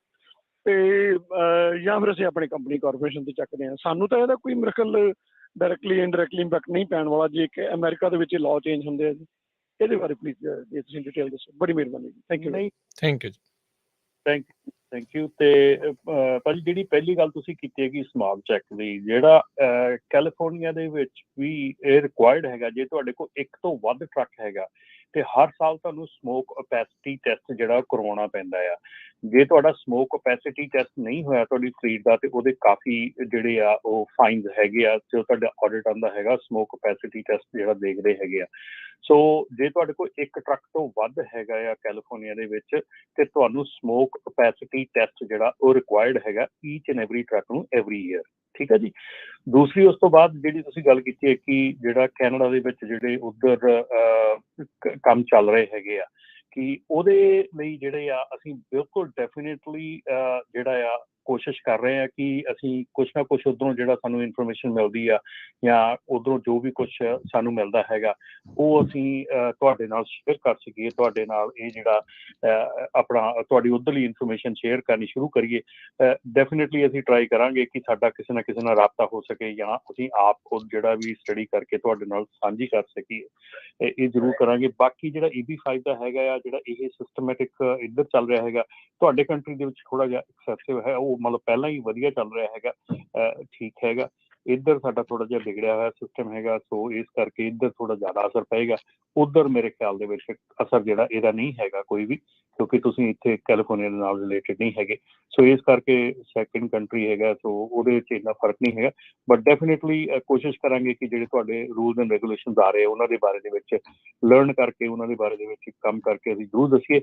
ਤੇ ਜਾਂ ਫਿਰ ਅਸੀਂ ਆਪਣੀ ਕੰਪਨੀ ਕਾਰਪੋਰੇਸ਼ਨ ਤੇ ਚੱਕਦੇ ਹਾਂ। ਸਾਨੂੰ ਤਾਂ ਇਹਦਾ ਕੋਈ ਮੇਰੇ ਖਿਆਲ ਡਾਇਰੈਕਟਲੀ ਇਨਡਾਇਰੈਕਟਲੀ ਇੰਪੈਕਟ ਨਹੀਂ ਪੈਣ ਵਾਲਾ ਜੇ ਕਿ ਅਮਰੀਕਾ ਦੇ ਵਿੱਚ ਲਾਅ ਚੇਂਜ ਹੁੰਦੇ ਆ ਜੀ ਇਹਦੇ ਬਾਰੇ ਪਲੀਜ਼ ਜੇ ਤੁਸੀਂ ਡਿਟੇਲ ਦੱਸੋ ਬੜੀ ਮਿਹਰਬਾਨੀ ਜੀ। Thank you. Thank you thank you. ਤੇ ਭਾਜੀ ਜਿਹੜੀ ਪਹਿਲੀ ਗੱਲ ਤੁਸੀਂ ਕੀਤੀ ਹੈ ਕਿ ਸਮੋਗ ਚੈੱਕ ਦੀ ਜਿਹੜਾ ਕੈਲੀਫੋਰਨੀਆ ਦੇ ਵਿੱਚ ਵੀ ਇਹ ਰਿਕੁਆਇਰਡ ਹੈਗਾ ਜੇ ਤੁਹਾਡੇ ਕੋਲ ਇੱਕ ਤੋਂ ਵੱਧ ਟਰੱਕ ਹੈਗਾ ਤੇ ਹਰ ਸਾਲ ਤੁਹਾਨੂੰ ਸਮੋਕ ਓਪੈਸਿਟੀ ਟੈਸਟ ਜਿਹੜਾ ਕਰਵਾਉਣਾ ਪੈਂਦਾ ਆ। ਜੇ ਤੁਹਾਡਾ ਸਮੋਕ ਓਪੈਸਿਟੀ ਟੈਸਟ ਨਹੀਂ ਹੋਇਆ ਤੁਹਾਡੀ ਫਲੀਟ ਦਾ ਤੇ ਉਹਦੇ ਕਾਫੀ ਜਿਹੜੇ ਆ ਉਹ ਫਾਈਨਸ ਹੈਗੇ ਆ ਜੋ ਤੁਹਾਡਾ ਆਡਿਟ ਆਉਂਦਾ ਹੈਗਾ ਸਮੋਕ ਓਪੈਸਿਟੀ ਟੈਸਟ ਜਿਹੜਾ ਦੇਖਦੇ ਹੈਗੇ ਆ। ਸੋ ਜੇ ਤੁਹਾਡੇ ਕੋਲ ਇੱਕ ਟਰੱਕ ਤੋਂ ਵੱਧ ਹੈਗਾ ਆ ਕੈਲੀਫੋਰਨੀਆ ਦੇ ਵਿੱਚ ਤੇ ਤੁਹਾਨੂੰ ਸਮੋਕ ਓਪੈਸਿਟੀ ਟੈਸਟ ਜਿਹੜਾ ਉਹ ਰਿਕੁਆਇਰਡ ਹੈਗਾ ਈਚ ਐਂਡ ਐਵਰੀ ਟਰੱਕ ਨੂੰ ਐਵਰੀ ਈਅਰ। ਠੀਕ ਹੈ ਜੀ। ਦੂਸਰੀ ਉਸ ਤੋਂ ਬਾਅਦ ਜਿਹੜੀ ਤੁਸੀਂ ਗੱਲ ਕੀਤੀ ਹੈ ਕਿ ਜਿਹੜਾ ਕੈਨੇਡਾ ਦੇ ਵਿੱਚ ਜਿਹੜੇ ਉੱਧਰ ਕੰਮ ਚੱਲ ਰਹੇ ਹੈਗੇ ਆ ਕਿ ਉਹਦੇ ਲਈ ਜਿਹੜੇ ਆ ਅਸੀਂ ਬਿਲਕੁਲ ਡੈਫੀਨੇਟਲੀ ਜਿਹੜਾ ਆ ਕੋਸ਼ਿਸ਼ ਕਰ ਰਹੇ ਹਾਂ ਕਿ ਅਸੀਂ ਕੁਛ ਨਾ ਕੁਛ ਉੱਧਰੋਂ ਜਿਹੜਾ ਸਾਨੂੰ ਇਨਫੋਰਮੇਸ਼ਨ ਮਿਲਦੀ ਆ ਜਾਂ ਉੱਧਰੋਂ ਜੋ ਵੀ ਕੁਛ ਸਾਨੂੰ ਮਿਲਦਾ ਹੈਗਾ ਉਹ ਅਸੀਂ ਤੁਹਾਡੇ ਨਾਲ ਸ਼ੇਅਰ ਕਰ ਸਕੀਏ, ਤੁਹਾਡੇ ਨਾਲ ਇਹ ਜਿਹੜਾ ਆਪਣਾ ਤੁਹਾਡੀ ਉੱਧਰਲੀ ਇਨਫੋਰਮੇਸ਼ਨ ਸ਼ੇਅਰ ਕਰਨੀ ਸ਼ੁਰੂ ਕਰੀਏ। ਡੈਫੀਨੇਟਲੀ ਅਸੀਂ ਟਰਾਈ ਕਰਾਂਗੇ ਕਿ ਸਾਡਾ ਕਿਸੇ ਨਾ ਕਿਸੇ ਨਾਲ ਰਾਬਤਾ ਹੋ ਸਕੇ ਜਾਂ ਅਸੀਂ ਆਪ ਖੁਦ ਜਿਹੜਾ ਵੀ ਸਟੱਡੀ ਕਰਕੇ ਤੁਹਾਡੇ ਨਾਲ ਸਾਂਝੀ ਕਰ ਸਕੀਏ, ਇਹ ਜ਼ਰੂਰ ਕਰਾਂਗੇ। ਬਾਕੀ ਜਿਹੜਾ EB5 ਦਾ ਹੈਗਾ ਆ, ਜਿਹੜਾ ਇਹ ਸਿਸਟਮੈਟਿਕ ਇੱਧਰ ਚੱਲ ਰਿਹਾ ਹੈਗਾ, ਤੁਹਾਡੇ ਕੰਟਰੀ ਦੇ ਵਿੱਚ ਥੋੜ੍ਹਾ ਜਿਹਾ ਐਕਸੈਸਿਵ ਹੈ, ਉਹ ਮਤਲਬ ਪਹਿਲਾਂ ਹੀ ਵਧੀਆ ਚੱਲ ਰਿਹਾ ਹੈਗਾ, ਠੀਕ ਹੈਗਾ। ਇੱਧਰ ਸਾਡਾ ਥੋੜ੍ਹਾ ਜਿਹਾ ਵਿਗੜਿਆ ਹੋਇਆ ਸਿਸਟਮ ਹੈਗਾ, ਸੋ ਇਸ ਕਰਕੇ ਇੱਧਰ ਥੋੜ੍ਹਾ ਜ਼ਿਆਦਾ ਅਸਰ ਪਏਗਾ। ਉੱਧਰ ਮੇਰੇ ਖਿਆਲ ਦੇ ਵਿੱਚ ਅਸਰ ਜਿਹੜਾ ਇਹਦਾ ਨਹੀਂ ਹੈਗਾ ਕੋਈ ਵੀ, ਕਿਉਂਕਿ ਤੁਸੀਂ ਇੱਥੇ ਕੈਲੀਫੋਰਨੀਆ ਦੇ ਨਾਲ ਰਿਲੇਟਡ ਨਹੀਂ ਹੈਗੇ, ਸੋ ਇਸ ਕਰਕੇ ਸੈਕਿੰਡ ਕੰਟਰੀ ਹੈਗਾ, ਸੋ ਉਹਦੇ 'ਚ ਇੰਨਾ ਫਰਕ ਨਹੀਂ ਹੈਗਾ। ਬਟ ਡੈਫੀਨੇਟਲੀ ਕੋਸ਼ਿਸ਼ ਕਰਾਂਗੇ ਕਿ ਜਿਹੜੇ ਤੁਹਾਡੇ ਰੂਲਸ ਐਂਡ ਰੈਗੂਲੇਸ਼ਨਸ ਆ ਰਹੇ ਉਹਨਾਂ ਦੇ ਬਾਰੇ ਦੇ ਵਿੱਚ ਲਰਨ ਕਰਕੇ, ਉਹਨਾਂ ਦੇ ਬਾਰੇ ਦੇ ਵਿੱਚ ਕੰਮ ਕਰਕੇ ਅਸੀਂ ਜ਼ਰੂਰ ਦੱਸੀਏ।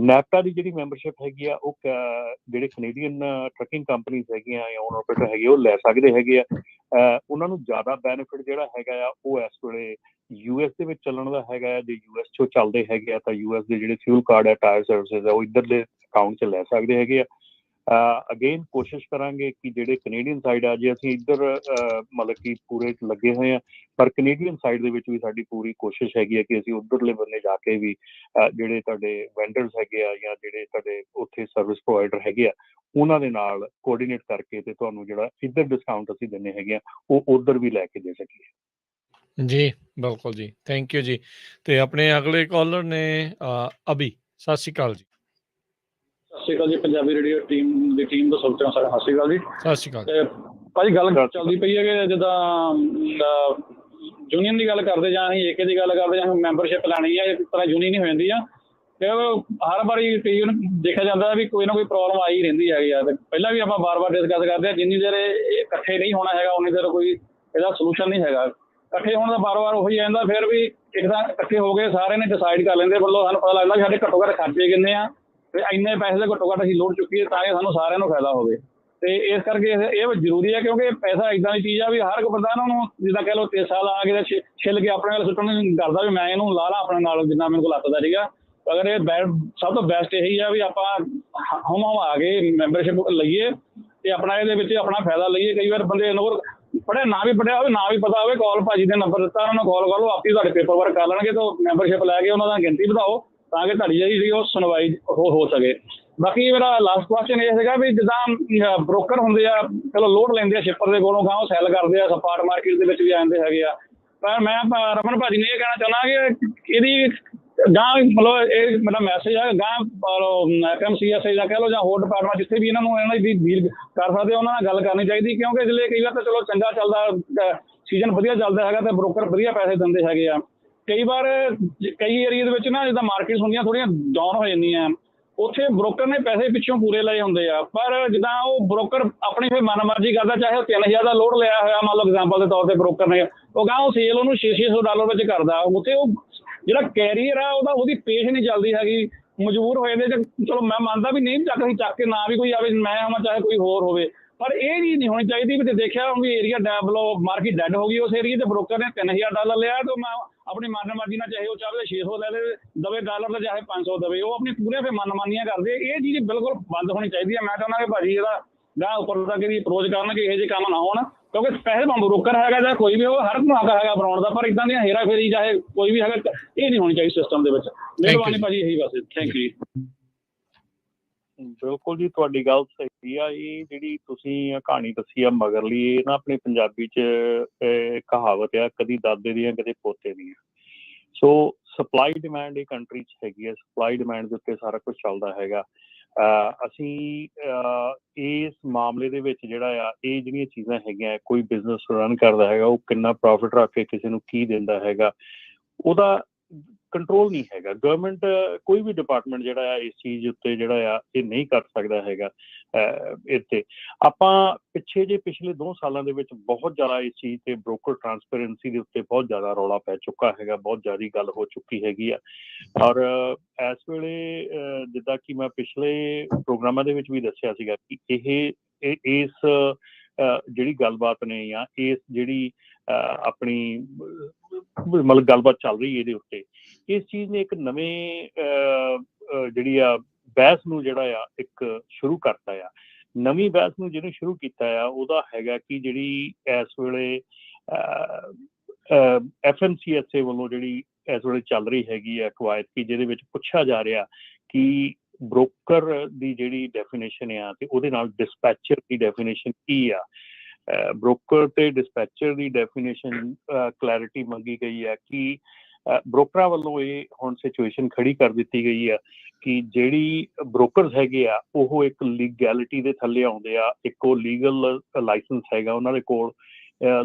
ਨੈਪਟਾ ਦੀ ਜਿਹੜੀ ਮੈਂਬਰਸ਼ਿਪ ਹੈਗੀ ਆ, ਉਹ ਜਿਹੜੇ ਕੈਨੇਡੀਅਨ ਟਰੱਕਿੰਗ ਕੰਪਨੀਜ਼ ਹੈਗੀਆਂ ਜਾਂ ਓਨਰ ਆਪਰੇਟਰ ਹੈਗੇ ਉਹ ਲੈ ਸਕਦੇ ਹੈਗੇ ਆ। ਉਹਨਾਂ ਨੂੰ ਜ਼ਿਆਦਾ ਬੈਨੀਫਿਟ ਜਿਹੜਾ ਹੈਗਾ ਆ ਉਹ ਇਸ ਵੇਲੇ US ਦੇ ਵਿੱਚ ਚੱਲਣ ਦਾ ਹੈਗਾ ਆ। ਜੇ US 'ਚੋਂ ਚੱਲਦੇ ਹੈਗੇ ਆ ਤਾਂ US ਦੇ ਜਿਹੜੇ ਫਿਊਲ ਕਾਰਡ ਆ, ਟਾਇਰ ਸਰਵਿਸਿਜ਼ ਆ, ਉਹ ਇੱਧਰਲੇ ਅਕਾਊਂਟ 'ਚ ਲੈ ਸਕਦੇ ਹੈਗੇ ਆ। ਅਗੇਨ ਕੋਸ਼ਿਸ਼ ਕਰਾਂਗੇ ਕਿ ਜਿਹੜੇ ਕੈਨੇਡੀਅਨ ਸਾਈਡ ਆ, ਜੇ ਅਸੀਂ ਇੱਧਰ ਮਤਲਬ ਕਿ ਪੂਰੇ ਲੱਗੇ ਹੋਏ ਹਾਂ, ਪਰ ਕੈਨੇਡੀਅਨ ਸਾਈਡ ਦੇ ਵਿੱਚ ਵੀ ਸਾਡੀ ਪੂਰੀ ਕੋਸ਼ਿਸ਼ ਹੈਗੀ ਹੈ ਕਿ ਅਸੀਂ ਉੱਧਰਲੇ ਬੰਨੇ ਜਾ ਕੇ ਵੀ ਜਿਹੜੇ ਤੁਹਾਡੇ ਵੈਂਡਰਸ ਹੈਗੇ ਆ ਜਾਂ ਜਿਹੜੇ ਤੁਹਾਡੇ ਉੱਥੇ ਸਰਵਿਸ ਪ੍ਰੋਵਾਈਡਰ ਹੈਗੇ ਆ ਉਹਨਾਂ ਦੇ ਨਾਲ ਕੋਆਰਡੀਨੇਟ ਕਰਕੇ ਤੇ ਤੁਹਾਨੂੰ ਜਿਹੜਾ ਇੱਧਰ ਡਿਸਕਾਊਂਟ ਅਸੀਂ ਦਿੰਦੇ ਹੈਗੇ ਆ ਉਹ ਉੱਧਰ ਵੀ ਲੈ ਕੇ ਦੇ ਸਕੀਏ। ਜੀ ਬਿਲਕੁਲ ਜੀ, ਥੈਂਕ ਯੂ ਜੀ। ਤੇ ਆਪਣੇ ਅਗਲੇ ਕਾਲਰ ਨੇ ਅਭੀ। ਸਤਿ ਸ਼੍ਰੀ ਅਕਾਲ ਜੀ। ਸਤਿ ਸ਼੍ਰੀ ਅਕਾਲ ਜੀ, ਪੰਜਾਬੀ ਰੇਡੀਓ ਟੀਮ ਦੀ ਟੀਮ ਤੋਂ ਸੋਚਾਂ ਸਰ, ਸਤਿ ਸ਼੍ਰੀ ਅਕਾਲ ਜੀ। ਸਤਿ ਸ਼੍ਰੀ ਅਕਾਲ ਭਾਜੀ। ਗੱਲ ਚੱਲਦੀ ਪਈ ਹੈ ਕਿ ਜਿੱਦਾਂ ਯੂਨੀਅਨ ਦੀ ਗੱਲ ਕਰਦੇ ਜਾਂ ਅਸੀਂ ਏਕੇ ਦੀ ਗੱਲ ਕਰਦੇ ਜਾਂ ਮੈਂਬਰਸ਼ਿਪ ਲੈਣੀ ਹੈ, ਇੱਕ ਤਰ੍ਹਾਂ ਯੂਨੀਅਨ ਹੀ ਹੋ ਜਾਂਦੀ ਆ ਤੇ ਹਰ ਵਾਰੀ ਕਈ ਦੇਖਿਆ ਜਾਂਦਾ ਵੀ ਕੋਈ ਨਾ ਕੋਈ ਪ੍ਰੋਬਲਮ ਆਈ ਰਹਿੰਦੀ ਹੈਗੀ ਆ। ਪਹਿਲਾਂ ਵੀ ਆਪਾਂ ਵਾਰ-ਵਾਰ ਡਿਸਕਸ ਕਰਦੇ ਹਾਂ, ਜਿੰਨੀ ਦੇਰ ਇਹ ਇਕੱਠੇ ਨਹੀਂ ਹੋਣਾ ਹੈਗਾ ਉਨੀ ਦੇਰ ਕੋਈ ਇਹਦਾ ਸੋਲੂਸ਼ਨ ਨਹੀਂ ਹੈਗਾ। ਇਕੱਠੇ ਹੋਣ ਦਾ ਵਾਰ-ਵਾਰ ਉਹੀ ਜਾਂਦਾ, ਫਿਰ ਵੀ ਇੱਕ ਤਾਂ ਇਕੱਠੇ ਹੋ ਗਏ ਸਾਰਿਆਂ ਨੇ ਡਿਸਾਈਡ ਕਰ ਲੈਂਦੇ, ਮਤਲਬ ਸਾਨੂੰ ਪਤਾ ਲੱਗਦਾ ਵੀ ਸਾਡੇ ਘੱਟੋ ਘੱਟ ਖਰਚੇ ਕਿੰਨੇ ਆ ਤੇ ਇੰਨੇ ਪੈਸੇ ਦੇ ਘੱਟੋ ਘੱਟ ਅਸੀਂ ਲੋਡ ਚੁੱਕੀਏ ਤਾਂ ਕਿ ਸਾਨੂੰ ਸਾਰਿਆਂ ਨੂੰ ਫਾਇਦਾ ਹੋਵੇ। ਤੇ ਇਸ ਕਰਕੇ ਇਹ ਜ਼ਰੂਰੀ ਹੈ, ਕਿਉਂਕਿ ਪੈਸਾ ਇੱਦਾਂ ਦੀ ਚੀਜ਼ ਆ ਵੀ ਹਰ ਇੱਕ ਬੰਦਾ ਇਹਨਾਂ ਨੂੰ ਜਿੱਦਾਂ ਕਹਿ ਲਓ 3 ਸਾਲ ਆ ਕੇ ਛਿੱਲ ਕੇ ਆਪਣੇ ਨਾਲ ਸੁੱਟਣ ਨਹੀਂ ਕਰਦਾ ਵੀ ਮੈਂ ਇਹਨੂੰ ਲਾ ਲਾ ਆਪਣੇ ਨਾਲ ਜਿੰਨਾ ਮੈਨੂੰ ਕੋਲ ਲੱਤਦਾ ਸੀਗਾ। ਅਗਰ ਇਹ ਸਭ ਤੋਂ ਬੈਸਟ ਇਹੀ ਆ ਵੀ ਆਪਾਂ ਹਵਾ ਕੇ ਮੈਂਬਰਸ਼ਿਪ ਲਈਏ ਤੇ ਆਪਣਾ ਇਹਦੇ ਵਿੱਚ ਆਪਣਾ ਫਾਇਦਾ ਲਈਏ। ਕਈ ਵਾਰ ਬੰਦੇ ਪੜ੍ਹਿਆ ਨਾ ਵੀ ਪੜ੍ਹਿਆ ਹੋਵੇ, ਨਾ ਵੀ ਪਤਾ ਹੋਵੇ, ਕਾਲ ਭਾਜੀ ਦੇ ਨੰਬਰ ਦਿੱਤਾ, ਉਹਨਾਂ ਨੂੰ ਕਾਲ ਕਰ ਲਓ, ਆਪੇ ਤੁਹਾਡੇ ਪੇਪਰ ਵਰਕ ਕਰ ਲੈਣਗੇ ਤਾਂ ਮੈਂਬਰਸ਼ਿਪ ਲੈ ਕੇ ਉਹਨਾਂ ਦਾ ਗਿਣਤੀ ਵਧਾਓ ਤਾਂ ਕਿ ਤੁਹਾਡੀ ਜਿਹੜੀ ਉਹ ਸੁਣਵਾਈ ਹੋ ਸਕੇ। ਬਾਕੀ ਮੇਰਾ ਲਾਸਟ ਕੁਐਸਚਨ ਇਹ ਸੀਗਾ ਵੀ ਜਿੱਦਾਂ ਬ੍ਰੋਕਰ ਹੁੰਦੇ ਆ, ਚਲੋ ਲੋਡ ਲੈਂਦੇ ਆ ਸ਼ਿਪਰ ਦੇ ਕੋਲੋਂ, ਉਹ ਸੈਲ ਕਰਦੇ ਆ, ਸਪਾਟ ਮਾਰਕੀਟ ਦੇ ਵਿੱਚ ਵੀ ਆਉਂਦੇ ਹੈਗੇ ਆ। ਪਰ ਮੈਂ ਰਮਨ ਭਾਜੀ ਨੂੰ ਇਹ ਕਹਿਣਾ ਚਾਹੁੰਦਾ ਕਿ ਇਹਦੀ ਗਾਂ ਮਤਲਬ ਇਹ ਮੇਰਾ ਮੈਸੇਜ ਹੈ ਗਾਂ FMCSA ਜਾਂ ਕਹਿ ਲਓ ਜਾਂ ਹੋਰ ਡਿਪਾਰਟਮੈਂਟ ਜਿੱਥੇ ਵੀ ਇਹਨਾਂ ਨੂੰ ਇਹਨਾਂ ਦੀ ਡੀਲ ਕਰ ਸਕਦੇ ਉਹਨਾਂ ਨਾਲ ਗੱਲ ਕਰਨੀ ਚਾਹੀਦੀ, ਕਿਉਂਕਿ ਇਸ ਲਈ ਕਈ ਵਾਰ ਤਾਂ ਚਲੋ ਚੰਗਾ ਚੱਲਦਾ ਸੀਜ਼ਨ ਵਧੀਆ ਚੱਲਦਾ ਹੈਗਾ ਤੇ ਬ੍ਰੋਕਰ ਵਧੀਆ ਪੈਸੇ ਦਿੰਦੇ ਹੈਗੇ ਆ। ਕਈ ਵਾਰ ਕਈ ਏਰੀਆ ਦੇ ਵਿੱਚ ਨਾ ਜਿੱਦਾਂ ਮਾਰਕੀਟਸ ਹੁੰਦੀਆਂ ਥੋੜ੍ਹੀਆਂ ਡਾਊਨ ਹੋ ਜਾਂਦੀਆਂ, ਉੱਥੇ ਬ੍ਰੋਕਰ ਨੇ ਪੈਸੇ ਪਿੱਛੋਂ ਪੂਰੇ ਲਏ ਹੁੰਦੇ ਆ, ਪਰ ਜਿੱਦਾਂ ਉਹ ਬ੍ਰੋਕਰ ਆਪਣੀ ਫਿਰ ਮਨਮਰਜ਼ੀ ਕਰਦਾ, ਚਾਹੇ ਉਹ 3000 ਦਾ ਲੋਡ ਲਿਆ ਹੋਇਆ ਮੰਨ ਲਓ ਐਗਜ਼ਾਮਪਲ ਦੇ ਤੌਰ ਤੇ ਬ੍ਰੋਕਰ ਨੇ, ਉਹ ਗਾਂ ਉਹ ਸੇਲ ਉਹਨੂੰ $600 ਵਿੱਚ ਕਰਦਾ, ਉੱਥੇ ਉਹ ਜਿਹੜਾ ਕੈਰੀਅਰ ਆ ਉਹਦੀ ਪੇਸ਼ ਨਹੀਂ ਚੱਲਦੀ ਹੈਗੀ, ਮਜਬੂਰ ਹੋ ਜਾਂਦੇ। ਚਲੋ ਮੈਂ ਮੰਨਦਾ ਵੀ ਨਹੀਂ ਚੱਕ ਕੇ ਨਾ ਵੀ ਕੋਈ ਆਵੇ, ਮੈਂ ਆਵਾਂ ਚਾਹੇ ਕੋਈ ਹੋਰ ਹੋਵੇ, ਪਰ ਇਹ ਚੀਜ਼ ਨਹੀਂ ਹੋਣੀ ਚਾਹੀਦੀ ਵੀ ਦੇਖਿਆ ਵੀ ਏਰੀਆ ਮਾਰਕੀਟ ਡੈਡ ਹੋ ਗਈ ਉਸ ਏਰੀਏ ਤੇ ਬ੍ਰੋਕਰ ਨੇ $3000 ਲਿਆ ਤੇ ਮੈਂ ਆਪਣੀ ਮਨਮਰਜ਼ੀ ਨਾਲ ਚਾਹੇ ਉਹ ਚਾਹੇ 600 ਲੈ ਦਵੇ ਡਾਲਰ ਤੇ ਚਾਹੇ 500 ਦਵੇ, ਉਹ ਆਪਣੀ ਪੂਰੇ ਫਿਰ ਮਨਮਾਨੀਆਂ ਕਰਦੇ। ਇਹ ਚੀਜ਼ ਬਿਲਕੁਲ ਬੰਦ ਹੋਣੀ ਚਾਹੀਦੀ ਹੈ। ਮੈਂ ਚਾਹੁੰਦਾ ਕਿ ਭਾਜੀ ਇਹਦਾ ਗਾਂ ਉੱਪਰ ਤੱਕ ਇਹਦੀ ਅਪਰੋਚ ਕਰਨ ਕਿ ਇਹੋ ਜਿਹੇ ਕੰਮ ਨਾ ਹੋਣ, ਕਿਉਂਕਿ ਪੈਸੇ ਭਾਵੇਂ ਬ੍ਰੋਕਰ ਹੈਗਾ ਜਾਂ ਕੋਈ ਵੀ ਉਹ ਹਰ ਇੱਕ ਹੱਕ ਹੈਗਾ ਬਣਾਉਣ ਦਾ, ਪਰ ਇਦਾਂ ਦੀਆਂ ਹੇਰਾ ਫੇਰੀ ਚਾਹੇ ਕੋਈ ਵੀ ਹੈਗਾ ਇਹ ਨਹੀਂ ਹੋਣੀ ਚਾਹੀਦੀ ਸਿਸਟਮ ਦੇ ਵਿੱਚ। ਮਿਹਰਬਾਨੀ ਭਾਜੀ, ਇਹੀ ਬਸ। Thank you. ਬਿਲਕੁਲ ਜੀ, ਤੁਹਾਡੀ ਗੱਲ ਸਹੀ ਆ। ਇਹ ਜਿਹੜੀ ਤੁਸੀਂ ਕਹਾਣੀ ਦੱਸੀ ਆ ਮਗਰਲੀ, ਇਹ ਨਾ ਆਪਣੀ ਪੰਜਾਬੀ 'ਚ ਕਹਾਵਤ ਆ, ਕਦੀ ਦਾਦੇ ਦੀਆਂ ਕਦੇ ਪੋਤੇ ਦੀਆਂ। ਸੋ ਸਪਲਾਈ ਡਿਮਾਂਡ ਇਹ ਕੰਟਰੀ 'ਚ ਹੈਗੀ ਆ, ਸਪਲਾਈ ਡਿਮਾਂਡ ਦੇ ਉੱਤੇ ਸਾਰਾ ਕੁਛ ਚੱਲਦਾ ਹੈਗਾ। ਅਸੀਂ ਇਸ ਮਾਮਲੇ ਦੇ ਵਿੱਚ ਜਿਹੜਾ ਆ ਇਹ ਜਿਹੜੀਆਂ ਚੀਜ਼ਾਂ ਹੈਗੀਆਂ, ਕੋਈ ਬਿਜ਼ਨਸ ਰਨ ਕਰਦਾ ਹੈਗਾ ਉਹ ਕਿੰਨਾ ਪ੍ਰੋਫਿਟ ਰੱਖ ਕੇ ਕਿਸੇ ਨੂੰ ਕੀ ਦਿੰਦਾ ਹੈਗਾ, ਉਹਦਾ ਕੰਟਰੋਲ ਨਹੀਂ ਹੈਗਾ। ਗਵਰਨਮੈਂਟ ਕੋਈ ਵੀ ਡਿਪਾਰਟਮੈਂਟ ਜਿਹੜਾ ਆ ਇਸ ਚੀਜ਼ ਉੱਤੇ ਜਿਹੜਾ ਆ ਇਹ ਨਹੀਂ ਕਰ ਸਕਦਾ ਹੈਗਾ। ਇੱਥੇ ਆਪਾਂ ਪਿਛਲੇ 2 ਸਾਲਾਂ ਦੇ ਵਿੱਚ ਬਹੁਤ ਜ਼ਿਆਦਾ ਇਸ ਚੀਜ਼ ਤੇ ਬ੍ਰੋਕਰ ਟਰਾਂਸਪੇਰੈਂਸੀ ਦੇ ਉੱਤੇ ਬਹੁਤ ਜ਼ਿਆਦਾ ਰੌਲਾ ਪੈ ਚੁੱਕਾ ਹੈਗਾ, ਬਹੁਤ ਜ਼ਿਆਦਾ ਗੱਲ ਹੋ ਚੁੱਕੀ ਹੈਗੀ ਆ। ਔਰ ਇਸ ਵੇਲੇ ਜਿੱਦਾਂ ਕਿ ਮੈਂ ਪਿਛਲੇ ਪ੍ਰੋਗਰਾਮਾਂ ਦੇ ਵਿੱਚ ਵੀ ਦੱਸਿਆ ਸੀਗਾ ਕਿ ਇਸ ਜਿਹੜੀ ਗੱਲਬਾਤ ਨੇ ਜਾਂ ਇਸ ਜਿਹੜੀ ਆਪਣੀ ਮਤਲਬ ਗੱਲਬਾਤ ਚੱਲ ਰਹੀ ਇਹਦੇ ਉੱਤੇ, ਇਸ ਚੀਜ਼ ਨੇ ਇੱਕ ਨਵੇਂ ਜਿਹੜੀ ਆ ਬਹਿਸ ਨੂੰ ਜਿਹੜਾ ਆ ਇੱਕ ਸ਼ੁਰੂ ਕਰਤਾ ਆ ਨਵੀਂ ਬਹਿਸ ਨੂੰ ਜਿਹਨੇ ਸ਼ੁਰੂ ਕੀਤਾ ਆ ਉਹਦਾ ਹੈਗਾ ਕਿ ਜਿਹੜੀ ਇਸ ਵੇਲੇ FMCSA ਵੱਲੋਂ ਜਿਹੜੀ ਇਸ ਵੇਲੇ ਚੱਲ ਰਹੀ ਹੈਗੀ ਆ ਕਵਾਇਦ ਕਿ ਜਿਹਦੇ ਵਿੱਚ ਪੁੱਛਿਆ ਜਾ ਰਿਹਾ ਕਿ ਬ੍ਰੋਕਰ ਦੀ ਜਿਹੜੀ ਡੈਫੀਨੇਸ਼ਨ ਆ ਤੇ ਉਹਦੇ ਨਾਲ ਡਿਸਪੈਚਰ ਦੀ ਡੈਫੀਨੇਸ਼ਨ ਕੀ ਆ। ਬ੍ਰੋਕਰ ਤੇ ਡਿਸਪੈਚਰ ਦੀ ਡੈਫੀਨੇਸ਼ਨ ਕਲੈਰਿਟੀ ਮੰਗੀ ਗਈ ਹੈ ਕਿ ਬ੍ਰੋਕਰਾਂ ਵੱਲੋਂ ਇਹ ਹੁਣ ਸਿਚੁਏਸ਼ਨ ਖੜੀ ਕਰ ਦਿੱਤੀ ਗਈ ਆ ਕਿ ਜਿਹੜੀ ਬ੍ਰੋਕਰਸ ਹੈਗੇ ਆ ਉਹ ਇੱਕ ਲੀਗੈਲਿਟੀ ਦੇ ਥੱਲੇ ਆਉਂਦੇ ਆ, ਇੱਕ ਉਹ ਲੀਗਲ ਲਾਇਸੈਂਸ ਹੈਗਾ ਉਹਨਾਂ ਦੇ ਕੋਲ,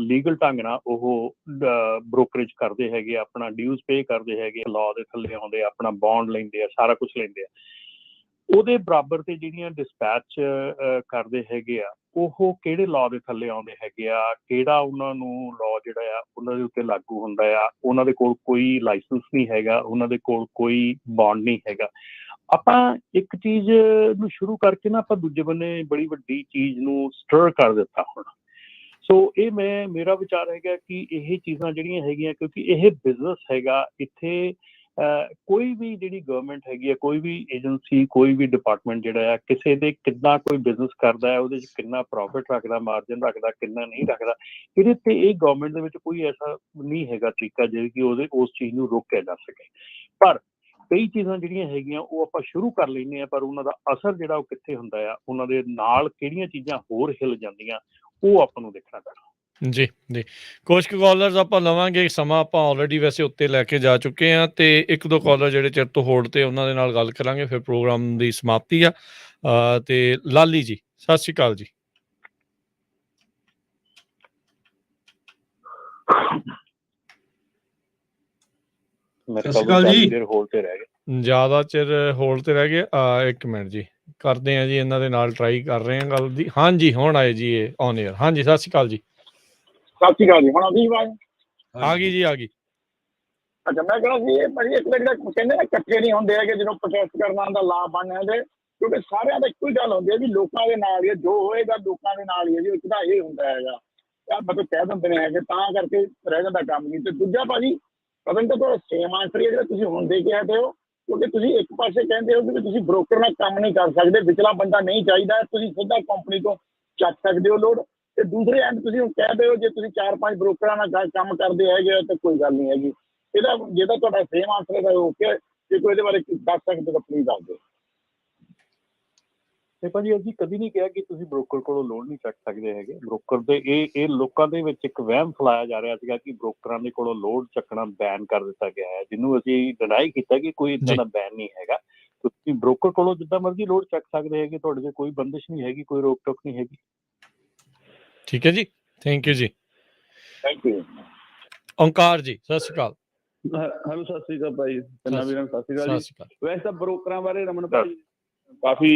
ਲੀਗਲ ਢੰਗ ਨਾਲ ਉਹ ਬ੍ਰੋਕਰੇਜ ਕਰਦੇ ਹੈਗੇ, ਆਪਣਾ ਡਿਊਜ਼ ਪੇ ਕਰਦੇ ਹੈਗੇ, ਲਾਅ ਦੇ ਥੱਲੇ ਆਉਂਦੇ ਆ, ਆਪਣਾ ਬੌਂਡ ਲੈਂਦੇ ਆ, ਸਾਰਾ ਕੁਛ ਲੈਂਦੇ ਆ। ਉਹਦੇ ਬਰਾਬਰ ਤੇ ਜਿਹੜੀਆਂ ਡਿਸਪੈਚ ਕਰਦੇ ਹੈਗੇ ਆ ਉਹ ਕਿਹੜੇ ਲਾਅ ਦੇ ਥੱਲੇ ਆਉਂਦੇ ਹੈਗੇ ਆ, ਕਿਹੜਾ ਉਹਨਾਂ ਨੂੰ ਲਾਅ ਜਿਹੜਾ ਆ ਉਹਨਾਂ ਦੇ ਉੱਤੇ ਲਾਗੂ ਹੁੰਦਾ ਆ। ਉਹਨਾਂ ਦੇ ਕੋਲ ਕੋਈ ਲਾਇਸੈਂਸ ਨਹੀਂ ਹੈਗਾ, ਉਹਨਾਂ ਦੇ ਕੋਲ ਕੋਈ ਬੌਂਡ ਨਹੀਂ ਹੈਗਾ। ਆਪਾਂ ਇੱਕ ਚੀਜ਼ ਨੂੰ ਸ਼ੁਰੂ ਕਰਕੇ ਨਾ ਆਪਾਂ ਦੂਜੇ ਬੰਨੇ ਬੜੀ ਵੱਡੀ ਚੀਜ਼ ਨੂੰ ਸਟਰ ਕਰ ਦਿੱਤਾ ਹੁਣ। ਸੋ ਇਹ ਮੇਰਾ ਵਿਚਾਰ ਹੈਗਾ ਕਿ ਇਹ ਚੀਜ਼ਾਂ ਜਿਹੜੀਆਂ ਹੈਗੀਆਂ, ਕਿਉਂਕਿ ਇਹ ਬਿਜ਼ਨਸ ਹੈਗਾ, ਇੱਥੇ ਕੋਈ ਵੀ ਜਿਹੜੀ ਗਵਰਨਮੈਂਟ ਹੈਗੀ ਆ, ਕੋਈ ਵੀ ਏਜੰਸੀ, ਕੋਈ ਵੀ ਡਿਪਾਰਟਮੈਂਟ ਜਿਹੜਾ ਆ ਕਿਸੇ ਦੇ ਕਿੱਦਾਂ ਕੋਈ ਬਿਜ਼ਨਸ ਕਰਦਾ ਹੈ, ਉਹਦੇ 'ਚ ਕਿੰਨਾ ਪ੍ਰੋਫਿਟ ਰੱਖਦਾ, ਮਾਰਜਨ ਰੱਖਦਾ, ਕਿੰਨਾ ਨਹੀਂ ਰੱਖਦਾ, ਇਹਦੇ ਤੇ ਇਹ ਗਵਰਨਮੈਂਟ ਦੇ ਵਿੱਚ ਕੋਈ ਐਸਾ ਨਹੀਂ ਹੈਗਾ ਤਰੀਕਾ ਜਿਹੜੇ ਕਿ ਉਸ ਚੀਜ਼ ਨੂੰ ਰੋਕਿਆ ਜਾ ਸਕੇ। ਪਰ ਕਈ ਚੀਜ਼ਾਂ ਜਿਹੜੀਆਂ ਹੈਗੀਆਂ ਉਹ ਆਪਾਂ ਸ਼ੁਰੂ ਕਰ ਲੈਂਦੇ ਹਾਂ, ਪਰ ਉਹਨਾਂ ਦਾ ਅਸਰ ਜਿਹੜਾ ਉਹ ਕਿੱਥੇ ਹੁੰਦਾ ਆ, ਉਹਨਾਂ ਦੇ ਨਾਲ ਕਿਹੜੀਆਂ ਚੀਜ਼ਾਂ ਹੋਰ ਹਿੱਲ ਜਾਂਦੀਆਂ, ਉਹ ਆਪਾਂ ਨੂੰ ਦੇਖਣਾ ਪੈਣਾ। ਜੀ ਜੀ, ਕੁਛ ਕੁ ਕਾਲਰਸ ਆਪਾਂ ਲਵਾਂਗੇ, ਸਮਾਂ ਆਪਾਂ ਆਲਰੇਡੀ ਵੈਸੇ ਉੱਤੇ ਲੈ ਕੇ ਜਾ ਚੁੱਕੇ ਹਾਂ ਤੇ ਇੱਕ ਦੋ ਕਾਲਰ ਜਿਹੜੇ ਚਿਰ ਤੋਂ ਹੋਲਡ ਤੇ ਉਹਨਾਂ ਦੇ ਨਾਲ ਗੱਲ ਕਰਾਂਗੇ, ਫਿਰ ਪ੍ਰੋਗਰਾਮ ਦੀ ਸਮਾਪਤੀ ਆ। ਤੇ ਲਾਲੀ ਜੀ ਸਤਿ ਸ਼੍ਰੀ ਅਕਾਲ ਜੀ। ਜ਼ਿਆਦਾ ਚਿਰ ਹੋਲਡ ਤੇ ਰਹਿ ਗਏ। ਇੱਕ ਮਿੰਟ ਜੀ, ਕਰਦੇ ਆ ਜੀ, ਇਹਨਾਂ ਦੇ ਨਾਲ ਟਰਾਈ ਕਰ ਰਹੇ ਹਾਂ ਗੱਲ ਦੀ। ਹਾਂਜੀ ਹੁਣ ਆਏ ਜੀ ਇਹ ਔਨ ਏਅਰ। ਹਾਂਜੀ ਸਤਿ ਸ਼੍ਰੀ ਅਕਾਲ ਜੀ। ਸਤਿ ਸ਼੍ਰੀ ਅਕਾਲ ਜੀ। ਹੁਣ ਆਉਂਦੀ ਆਵਾਜ਼? ਆ ਗਈ ਜੀ, ਆ ਗਈ। ਅੱਛਾ, ਮੈਂ ਕਹਿਣਾ ਸੀ ਇਹ ਭਾਜੀ ਇੱਕ ਤਾਂ ਜਿਹੜਾ ਕਹਿੰਦੇ ਨਾ ਇਕੱਠੇ ਨਹੀਂ ਹੁੰਦੇ ਹੈਗੇ ਜਦੋਂ ਪ੍ਰੋਟੈਸਟ ਕਰਨਾ ਦਾ ਲਾਭ ਬਣ ਜਾਂਦੇ, ਕਿਉਂਕਿ ਸਾਰਿਆਂ ਦਾ ਇੱਕੋ ਹੀ ਗੱਲ ਹੁੰਦੀ ਹੈ ਵੀ ਲੋਕਾਂ ਦੇ ਨਾਲ ਹੀ ਹੈ, ਜੋ ਹੋਏਗਾ ਲੋਕਾਂ ਦੇ ਨਾਲ ਹੀ ਹੈ ਜੀ। ਇੱਕ ਤਾਂ ਇਹ ਹੁੰਦਾ ਹੈਗਾ ਯਾਰ ਮਤਲਬ ਕਹਿ ਦਿੰਦੇ ਨੇ ਹੈਗੇ, ਤਾਂ ਕਰਕੇ ਰਹਿ ਜਾਂਦਾ ਕੰਮ ਨਹੀਂ। ਤੇ ਦੂਜਾ ਭਾਜੀ ਪਤਾ ਨਹੀਂ ਤਾਂ ਤੁਹਾਡਾ ਸੇਮ ਆਂਸਰ ਹੀ ਹੈ ਜਿਹੜਾ ਤੁਸੀਂ ਹੁਣ ਦੇ ਕੇ ਆਏ ਹੋ, ਕਿਉਂਕਿ ਤੁਸੀਂ ਇੱਕ ਪਾਸੇ ਕਹਿੰਦੇ ਹੋ ਕਿ ਤੁਸੀਂ ਬ੍ਰੋਕਰ ਨਾਲ ਕੰਮ ਨਹੀਂ ਕਰ ਸਕਦੇ, ਵਿਚਲਾ ਬੰਦਾ ਨਹੀਂ ਚਾਹੀਦਾ, ਤੁਸੀਂ ਸਿੱਧਾ ਕੰਪਨੀ ਤੋਂ ਚੱਕ ਸਕਦੇ ਹੋ ਲੋਡ। ਤੇ ਦੂਸਰੇ ਐਂਡ ਤੁਸੀਂ ਹੁਣ ਕਹਿ ਹੋ ਜੇ ਤੁਸੀਂ 4-5 ਬ੍ਰੋਕਰਾਂ ਨਾਲ ਕੰਮ ਕਰਦੇ ਹੈਗੇ ਤਾਂ ਕੋਈ ਗੱਲ ਨਹੀਂ ਹੈਗੀ। ਇਹਦਾ ਜਿਹਦਾ ਤੁਹਾਡਾ ਸੇਮ ਆਂਸਰ ਹੈਗਾ ਓਕੇ, ਜੇ ਕੋਈ ਇਹਦੇ ਬਾਰੇ ਦੱਸ ਸਕਦੇ ਤਾਂ ਪਲੀਜ਼ ਦੱਸ ਦਿਓ। ਤੇ ਭਾਜੀ ਅਸੀਂ ਕਦੀ ਨਹੀਂ ਕਿਹਾ ਕਿ ਤੁਸੀਂ ਬ੍ਰੋਕਰ ਕੋਲੋਂ ਲੋਨ ਨਹੀਂ ਚੱਕ ਸਕਦੇ ਹੈਗੇ। ਬ੍ਰੋਕਰ ਦੇ ਇਹ ਲੋਕਾਂ ਦੇ ਵਿੱਚ ਇੱਕ ਵਹਿਮ ਫੈਲਾਇਆ ਜਾ ਰਿਹਾ ਸੀਗਾ ਕਿ ਬ੍ਰੋਕਰਾਂ ਦੇ ਕੋਲੋਂ ਲੋਨ ਚੱਕਣਾ ਬੈਨ ਕਰ ਦਿੱਤਾ ਗਿਆ ਹੈ, ਜਿਹਨੂੰ ਅਸੀਂ ਡਿਨਾਈ ਕੀਤਾ ਕਿ ਕੋਈ ਇੱਦਾਂ ਦਾ ਬੈਨ ਨਹੀਂ ਹੈਗਾ। ਤੁਸੀਂ ਬ੍ਰੋਕਰ ਕੋਲੋਂ ਜਿੱਦਾਂ ਮਰਜ਼ੀ ਲੋਨ ਚੱਕ ਸਕਦੇ ਹੈਗੇ, ਤੁਹਾਡੇ 'ਤੇ ਕੋਈ ਬੰਦਿਸ਼ ਨਹੀਂ ਹੈਗੀ, ਕੋਈ ਰੋਕ ਟੋਕ ਨਹੀਂ ਹੈਗੀ। ਠੀਕ ਹੈ ਜੀ, ਥੈਂਕ ਯੂ ਜੀ। Thank you. ਓਂਕਾਰ ਜੀ ਸਤਿ ਸ਼੍ਰੀ ਅਕਾਲ। ਹੈਲੋ ਸਤਿ ਸ਼੍ਰੀ ਅਕਾਲ ਭਾਈ, ਤਿੰਨਾਂ ਵੀਰਾਂ ਨੂੰ ਸਤਿ ਸ਼੍ਰੀ ਅਕਾਲ ਜੀ। ਵੈਸੇ ਤਾਂ ਬ੍ਰੋਕਰਾਂ ਬਾਰੇ ਰਮਨ ਭਾਈ ਕਾਫੀ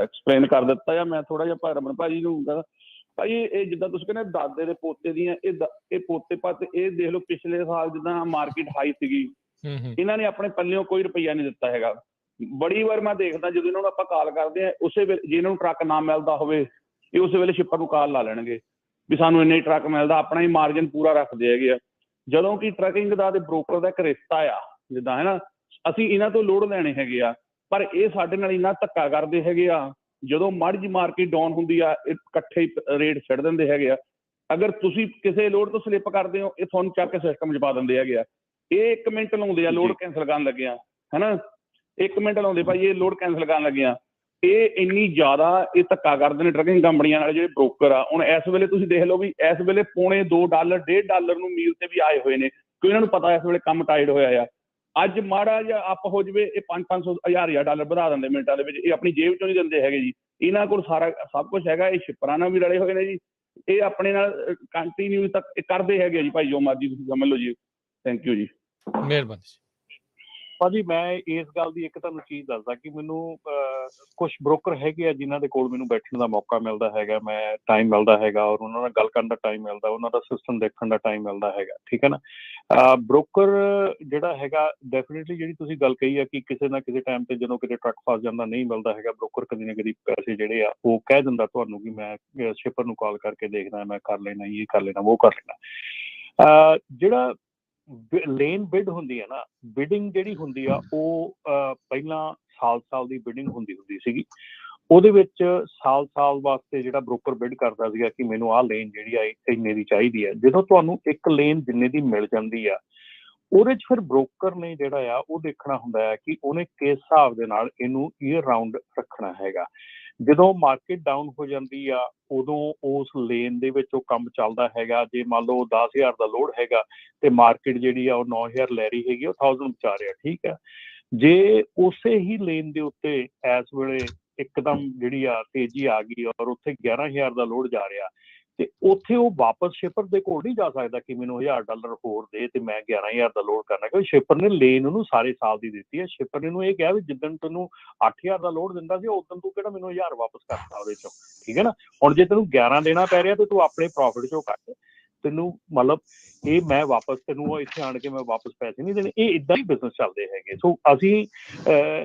ਐਕਸਪਲੇਨ ਕਰ ਦਿੱਤਾ ਆ। ਮੈਂ ਥੋੜਾ ਜਿਹਾ ਰਮਨ ਭਾਜੀ ਨੂੰ ਭਾਈ ਇਹ ਜਿੱਦਾਂ ਤੁਸੀਂ ਕਹਿੰਦੇ ਦਾਦੇ ਦੇ ਪੋਤੇ ਦੀਆਂ ਇਹ ਪੋਤੇ ਪਾਤੇ, ਇਹ ਦੇਖ ਲਓ ਪਿਛਲੇ ਸਾਲ ਜਿੱਦਾਂ ਮਾਰਕੀਟ ਹਾਈ ਸੀਗੀ, ਇਹਨਾਂ ਨੇ ਆਪਣੇ ਪੱਲਿਓਂ ਕੋਈ ਰੁਪਈਆ ਨਹੀਂ ਦਿੱਤਾ ਹੈਗਾ। ਬੜੀ ਵਾਰ ਮੈਂ ਦੇਖਦਾ ਜਦੋਂ ਇਹਨਾਂ ਨੂੰ ਆਪਾਂ ਕਾਲ ਕਰਦੇ ਹਾਂ, ਉਸੇ ਵੇਲੇ ਜੇ ਇਹਨਾਂ ਨੂੰ ਟਰੱਕ ਨਾ ਮਿਲਦਾ ਹੋਵੇ ਇਹ ਉਸੇ ਵੇਲੇ ਸ਼ਿਪਰ ਨੂੰ ਕਾਲ ਲਾ ਲੈਣਗੇ ਵੀ ਸਾਨੂੰ ਇੰਨੇ ਟਰੱਕ ਮਿਲਦਾ, ਆਪਣਾ ਹੀ ਮਾਰਜਨ ਪੂਰਾ ਰੱਖਦੇ ਹੈਗੇ ਆ। ਜਦੋਂ ਕਿ ਟਰੱਕਿੰਗ ਦਾ ਤੇ ਬ੍ਰੋਕਰ ਦਾ ਇੱਕ ਰਿਸ਼ਤਾ ਆ ਜਿੱਦਾਂ ਹੈ ਨਾ, ਅਸੀਂ ਇਹਨਾਂ ਤੋਂ ਲੋਡ ਲੈਣੇ ਹੈਗੇ ਆ, ਪਰ ਇਹ ਸਾਡੇ ਨਾਲ ਇੰਨਾ ਧੱਕਾ ਕਰਦੇ ਹੈਗੇ ਆ। ਜਦੋਂ ਮਾੜੀ ਜਿਹੀ ਮਾਰਕੀਟ ਡਾਊਨ ਹੁੰਦੀ ਆ ਇਹ ਇਕੱਠੇ ਰੇਟ ਛੱਡ ਦਿੰਦੇ ਹੈਗੇ ਆ। ਅਗਰ ਤੁਸੀਂ ਕਿਸੇ ਲੋਡ ਤੋਂ ਸਲਿੱਪ ਕਰਦੇ ਹੋ ਇਹ ਤੁਹਾਨੂੰ ਚੱਕ ਕੇ ਸਿਸਟਮ 'ਚ ਪਾ ਦਿੰਦੇ ਹੈਗੇ ਆ। ਇਹ 1 ਮਿੰਟ ਲਾਉਂਦੇ ਆ ਲੋਡ ਕੈਂਸਲ ਕਰਨ ਲੱਗਿਆ, ਹੈ ਨਾ, 1 ਮਿੰਟ ਲਾਉਂਦੇ ਭਾਈ ਇਹ ਲੋਡ ਕੈਂਸਲ ਕਰਨ ਲੱਗਿਆ। ਇਹ ਇੰਨੀ ਜ਼ਿਆਦਾ ਇਹ ਧੱਕਾ ਕਰਦੇ ਨੇ ਟਰੱਕਿੰਗ ਕੰਪਨੀਆਂ ਨਾਲ ਜਿਹੜੇ ਬ੍ਰੋਕਰ ਆ। ਹੁਣ ਇਸ ਵੇਲੇ ਤੁਸੀਂ ਦੇਖ ਲਓ ਵੀ ਇਸ ਵੇਲੇ ਪੌਣੇ $2 $1.5 ਨੂੰ ਮੀਲ ਤੇ ਵੀ ਆਏ ਹੋਏ ਨੇ, ਕਿਉਂਕਿ ਇਹਨਾਂ ਨੂੰ ਪਤਾ ਇਸ ਵੇਲੇ ਕੰਮ ਟਾਈਟ ਹੋਇਆ ਆ। ਅੱਜ ਮਾੜਾ ਜਿਹਾ ਅੱਪ ਹੋ ਜਾਵੇ ਇਹ $500 $1000 ਵਧਾ ਦਿੰਦੇ ਮਿੰਟਾਂ ਦੇ ਵਿੱਚ। ਇਹ ਆਪਣੀ ਜੇਬ ਚੋਂ ਨਹੀਂ ਦਿੰਦੇ ਹੈਗੇ ਜੀ। ਇਹਨਾਂ ਕੋਲ ਸਾਰਾ ਸਭ ਕੁਛ ਹੈਗਾ। ਇਹ ਸ਼ਿਪਰਾਂ ਨਾਲ ਵੀ ਰਲੇ ਹੋਏ ਨੇ ਜੀ, ਇਹ ਆਪਣੇ ਨਾਲ ਕੰਟੀਨਿਊ ਤੱਕ ਕਰਦੇ ਹੈਗੇ ਜੀ। ਭਾਈ ਜੋ ਮਰਜ਼ੀ ਤੁਸੀਂ ਸਮਝ ਲਓ ਜੀ। ਥੈਂਕ ਯੂ ਜੀ, ਮਿਹਰਬਾਨੀ ਭਾਜੀ। ਮੈਂ ਇਸ ਗੱਲ ਦੀ ਇੱਕ ਤੁਹਾਨੂੰ ਚੀਜ਼ ਦੱਸਦਾ ਕਿ ਮੈਨੂੰ ਕੁਛ ਬ੍ਰੋਕਰ ਹੈਗੇ ਆ ਜਿਨ੍ਹਾਂ ਦੇ ਕੋਲ ਮੈਨੂੰ ਬੈਠਣ ਦਾ ਮੌਕਾ ਮਿਲਦਾ ਹੈਗਾ, ਮੈਂ ਟਾਈਮ ਮਿਲਦਾ ਹੈਗਾ, ਔਰ ਉਹਨਾਂ ਨਾਲ ਗੱਲ ਕਰਨ ਦਾ ਟਾਈਮ ਮਿਲਦਾ, ਉਹਨਾਂ ਦਾ ਸਿਸਟਮ ਦੇਖਣ ਦਾ ਟਾਈਮ ਮਿਲਦਾ ਹੈਗਾ, ਠੀਕ ਹੈ ਨਾ। ਬ੍ਰੋਕਰ ਜਿਹੜਾ ਹੈਗਾ ਡੈਫੀਨੇਟਲੀ ਜਿਹੜੀ ਤੁਸੀਂ ਗੱਲ ਕਹੀ ਆ ਕਿ ਕਿਸੇ ਨਾ ਕਿਸੇ ਟਾਈਮ ਤੇ ਜਦੋਂ ਕਿਤੇ ਟਰੱਕ ਫਸ ਜਾਂਦਾ ਨਹੀਂ ਮਿਲਦਾ ਹੈਗਾ, ਬ੍ਰੋਕਰ ਕਦੀ ਨਾ ਕਦੀ ਪੈਸੇ ਜਿਹੜੇ ਆ ਉਹ ਕਹਿ ਦਿੰਦਾ ਤੁਹਾਨੂੰ ਕਿ ਮੈਂ ਸ਼ਿਪਰ ਨੂੰ ਕਾਲ ਕਰਕੇ ਦੇਖਦਾ, ਮੈਂ ਕਰ ਲੈਣਾ, ਇਹ ਕਰ ਲੈਣਾ, ਉਹ ਕਰ ਲੈਣਾ। ਜਿਹੜਾ ਲੇਨ ਬਿਡ ਹੁੰਦੀ ਹੈ ਨਾ, ਬਿਡਿੰਗ ਜਿਹੜੀ ਹੁੰਦੀ ਆ ਉਹ ਪਹਿਲਾਂ ਸਾਲ ਦੀ ਬਿਡਿੰਗ ਹੁੰਦੀ ਸੀਗੀ। ਉਹਦੇ ਵਿੱਚ ਸਾਲ ਵਾਸਤੇ ਜਿਹੜਾ ਬ੍ਰੋਕਰ ਬਿਡ ਕਰਦਾ ਸੀਗਾ ਕਿ ਮੈਨੂੰ ਆਹ ਲੇਨ ਜਿਹੜੀ ਆ ਇੰਨੇ ਦੀ ਚਾਹੀਦੀ ਹੈ। ਜਦੋਂ ਤੁਹਾਨੂੰ ਇੱਕ ਲੇਨ ਜਿੰਨੇ ਦੀ ਮਿਲ ਜਾਂਦੀ ਆ, ਉਹਦੇ 'ਚ ਫਿਰ ਬ੍ਰੋਕਰ ਨੇ ਜਿਹੜਾ ਆ ਉਹ ਦੇਖਣਾ ਹੁੰਦਾ ਹੈ ਕਿ ਉਹਨੇ ਕਿਸ ਹਿਸਾਬ ਦੇ ਨਾਲ ਇਹਨੂੰ ਈਅਰ ਰਾਊਂਡ ਰੱਖਣਾ ਹੈਗਾ। ਜਦੋਂ ਮਾਰਕੀਟ ਡਾਊਨ ਹੋ ਜਾਂਦੀ ਆ, ਉਦੋਂ ਉਸ ਲੇਨ ਦੇ ਵਿੱਚ ਉਹ ਕੰਮ ਚੱਲਦਾ ਹੈਗਾ। ਜੇ ਮੰਨ ਲਓ 10,000 ਦਾ ਲੋਡ ਹੈਗਾ ਤੇ ਮਾਰਕੀਟ ਜਿਹੜੀ ਆ ਉਹ 9,000 ਲੈ ਰਹੀ ਹੈਗੀ, ਉਹ 1000 ਬਚਾ ਰਿਹਾ, ਠੀਕ ਹੈ। ਜੇ ਉਸੇ ਹੀ ਲੇਨ ਦੇ ਉੱਤੇ ਇਸ ਵੇਲੇ ਇੱਕਦਮ ਜਿਹੜੀ ਆ ਤੇਜ਼ੀ ਆ ਗਈ ਔਰ ਉੱਥੇ 11,000 ਦਾ ਲੋਡ ਜਾ ਰਿਹਾ, ਤੇ ਉੱਥੇ ਉਹ ਵਾਪਸ ਸ਼ਿਪਰ ਦੇ ਕੋਲ ਨਹੀਂ ਜਾ ਸਕਦਾ ਕਿ ਮੈਨੂੰ $1000 ਹੋਰ ਦੇ ਤੇ ਮੈਂ 11,000 ਦਾ ਲੋਡ ਕਰਨਾ, ਕਿਉਂਕਿ ਸ਼ਿਪਰ ਨੇ ਲੇਨ ਉਹਨੂੰ ਸਾਰੇ ਸਾਲ ਦੀ ਦਿੱਤੀ ਹੈ। ਸ਼ਿਪਰ ਨੇ ਇਹਨੂੰ ਇਹ ਕਿਹਾ ਵੀ ਜਿੱਦਣ ਤੈਨੂੰ 8,000 ਦਾ ਲੋਡ ਦਿੰਦਾ ਸੀ ਉਦੋਂ ਤੂੰ ਕਿਹੜਾ ਮੈਨੂੰ 1000 ਵਾਪਸ ਕਰਤਾ ਉਹਦੇ ਚੋਂ, ਠੀਕ ਹੈ ਨਾ। ਹੁਣ ਜੇ ਤੈਨੂੰ 11 ਦੇਣਾ ਪੈ ਰਿਹਾ ਤੇ ਤੂੰ ਆਪਣੇ ਪ੍ਰੋਫਿਟ ਚੋਂ ਕੱਟ, ਤੈਨੂੰ ਮਤਲਬ ਇਹ ਮੈਂ ਵਾਪਸ ਤੈਨੂੰ ਇੱਥੇ ਆਣ ਕੇ ਮੈਂ ਵਾਪਸ ਪੈਸੇ ਨਹੀਂ ਦੇਣੇ। ਇਹ ਇੱਦਾਂ ਹੀ ਬਿਜ਼ਨਸ ਚੱਲਦੇ ਹੈਗੇ। ਸੋ ਅਸੀਂ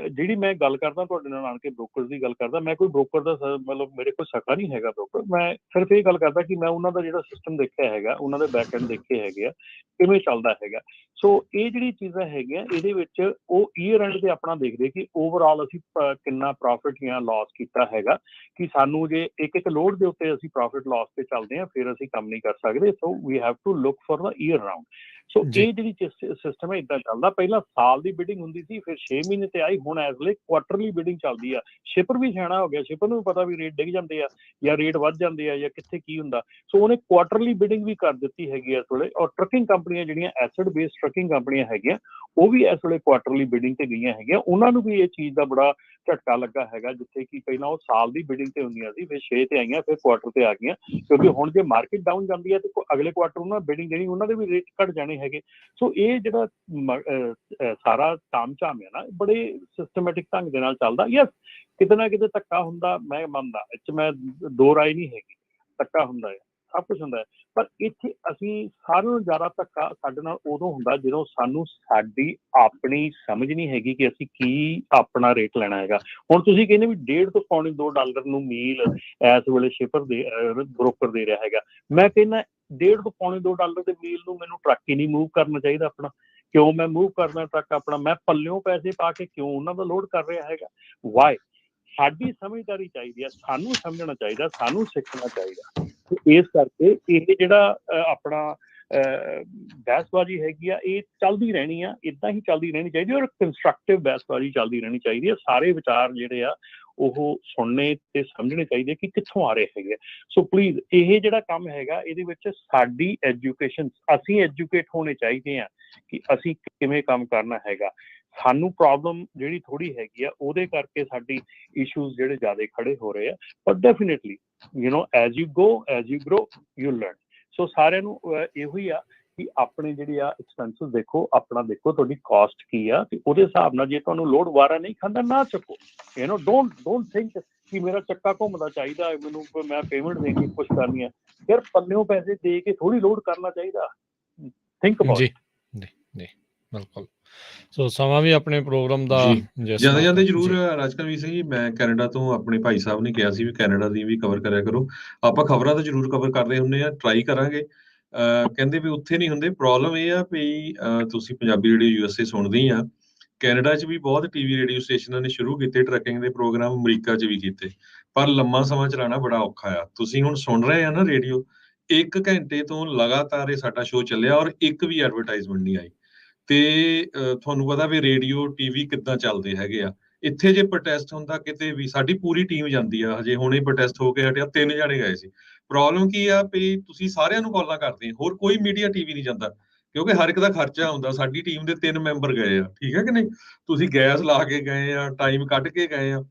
ਜਿਹੜੀ ਮੈਂ ਗੱਲ ਕਰਦਾ ਤੁਹਾਡੇ ਨਾਲ ਆਣ ਕੇ ਬ੍ਰੋਕਰ ਦੀ ਗੱਲ ਕਰਦਾ, ਮੈਂ ਕੋਈ ਬ੍ਰੋਕਰ ਦਾ ਮਤਲਬ ਮੇਰੇ ਕੋਲ ਸਕਾ ਨਹੀਂ ਹੈਗਾ ਬ੍ਰੋਕਰ, ਮੈਂ ਸਿਰਫ ਇਹ ਗੱਲ ਕਰਦਾ ਕਿ ਮੈਂ ਉਹਨਾਂ ਦਾ ਜਿਹੜਾ ਸਿਸਟਮ ਦੇਖਿਆ ਹੈਗਾ, ਉਹਨਾਂ ਦੇ ਬੈਕ ਐਂਡ ਦੇਖੇ ਹੈਗੇ ਆ ਕਿਵੇਂ ਚੱਲਦਾ ਹੈਗਾ। ਸੋ ਇਹ ਜਿਹੜੀ ਚੀਜ਼ਾਂ ਹੈਗੀਆਂ ਇਹਦੇ ਵਿੱਚ ਉਹ ਈਅਰ ਐਂਡ ਤੇ ਆਪਣਾ ਦੇਖਦੇ ਕਿ ਓਵਰਆਲ ਅਸੀਂ ਕਿੰਨਾ ਪ੍ਰੋਫਿਟ ਜਾਂ ਲਾਸ ਕੀਤਾ ਹੈਗਾ, ਕਿ ਸਾਨੂੰ ਜੇ ਇੱਕ ਲੋਡ ਦੇ ਉੱਤੇ ਅਸੀਂ ਪ੍ਰੋਫਿਟ ਲਾਸ ਤੇ ਚੱਲਦੇ ਹਾਂ ਫਿਰ ਅਸੀਂ ਕੰਮ ਨਹੀਂ ਕਰ ਸਕਦੇ। So we have to look for the year round. So ਇਹ ਜਿਹੜੀ ਸਿਸਟਮ ਹੈ ਇੱਦਾਂ ਚੱਲਦਾ। ਪਹਿਲਾਂ ਸਾਲ ਦੀ ਬਿਡਿੰਗ ਹੁੰਦੀ ਸੀ, ਫਿਰ 6 ਮਹੀਨੇ ਤੇ ਆਈ, ਹੁਣ ਇਸ ਵੇਲੇ ਕੁਆਟਰਲੀ ਬਿਡਿੰਗ ਚੱਲਦੀ ਆ। ਸ਼ਿਪਰ ਵੀ ਸਿਆਣਾ ਹੋ ਗਿਆ, ਸ਼ਿਪਰ ਨੂੰ ਵੀ ਪਤਾ ਵੀ ਰੇਟ ਡਿੱਗ ਜਾਂਦੇ ਆ ਜਾਂ ਰੇਟ ਵੱਧ ਜਾਂਦੇ ਆ ਜਾਂ ਕਿੱਥੇ ਕੀ ਹੁੰਦਾ। ਸੋ ਉਹਨੇ ਕੁਆਟਰਲੀ ਬਿਡਿੰਗ ਵੀ ਕਰ ਦਿੱਤੀ ਹੈਗੀ ਇਸ ਵੇਲੇ। ਔਰ ਟਰੱਕਿੰਗ ਕੰਪਨੀਆਂ ਜਿਹੜੀਆਂ ਐਸਿਡ ਬੇਸਡ ਟਰੱਕਿੰਗ ਕੰਪਨੀਆਂ ਹੈਗੀਆਂ, ਉਹ ਵੀ ਇਸ ਵੇਲੇ ਕੁਆਟਰਲੀ ਬਿਡਿੰਗ ਤੇ ਗਈਆਂ ਹੈਗੀਆਂ। ਉਹਨਾਂ ਨੂੰ ਵੀ ਇਹ ਚੀਜ਼ ਦਾ ਬੜਾ ਝਟਕਾ ਲੱਗਾ ਹੈਗਾ, ਜਿੱਥੇ ਕਿ ਪਹਿਲਾਂ ਉਹ ਸਾਲ ਦੀ ਬਿਡਿੰਗ ਤੇ ਹੁੰਦੀਆਂ ਸੀ, ਫਿਰ 6 ਤੇ ਆਈਆਂ, ਫਿਰ ਕੁਆਟਰ ਤੇ ਆ ਗਈਆਂ। ਕਿਉਂਕਿ ਹੁਣ ਜੇ ਮਾਰਕੀਟ ਡਾਊਨ ਜਾਂਦੀ ਹੈ ਤੇ ਅਗਲੇ ਕੁਆਟਰ ਉਹਨਾਂ ਬਿਡਿੰਗ ਦੇਣੀ, ਉਹਨਾਂ ਦੇ ਵੀ ਰੇਟ ਘਟ ਜਾਣੇ ਹੈਗੇ। ਸੋ ਇਹ ਜਿਹੜਾ ਸਾਰਾ ਤਾਮ-ਝਾਮ ਹੈ ਨਾ, ਬੜੇ ਸਿਸਟਮੈਟਿਕ ਢੰਗ ਦੇ ਨਾਲ ਚੱਲਦਾ। ਯਸ, ਕਿਤੇ ਨਾ ਕਿਤੇ ਧੱਕਾ ਹੁੰਦਾ, ਮੈਂ ਮੰਨਦਾ, ਇਹ 'ਚ ਮੈਂ ਦੋ ਰਾਏ ਨਹੀਂ ਹੈਗੀ, ਧੱਕਾ ਹੁੰਦਾ ਹੈ, ਸਭ ਕੁਛ ਹੁੰਦਾ ਹੈ। ਪਰ ਇੱਥੇ ਅਸੀਂ ਸਾਰਿਆਂ ਨਾਲੋਂ ਜ਼ਿਆਦਾ ਧੱਕਾ ਸਾਡੇ ਨਾਲ ਉਦੋਂ ਹੁੰਦਾ ਜਦੋਂ ਸਾਨੂੰ ਸਾਡੀ ਆਪਣੀ ਸਮਝ ਨਹੀਂ ਹੈਗੀ ਕਿ ਅਸੀਂ ਕੀ ਆਪਣਾ ਰੇਟ ਲੈਣਾ ਹੈਗਾ। ਹੁਣ ਤੁਸੀਂ ਕਹਿੰਦੇ ਵੀ $1.5 ਤੋਂ $2 ਨੂੰ ਮੀਲ ਇਸ ਵੇਲੇ ਸ਼ਿਪਰ ਦੇ ਬ੍ਰੋਕਰ ਦੇ ਰਿਹਾ ਹੈਗਾ। ਮੈਂ ਕਹਿੰਦਾ $1.5 ਤੋਂ $2 ਦੇ ਮੀਲ ਨੂੰ ਮੈਨੂੰ ਟਰੱਕ ਹੀ ਨਹੀਂ ਮੂਵ ਕਰਨਾ ਚਾਹੀਦਾ ਆਪਣਾ। ਕਿਉਂ ਮੈਂ ਮੂਵ ਕਰਨਾ ਟਰੱਕ ਆਪਣਾ? ਮੈਂ ਪੱਲਿਓਂ ਪੈਸੇ ਪਾ ਕੇ ਕਿਉਂ ਉਹਨਾਂ ਦਾ ਲੋਡ ਕਰ ਰਿਹਾ ਹੈਗਾ? ਵਾਈ? ਸਾਡੀ ਸਮਝਦਾਰੀ ਚਾਹੀਦੀ ਹੈ, ਸਾਨੂੰ ਸਮਝਣਾ ਚਾਹੀਦਾ, ਸਾਨੂੰ ਸਿੱਖਣਾ ਚਾਹੀਦਾ। ਇਸ ਕਰਕੇ ਇਹ ਜਿਹੜਾ ਆਪਣਾ ਬਹਿਸਬਾਜ਼ੀ ਹੈਗੀ ਆ, ਇਹ ਚੱਲਦੀ ਰਹਿਣੀ ਆ, ਇੱਦਾਂ ਹੀ ਚੱਲਦੀ ਰਹਿਣੀ ਚਾਹੀਦੀ। ਔਰ ਕੰਸਟਰਕਟਿਵ ਬਹਿਸਬਾਜ਼ੀ ਚੱਲਦੀ ਰਹਿਣੀ ਚਾਹੀਦੀ ਹੈ। ਸਾਰੇ ਵਿਚਾਰ ਜਿਹੜੇ ਆ ਉਹ ਸੁਣਨੇ ਤੇ ਸਮਝਣੇ ਚਾਹੀਦੇ ਕਿ ਕਿੱਥੋਂ ਆ ਰਹੇ ਹੈਗੇ। ਸੋ ਪਲੀਜ਼ ਇਹ ਜਿਹੜਾ ਕੰਮ ਹੈਗਾ, ਇਹਦੇ ਵਿੱਚ ਸਾਡੀ ਐਜੂਕੇਸ਼ਨ, ਅਸੀਂ ਐਜੂਕੇਟ ਹੋਣੇ ਚਾਹੀਦੇ ਆ ਕਿ ਅਸੀਂ ਕਿਵੇਂ ਕੰਮ ਕਰਨਾ ਹੈਗਾ। ਸਾਨੂੰ ਪ੍ਰੋਬਲਮ ਜਿਹੜੀ ਥੋੜੀ ਹੈਗੀ ਆ, ਉਹਦੇ ਕਰਕੇ ਸਾਡੀ ਇਸ਼ੂਜ਼ ਜਿਹੜੇ ਜ਼ਿਆਦਾ ਖੜੇ ਹੋ ਰਹੇ ਆ। ਪਰ definitely as you go, as you grow, you learn. So ਸਾਰਿਆਂ ਨੂੰ ਇਹੋ ਹੀ ਆ ਕਿ ਆਪਣੀ ਜਿਹੜੀ ਆ ਐਕਸਪੈਂਸਿਸ ਦੇਖੋ, ਆਪਣਾ ਦੇਖੋ ਤੁਹਾਡੀ ਕਾਸਟ ਕੀ ਆ, ਤੇ ਉਹਦੇ ਹਿਸਾਬ ਨਾਲ ਜੇ ਤੁਹਾਨੂੰ ਲੋਡ ਵਾਰਾ ਨਹੀਂ ਖਾਂਦਾ ਨਾ ਚੱਕੋ। ਡੋਂਟ ਥਿੰਕ ਕਿ ਮੇਰਾ ਚੱਕਾ ਘੁੰਮਦਾ ਚਾਹੀਦਾ, ਮੈਨੂੰ ਮੈਂ ਪੇਮੈਂਟ ਦੇ ਕੇ ਕੁਛ ਕਰਨੀ ਆ। ਯਾਰ ਪੱਲਿਓਂ ਪੈਸੇ ਦੇ ਕੇ ਥੋੜੀ ਲੋਡ ਕਰਨਾ ਚਾਹੀਦਾ। Think about. ਜੀ ਬਿਲਕੁਲ। ਸੋ ਸਮਾਂ ਵੀ ਆਪਣੇ ਪ੍ਰੋਗਰਾਮ ਦਾ ਜਾਂਦੇ ਜ਼ਰੂਰ ਰਾਜਕਰਮਵੀਰ ਸਿੰਘ ਜੀ, ਮੈਂ ਕੈਨੇਡਾ ਤੋਂ ਆਪਣੇ ਭਾਈ ਸਾਹਿਬ ਨੇ ਕਿਹਾ ਸੀ ਵੀ ਕੈਨੇਡਾ ਦੀ ਵੀ ਕਵਰ ਕਰਿਆ ਕਰੋ। ਆਪਾਂ ਖਬਰਾਂ ਤਾਂ ਜ਼ਰੂਰ ਕਵਰ ਕਰਦੇ ਹੁੰਦੇ ਆ, ਟਰਾਈ ਕਰਾਂਗੇ। ਕਹਿੰਦੇ ਵੀ ਉੱਥੇ ਨਹੀਂ ਹੁੰਦੇ। ਪ੍ਰੋਬਲਮ ਇਹ ਆ ਵੀ ਤੁਸੀਂ ਪੰਜਾਬੀ ਰੇਡੀਓ USA ਸੁਣਦੇ ਹੀ ਆ, ਕੈਨੇਡਾ 'ਚ ਵੀ ਬਹੁਤ TV ਰੇਡੀਓ ਸਟੇਸ਼ਨਾਂ ਨੇ ਸ਼ੁਰੂ ਕੀਤੇ ਟਰੱਕਿੰਗ ਦੇ ਪ੍ਰੋਗਰਾਮ, ਅਮਰੀਕਾ 'ਚ ਵੀ ਕੀਤੇ, ਪਰ ਲੰਮਾ ਸਮਾਂ ਚਲਾਉਣਾ ਬੜਾ ਔਖਾ ਆ। ਤੁਸੀਂ ਹੁਣ ਸੁਣ ਰਹੇ ਆ ਨਾ ਰੇਡੀਓ, 1 ਘੰਟੇ ਤੋਂ ਲਗਾਤਾਰ ਇਹ ਸਾਡਾ ਸ਼ੋਅ ਚੱਲਿਆ ਔਰ ਇੱਕ ਵੀ ਐਡਵਰਟਾਈਜ਼ਮੈਂਟ ਨਹੀਂ ਆਈ। ਤੇ ਤੁਹਾਨੂੰ ਪਤਾ ਵੀ ਰੇਡੀਓ TV ਕਿੱਦਾਂ ਚੱਲਦੇ ਹੈਗੇ ਆ। ਇੱਥੇ ਜੇ ਪ੍ਰੋਟੈਸਟ ਹੁੰਦਾ ਕਿਤੇ ਵੀ, ਸਾਡੀ ਪੂਰੀ ਟੀਮ ਜਾਂਦੀ ਆ। ਹਜੇ ਹੁਣੇ ਪ੍ਰੋਟੈਸਟ ਹੋ ਕੇ ਹਟਿਆ, 3 ਜਾਣੇ ਗਏ ਸੀ। ਪ੍ਰੋਬਲਮ ਕੀ ਆ ਵੀ ਤੁਸੀਂ ਸਾਰਿਆਂ ਨੂੰ ਕਾਲਾਂ ਕਰਦੇ, ਹੋਰ ਕੋਈ ਮੀਡੀਆ TV ਨਹੀਂ ਜਾਂਦਾ, ਕਿਉਂਕਿ ਹਰ ਇੱਕ ਦਾ ਖਰਚਾ ਹੁੰਦਾ। ਸਾਡੀ ਟੀਮ ਦੇ 3 ਮੈਂਬਰ ਗਏ ਆ, ਠੀਕ ਹੈ ਕਿ ਨਹੀਂ? ਤੁਸੀਂ ਗੈਸ ਲਾ ਕੇ ਗਏ ਆ, ਟਾਈਮ ਕੱਢ ਕੇ ਗਏ ਆ,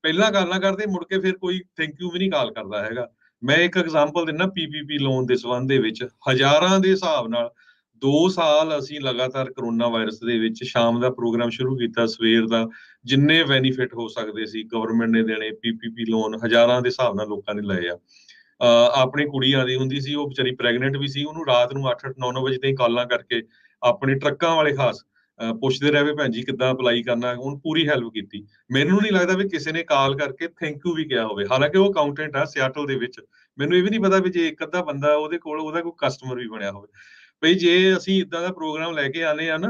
ਪਹਿਲਾਂ ਕਾਲਾਂ ਕਰਦੇ, ਮੁੜ ਕੇ ਫਿਰ ਕੋਈ ਥੈਂਕ ਯੂ ਵੀ ਨਹੀਂ ਕਾਲ ਕਰਦਾ ਹੈਗਾ। ਮੈਂ ਇੱਕ ਐਗਜ਼ਾਮਪਲ ਦਿੰਦਾ PPP ਲੋਨ ਦੇ ਸੰਬੰਧ ਦੇ ਵਿੱਚ, ਹਜ਼ਾਰਾਂ ਦੇ ਹਿਸਾਬ ਨਾਲ 2 ਸਾਲ ਅਸੀਂ ਲਗਾਤਾਰ ਕਰੋਨਾ ਵਾਇਰਸ ਦੇ ਵਿੱਚ ਸ਼ਾਮ ਦਾ ਪ੍ਰੋਗਰਾਮ ਸ਼ੁਰੂ ਕੀਤਾ, ਸਵੇਰ ਦਾ, ਜਿੰਨੇ ਬੈਨੀਫਿਟ ਹੋ ਸਕਦੇ ਸੀ ਗਵਰਨਮੈਂਟ ਨੇ ਦੇਣੇ, PPP ਲੋਨ ਹਜ਼ਾਰਾਂ ਦੇ ਹਿਸਾਬ ਨਾਲ ਲੋਕਾਂ ਨੇ ਲਏ ਆ। ਆਪਣੀ ਕੁੜੀ ਆਉਂਦੀ ਹੁੰਦੀ ਸੀ, ਉਹ ਵਿਚਾਰੀ ਪ੍ਰੈਗਨੈਂਟ ਵੀ ਸੀ, ਉਹਨੂੰ ਰਾਤ ਨੂੰ 8-8, 9-9 ਵਜੇ ਤਾਈਂ ਕਾਲਾਂ ਕਰਕੇ ਆਪਣੇ ਟਰੱਕਾਂ ਵਾਲੇ ਖਾਸ ਪੁੱਛਦੇ ਰਹੇ ਵੀ ਭੈਣ ਜੀ ਕਿੱਦਾਂ ਅਪਲਾਈ ਕਰਨਾ, ਉਹਨੂੰ ਪੂਰੀ ਹੈਲਪ ਕੀਤੀ। ਮੈਨੂੰ ਨਹੀਂ ਲੱਗਦਾ ਵੀ ਕਿਸੇ ਨੇ ਕਾਲ ਕਰਕੇ ਥੈਂਕ ਯੂ ਵੀ ਕਿਹਾ ਹੋਵੇ, ਹਾਲਾਂਕਿ ਉਹ ਅਕਾਊਂਟੈਂਟ ਆ ਸਿਆਟਲ ਦੇ ਵਿੱਚ। ਮੈਨੂੰ ਇਹ ਵੀ ਨਹੀਂ ਪਤਾ ਵੀ ਜੇ ਇੱਕ ਅੱਧਾ ਬੰਦਾ ਉਹਦੇ ਕੋਲ ਉਹਦਾ ਕੋਈ ਕਸਟਮਰ ਵੀ ਬਣਿਆ ਹੋਵੇ। ਬਈ ਜੇ ਅਸੀਂ ਇੱਦਾਂ ਦਾ ਪ੍ਰੋਗਰਾਮ ਲੈ ਕੇ ਆਉਂਦੇ ਆ ਨਾ,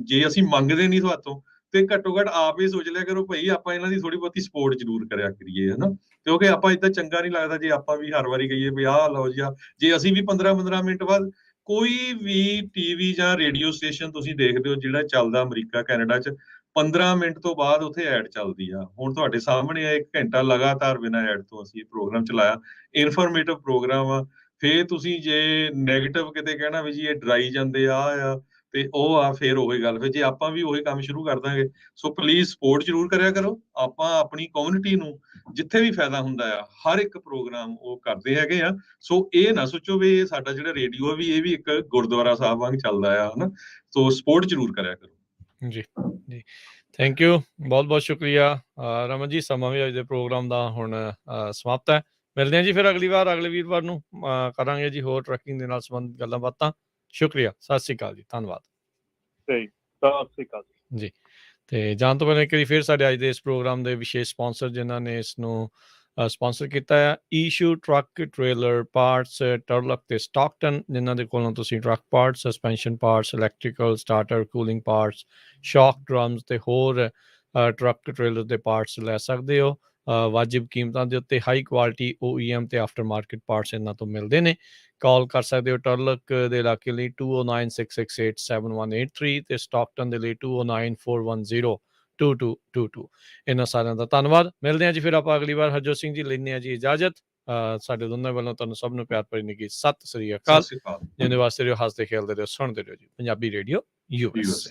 ਜੇ ਅਸੀਂ ਮੰਗਦੇ ਨਹੀਂ ਤੁਹਾਤੋਂ, ਤੇ ਘੱਟੋ ਘੱਟ ਆਪ ਹੀ ਸੋਚ ਲਿਆ ਕਰੋ ਭਾਈ ਆਪਾਂ ਇਹਨਾਂ ਦੀ ਥੋੜੀ ਬਹੁਤੀ ਸਪੋਰਟ ਜ਼ਰੂਰ ਕਰਿਆ ਕਰੀਏ, ਹਨਾ। ਕਿਉਂਕਿ ਆਪਾਂ ਏਦਾਂ ਚੰਗਾ ਨਹੀਂ ਲੱਗਦਾ ਜੇ ਆਪਾਂ ਵੀ ਹਰ ਵਾਰੀ ਕਹੀਏ ਵੀ ਆਹ ਲਓ ਜੀ, ਜੇ ਅਸੀਂ ਵੀ 15-15 ਮਿੰਟ ਬਾਅਦ ਕੋਈ ਵੀ ਟੀਵੀ ਜਾਂ ਰੇਡੀਓ ਸਟੇਸ਼ਨ ਤੁਸੀਂ ਦੇਖਦੇ ਹੋ ਜਿਹੜਾ ਚੱਲਦਾ ਅਮਰੀਕਾ ਕੈਨੇਡਾ 'ਚ, 15 ਮਿੰਟ ਤੋਂ ਬਾਅਦ ਉੱਥੇ ਐਡ ਚੱਲਦੀ ਆ। ਹੁਣ ਤੁਹਾਡੇ ਸਾਹਮਣੇ ਆ 1 ਘੰਟਾ ਲਗਾਤਾਰ ਬਿਨਾਂ ਐਡ ਤੋਂ ਅਸੀਂ ਇਹ ਪ੍ਰੋਗਰਾਮ ਚਲਾਇਆ, ਇਨਫੋਰਮੇਟਿਵ ਪ੍ਰੋਗਰਾਮ ਆ। ਫੇਰ ਤੁਸੀਂ ਜੇ ਨੈਗੇਟਿਵ ਕਿਤੇ ਕਹਿਣਾ ਵੀ ਜੀ ਇਹ ਡਰਾਈ ਜਾਂਦੇ ਆ ਤੇ ਉਹ ਆ, ਫੇਰ ਉਹੀ ਗੱਲ, ਫਿਰ ਜੇ ਆਪਾਂ ਵੀ ਉਹੀ ਕੰਮ ਸ਼ੁਰੂ ਕਰ ਦਾਂਗੇ। ਸੋ ਪਲੀਜ਼ ਸਪੋਰਟ ਜ਼ਰੂਰ ਕਰਿਆ ਕਰੋ। ਆਪਾਂ ਆਪਣੀ ਕਮਿਊਨਿਟੀ ਨੂੰ ਜਿੱਥੇ ਵੀ ਫਾਇਦਾ ਹੁੰਦਾ ਆ ਹਰ ਇੱਕ ਪ੍ਰੋਗਰਾਮ ਉਹ ਕਰਦੇ ਹੈਗੇ ਆ। ਸੋ ਇਹ ਨਾ ਸੋਚੋ ਵੀ ਇਹ ਸਾਡਾ ਜਿਹੜਾ ਰੇਡੀਓ ਆ ਵੀ ਇਹ ਵੀ ਇੱਕ ਗੁਰਦੁਆਰਾ ਸਾਹਿਬ ਵਾਂਗ ਚੱਲਦਾ ਆ, ਹਨਾ। ਸੋ ਸਪੋਰਟ ਜ਼ਰੂਰ ਕਰਿਆ ਕਰੋ। ਜੀ ਜੀ, ਥੈਂਕ ਯੂ, ਬਹੁਤ ਬਹੁਤ ਸ਼ੁਕਰੀਆ ਰਮਨ ਜੀ। ਸਮਾਂ ਵੀ ਅੱਜ ਦੇ ਪ੍ਰੋਗਰਾਮ ਦਾ ਹੁਣ ਸਮਾਪਤ ਹੈ। ਮਿਲਦੇ ਹਾਂ ਜੀ ਫਿਰ ਅਗਲੀ ਵਾਰ, ਅਗਲੇ ਵੀਰਵਾਰ ਨੂੰ ਕਰਾਂਗੇ ਜੀ ਹੋਰ ਟਰੈਕਿੰਗ ਦੇ ਨਾਲ ਸੰਬੰਧਿਤ ਗੱਲਾਂ ਬਾਤਾਂ। ਸ਼ੁਕਰੀਆ, ਸਤਿ ਸ਼੍ਰੀ ਅਕਾਲ ਜੀ, ਧੰਨਵਾਦ। ਸਹੀ, ਸਤਿ ਸ਼੍ਰੀ ਅਕਾਲ ਜੀ। ਤੇ ਜਾਣ ਤੋਂ ਪਹਿਲਾਂ ਇੱਕ ਵਾਰੀ ਫਿਰ ਸਾਡੇ ਅੱਜ ਦੇ ਇਸ ਪ੍ਰੋਗਰਾਮ ਦੇ ਵਿਸ਼ੇਸ਼ ਸਪਾਂਸਰ ਜਿਨ੍ਹਾਂ ਨੇ ਇਸ ਨੂੰ ਸਪਾਂਸਰ ਕੀਤਾ ਹੈ, ਈਸ਼ੂ ਟਰੱਕ ਟ੍ਰੇਲਰ ਪਾਰਟਸ ਟਰਲਕ ਤੇ ਸਟਾਕਟਨ, ਜਿਨ੍ਹਾਂ ਦੇ ਕੋਲੋਂ ਤੁਸੀਂ truck parts, suspension parts, electrical, starter, cooling parts, shock drums ਤੇ ਹੋਰ ਟਰੱਕ ਟ੍ਰੇਲਰ ਦੇ ਪਾਰਟਸ ਲੈ ਸਕਦੇ ਹੋ। ਵਾਜਿਬ ਕੀਮਤਾਂ ਦੇ ਉੱਤੇ ਹਾਈ ਕੁਆਲਿਟੀ OEM ਤੇ ਆਫਟਰ ਮਾਰਕੀਟ ਪਾਰਟਸ ਇਹਨਾਂ ਤੋਂ ਮਿਲਦੇ ਨੇ। ਕਾਲ ਕਰ ਸਕਦੇ ਹੋ ਟਰਲਕ ਦੇ ਇਲਾਕੇ ਲਈ 2096687183 ਤੇ ਸਟਾਕਟਨ ਦੇ ਲਈ 2094102222। ਇਹਨਾਂ ਸਾਰਿਆਂ ਦਾ ਧੰਨਵਾਦ। ਮਿਲਦੇ ਹਾਂ ਜੀ ਫਿਰ ਆਪਾਂ ਅਗਲੀ ਵਾਰ। ਹਰਜੋਤ ਸਿੰਘ ਜੀ ਲੈਂਦੇ ਹਾਂ ਜੀ ਇਜਾਜ਼ਤ। ਸਾਡੇ ਦੋਨਾਂ ਵੱਲੋਂ ਤੁਹਾਨੂੰ ਸਭ ਨੂੰ ਪਿਆਰ ਭਰੀ ਨਿੱਘੀ ਸਤਿ ਸ੍ਰੀ ਅਕਾਲ। ਜਿਹਦੇ ਵਾਸਤੇ ਰਹੋ, ਹੱਸਦੇ ਖੇਲਦੇ ਰਹੋ, ਸੁਣਦੇ ਰਹੋ ਜੀ ਪੰਜਾਬੀ ਰੇਡੀਓ USA।